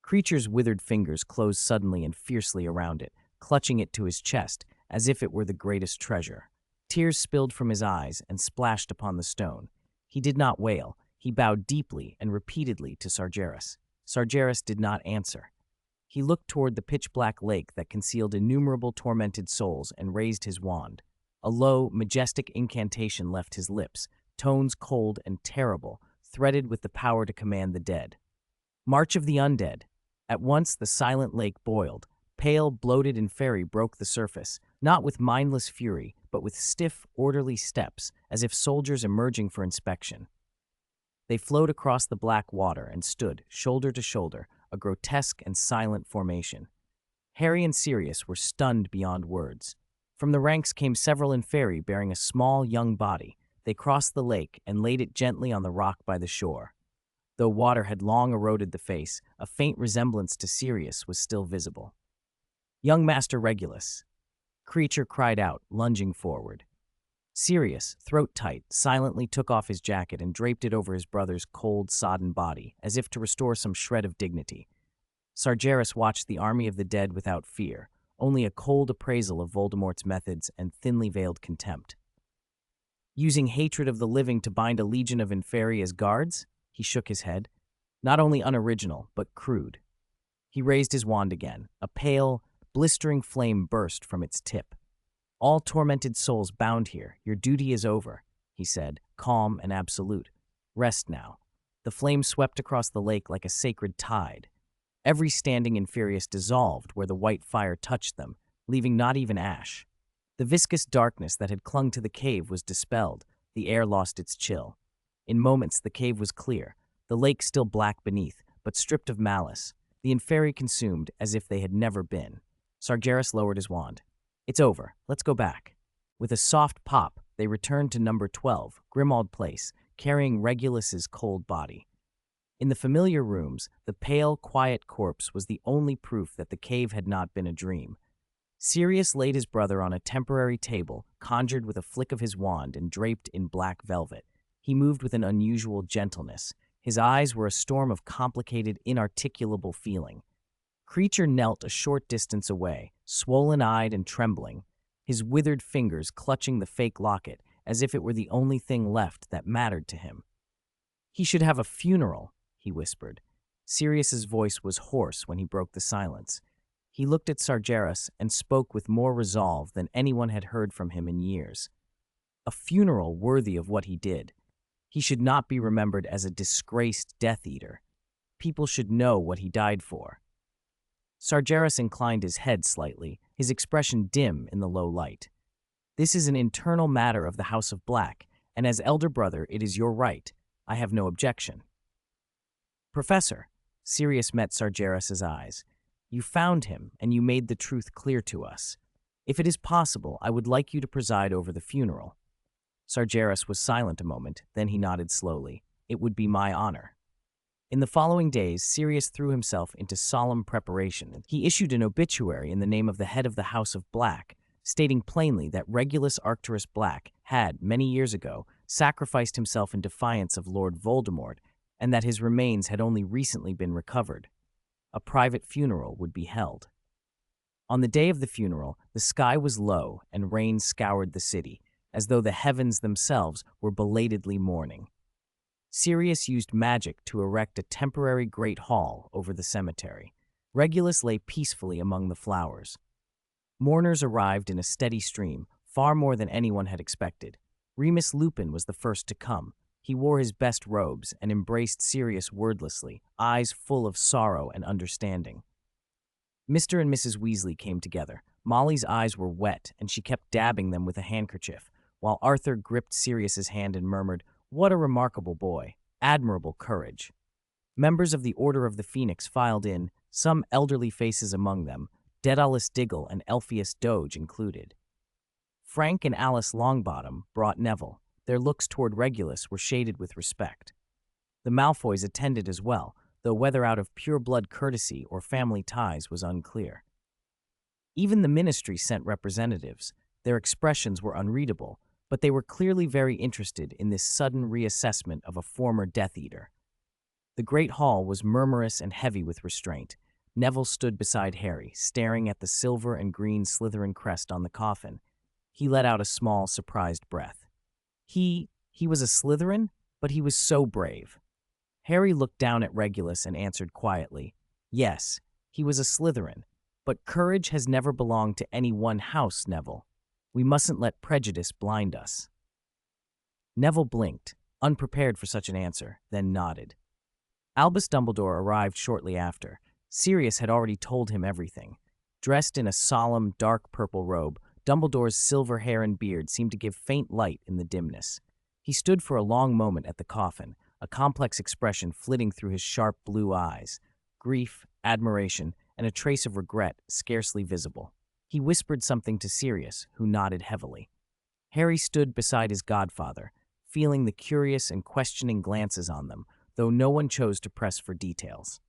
Creature's withered fingers closed suddenly and fiercely around it, clutching it to his chest as if it were the greatest treasure. Tears spilled from his eyes and splashed upon the stone. He did not wail. He bowed deeply and repeatedly to Sagres. Sagres did not answer. He looked toward the pitch-black lake that concealed innumerable tormented souls and raised his wand. A low, majestic incantation left his lips, tones cold and terrible, threaded with the power to command the dead. March of the Undead. At once the silent lake boiled. Pale, bloated inferi broke the surface, not with mindless fury, but with stiff, orderly steps, as if soldiers emerging for inspection. They flowed across the black water and stood, shoulder to shoulder, a grotesque and silent formation. Harry and Sirius were stunned beyond words. From the ranks came several inferi bearing a small, young body. They crossed the lake and laid it gently on the rock by the shore. Though water had long eroded the face, a faint resemblance to Sirius was still visible. Young Master Regulus. Creature cried out, lunging forward. Sirius, throat tight, silently took off his jacket and draped it over his brother's cold, sodden body, as if to restore some shred of dignity. Sagres watched the army of the dead without fear, only a cold appraisal of Voldemort's methods and thinly veiled contempt. Using hatred of the living to bind a legion of inferi as guards? He shook his head. Not only unoriginal, but crude. He raised his wand again. A pale, blistering flame burst from its tip. All tormented souls bound here, your duty is over, he said, calm and absolute. Rest now. The flame swept across the lake like a sacred tide. Every standing inferius dissolved where the white fire touched them, leaving not even ash. The viscous darkness that had clung to the cave was dispelled. The air lost its chill. In moments, the cave was clear, the lake still black beneath, but stripped of malice, the inferi consumed as if they had never been. Sagres lowered his wand. It's over. Let's go back. With a soft pop, they returned to number 12, Grimmauld Place, carrying Regulus's cold body. In the familiar rooms, the pale, quiet corpse was the only proof that the cave had not been a dream. Sirius laid his brother on a temporary table, conjured with a flick of his wand and draped in black velvet. He moved with an unusual gentleness. His eyes were a storm of complicated, inarticulable feeling. Creature knelt a short distance away, swollen-eyed and trembling, his withered fingers clutching the fake locket as if it were the only thing left that mattered to him. "He should have a funeral," he whispered. Sirius's voice was hoarse when he broke the silence. He looked at Sagres and spoke with more resolve than anyone had heard from him in years. A funeral worthy of what he did. He should not be remembered as a disgraced Death Eater. People should know what he died for. Sagres inclined his head slightly, his expression dim in the low light. "This is an internal matter of the House of Black, and as elder brother it is your right. I have no objection." "Professor," Sirius met Sagres' eyes, "you found him, and you made the truth clear to us. If it is possible, I would like you to preside over the funeral." Sagres was silent a moment, then he nodded slowly. "It would be my honor." In the following days, Sirius threw himself into solemn preparation. He issued an obituary in the name of the head of the House of Black, stating plainly that Regulus Arcturus Black had, many years ago, sacrificed himself in defiance of Lord Voldemort, and that his remains had only recently been recovered. A private funeral would be held. On the day of the funeral, the sky was low and rain scoured the city, as though the heavens themselves were belatedly mourning. Sirius used magic to erect a temporary great hall over the cemetery. Regulus lay peacefully among the flowers. Mourners arrived in a steady stream, far more than anyone had expected. Remus Lupin was the first to come. He wore his best robes and embraced Sirius wordlessly, eyes full of sorrow and understanding. Mr. and Mrs. Weasley came together. Molly's eyes were wet, and she kept dabbing them with a handkerchief, while Arthur gripped Sirius's hand and murmured, "What a remarkable boy! Admirable courage!" Members of the Order of the Phoenix filed in, some elderly faces among them, Daedalus Diggle and Elphius Doge included. Frank and Alice Longbottom brought Neville. Their looks toward Regulus were shaded with respect. The Malfoys attended as well, though whether out of pure-blood courtesy or family ties was unclear. Even the Ministry sent representatives. Their expressions were unreadable, but they were clearly very interested in this sudden reassessment of a former Death Eater. The great hall was murmurous and heavy with restraint. Neville stood beside Harry, staring at the silver and green Slytherin crest on the coffin. He let out a small, surprised breath. He was a Slytherin, but he was so brave. Harry looked down at Regulus and answered quietly, "Yes, he was a Slytherin, but courage has never belonged to any one house, Neville. We mustn't let prejudice blind us." Neville blinked, unprepared for such an answer, then nodded. Albus Dumbledore arrived shortly after. Sirius had already told him everything. Dressed in a solemn, dark purple robe, Dumbledore's silver hair and beard seemed to give faint light in the dimness. He stood for a long moment at the coffin, a complex expression flitting through his sharp blue eyes, grief, admiration, and a trace of regret scarcely visible. He whispered something to Sirius, who nodded heavily. Harry stood beside his godfather, feeling the curious and questioning glances on them, though no one chose to press for details.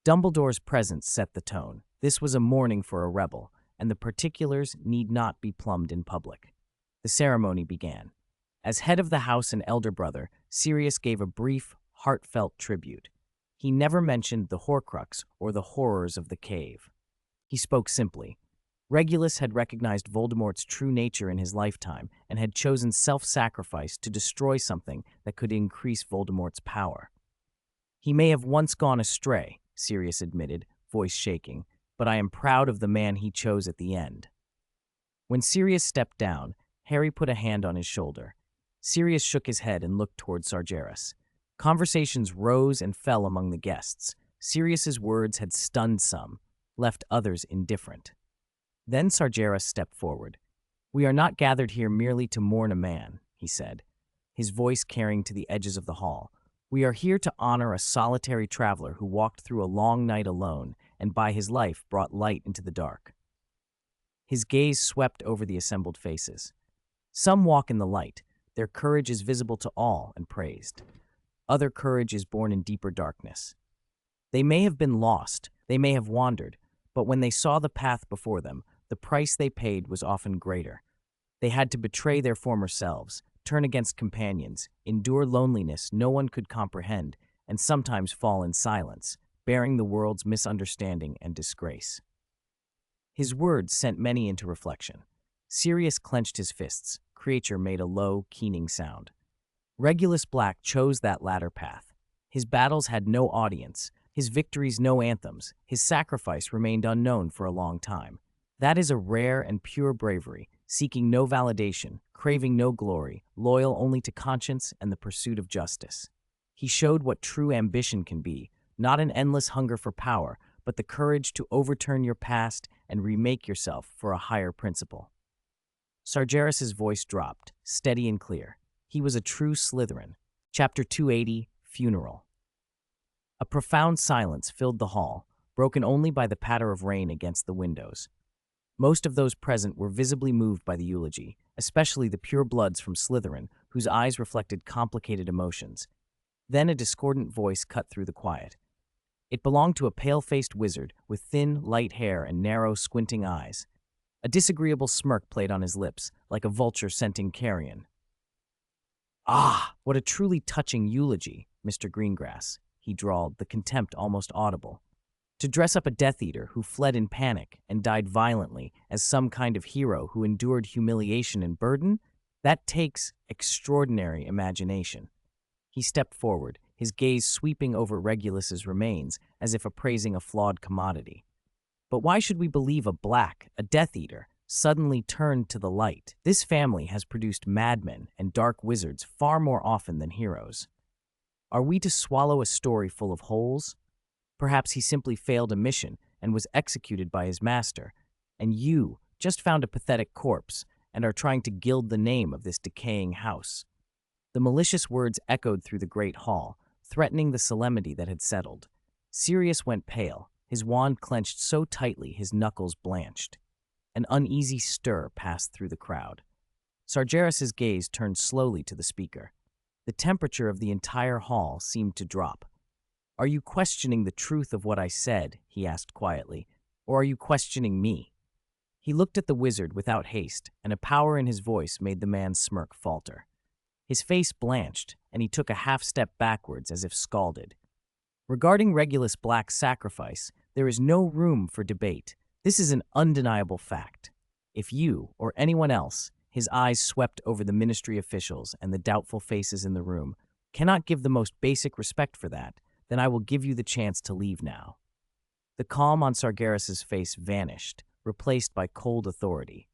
Dumbledore's presence set the tone. This was a mourning for a rebel, and the particulars need not be plumbed in public. The ceremony began. As head of the house and elder brother, Sirius gave a brief, heartfelt tribute. He never mentioned the Horcrux or the horrors of the cave. He spoke simply. Regulus had recognized Voldemort's true nature in his lifetime and had chosen self-sacrifice to destroy something that could increase Voldemort's power. "He may have once gone astray," Sirius admitted, voice shaking, "but I am proud of the man he chose at the end." When Sirius stepped down, Harry put a hand on his shoulder. Sirius shook his head and looked toward Sagres. Conversations rose and fell among the guests. Sirius's words had stunned some, left others indifferent. Then Sagres stepped forward. "We are not gathered here merely to mourn a man," he said, his voice carrying to the edges of the hall. "We are here to honor a solitary traveler who walked through a long night alone and by his life brought light into the dark." His gaze swept over the assembled faces. Some walk in the light. Their courage is visible to all and praised. Other courage is born in deeper darkness. They may have been lost, they may have wandered, but when they saw the path before them, the price they paid was often greater. They had to betray their former selves, turn against companions, endure loneliness no one could comprehend, and sometimes fall in silence, bearing the world's misunderstanding and disgrace. His words sent many into reflection. Sirius clenched his fists. Creature made a low, keening sound. Regulus Black chose that latter path. His battles had no audience, his victories no anthems, his sacrifice remained unknown for a long time. That is a rare and pure bravery, seeking no validation, craving no glory, loyal only to conscience and the pursuit of justice. He showed what true ambition can be, not an endless hunger for power, but the courage to overturn your past and remake yourself for a higher principle. Sargeras's voice dropped, steady and clear. He was a true Slytherin. Chapter 280, Funeral. A profound silence filled the hall, broken only by the patter of rain against the windows. Most of those present were visibly moved by the eulogy, especially the purebloods from Slytherin, whose eyes reflected complicated emotions. Then a discordant voice cut through the quiet. It belonged to a pale-faced wizard with thin, light hair and narrow, squinting eyes. A disagreeable smirk played on his lips, like a vulture scenting carrion. "Ah, what a truly touching eulogy, Mr. Greengrass," he drawled, the contempt almost audible. "To dress up a Death Eater who fled in panic and died violently as some kind of hero who endured humiliation and burden, that takes extraordinary imagination." He stepped forward, his gaze sweeping over Regulus's remains as if appraising a flawed commodity. "But why should we believe a Death Eater, suddenly turned to the light? This family has produced madmen and dark wizards far more often than heroes. Are we to swallow a story full of holes? Perhaps he simply failed a mission and was executed by his master, and you just found a pathetic corpse and are trying to gild the name of this decaying house." The malicious words echoed through the great hall, threatening the solemnity that had settled. Sirius went pale, his wand clenched so tightly his knuckles blanched. An uneasy stir passed through the crowd. Sargeras's gaze turned slowly to the speaker. The temperature of the entire hall seemed to drop. "Are you questioning the truth of what I said?" he asked quietly. "Or are you questioning me?" He looked at the wizard without haste, and a power in his voice made the man's smirk falter. His face blanched, and he took a half-step backwards as if scalded. "Regarding Regulus Black's sacrifice, there is no room for debate. This is an undeniable fact. If you, or anyone else," his eyes swept over the ministry officials and the doubtful faces in the room, "cannot give the most basic respect for that, then I will give you the chance to leave now." The calm on Sargeras's face vanished, replaced by cold authority.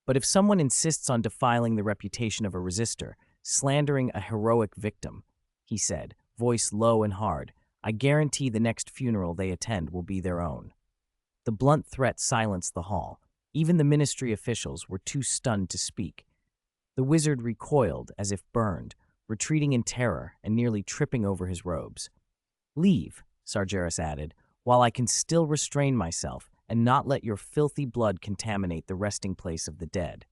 "But if someone insists on defiling the reputation of a resistor, slandering a heroic victim," he said, voice low and hard, "I guarantee the next funeral they attend will be their own." The blunt threat silenced the hall. Even the ministry officials were too stunned to speak. The wizard recoiled as if burned, retreating in terror and nearly tripping over his robes. "Leave," Sargeras added, "while I can still restrain myself and not let your filthy blood contaminate the resting place of the dead."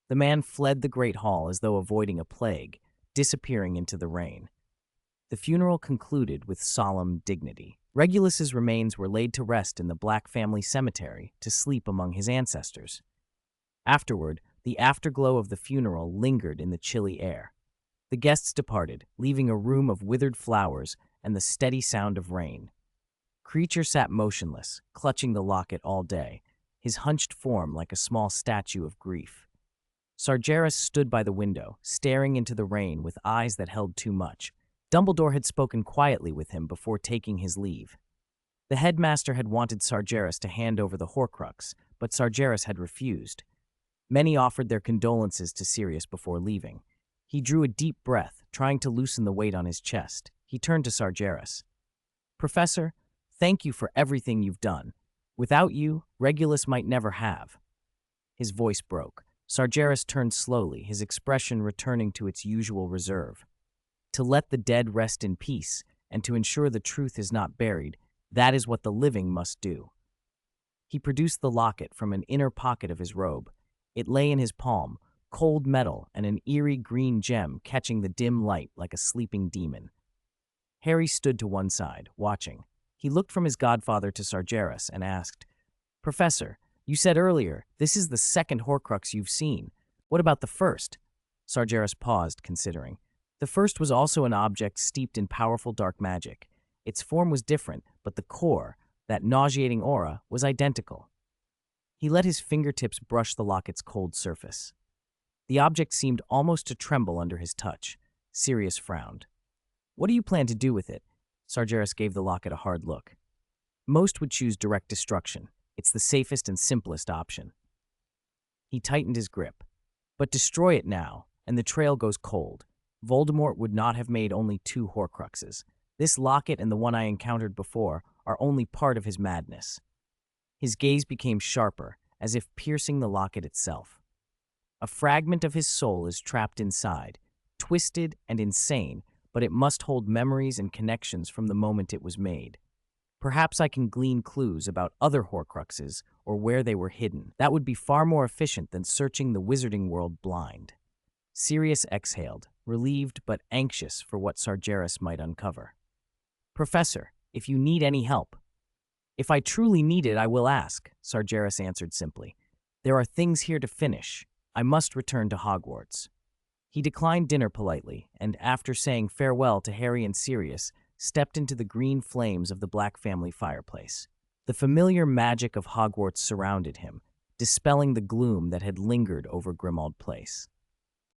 The man fled the great hall as though avoiding a plague, disappearing into the rain. The funeral concluded with solemn dignity. Regulus's remains were laid to rest in the Black family cemetery to sleep among his ancestors. Afterward, the afterglow of the funeral lingered in the chilly air. The guests departed, leaving a room of withered flowers and the steady sound of rain. Creature sat motionless, clutching the locket all day, his hunched form like a small statue of grief. Sargeras stood by the window, staring into the rain with eyes that held too much. Dumbledore had spoken quietly with him before taking his leave. The headmaster had wanted Sargeras to hand over the Horcrux, but Sargeras had refused. Many offered their condolences to Sirius before leaving. He drew a deep breath, trying to loosen the weight on his chest. He turned to Sargeras. "Professor, thank you for everything you've done. Without you, Regulus might never have." His voice broke. Sargeras turned slowly, his expression returning to its usual reserve. "To let the dead rest in peace, and to ensure the truth is not buried, that is what the living must do." He produced the locket from an inner pocket of his robe. It lay in his palm, cold metal and an eerie green gem catching the dim light like a sleeping demon. Harry stood to one side, watching. He looked from his godfather to Sargeras and asked, "Professor, you said earlier this is the second Horcrux you've seen. What about the first?" Sargeras paused, considering. The first was also an object steeped in powerful dark magic. Its form was different, but the core, that nauseating aura, was identical. He let his fingertips brush the locket's cold surface. The object seemed almost to tremble under his touch. Sirius frowned. "What do you plan to do with it?" Sargeras gave the locket a hard look. "Most would choose direct destruction. It's the safest and simplest option." He tightened his grip. "But destroy it now, and the trail goes cold. Voldemort would not have made only 2 Horcruxes. This locket and the one I encountered before are only part of his madness." His gaze became sharper, as if piercing the locket itself. "A fragment of his soul is trapped inside, twisted and insane, but it must hold memories and connections from the moment it was made. Perhaps I can glean clues about other Horcruxes or where they were hidden. That would be far more efficient than searching the wizarding world blind." Sirius exhaled, relieved but anxious for what Sargeras might uncover. "Professor, if you need any help." "If I truly need it, I will ask," Sargeras answered simply. "There are things here to finish. I must return to Hogwarts." He declined dinner politely, and after saying farewell to Harry and Sirius, stepped into the green flames of the Black family fireplace. The familiar magic of Hogwarts surrounded him, dispelling the gloom that had lingered over Grimmauld Place.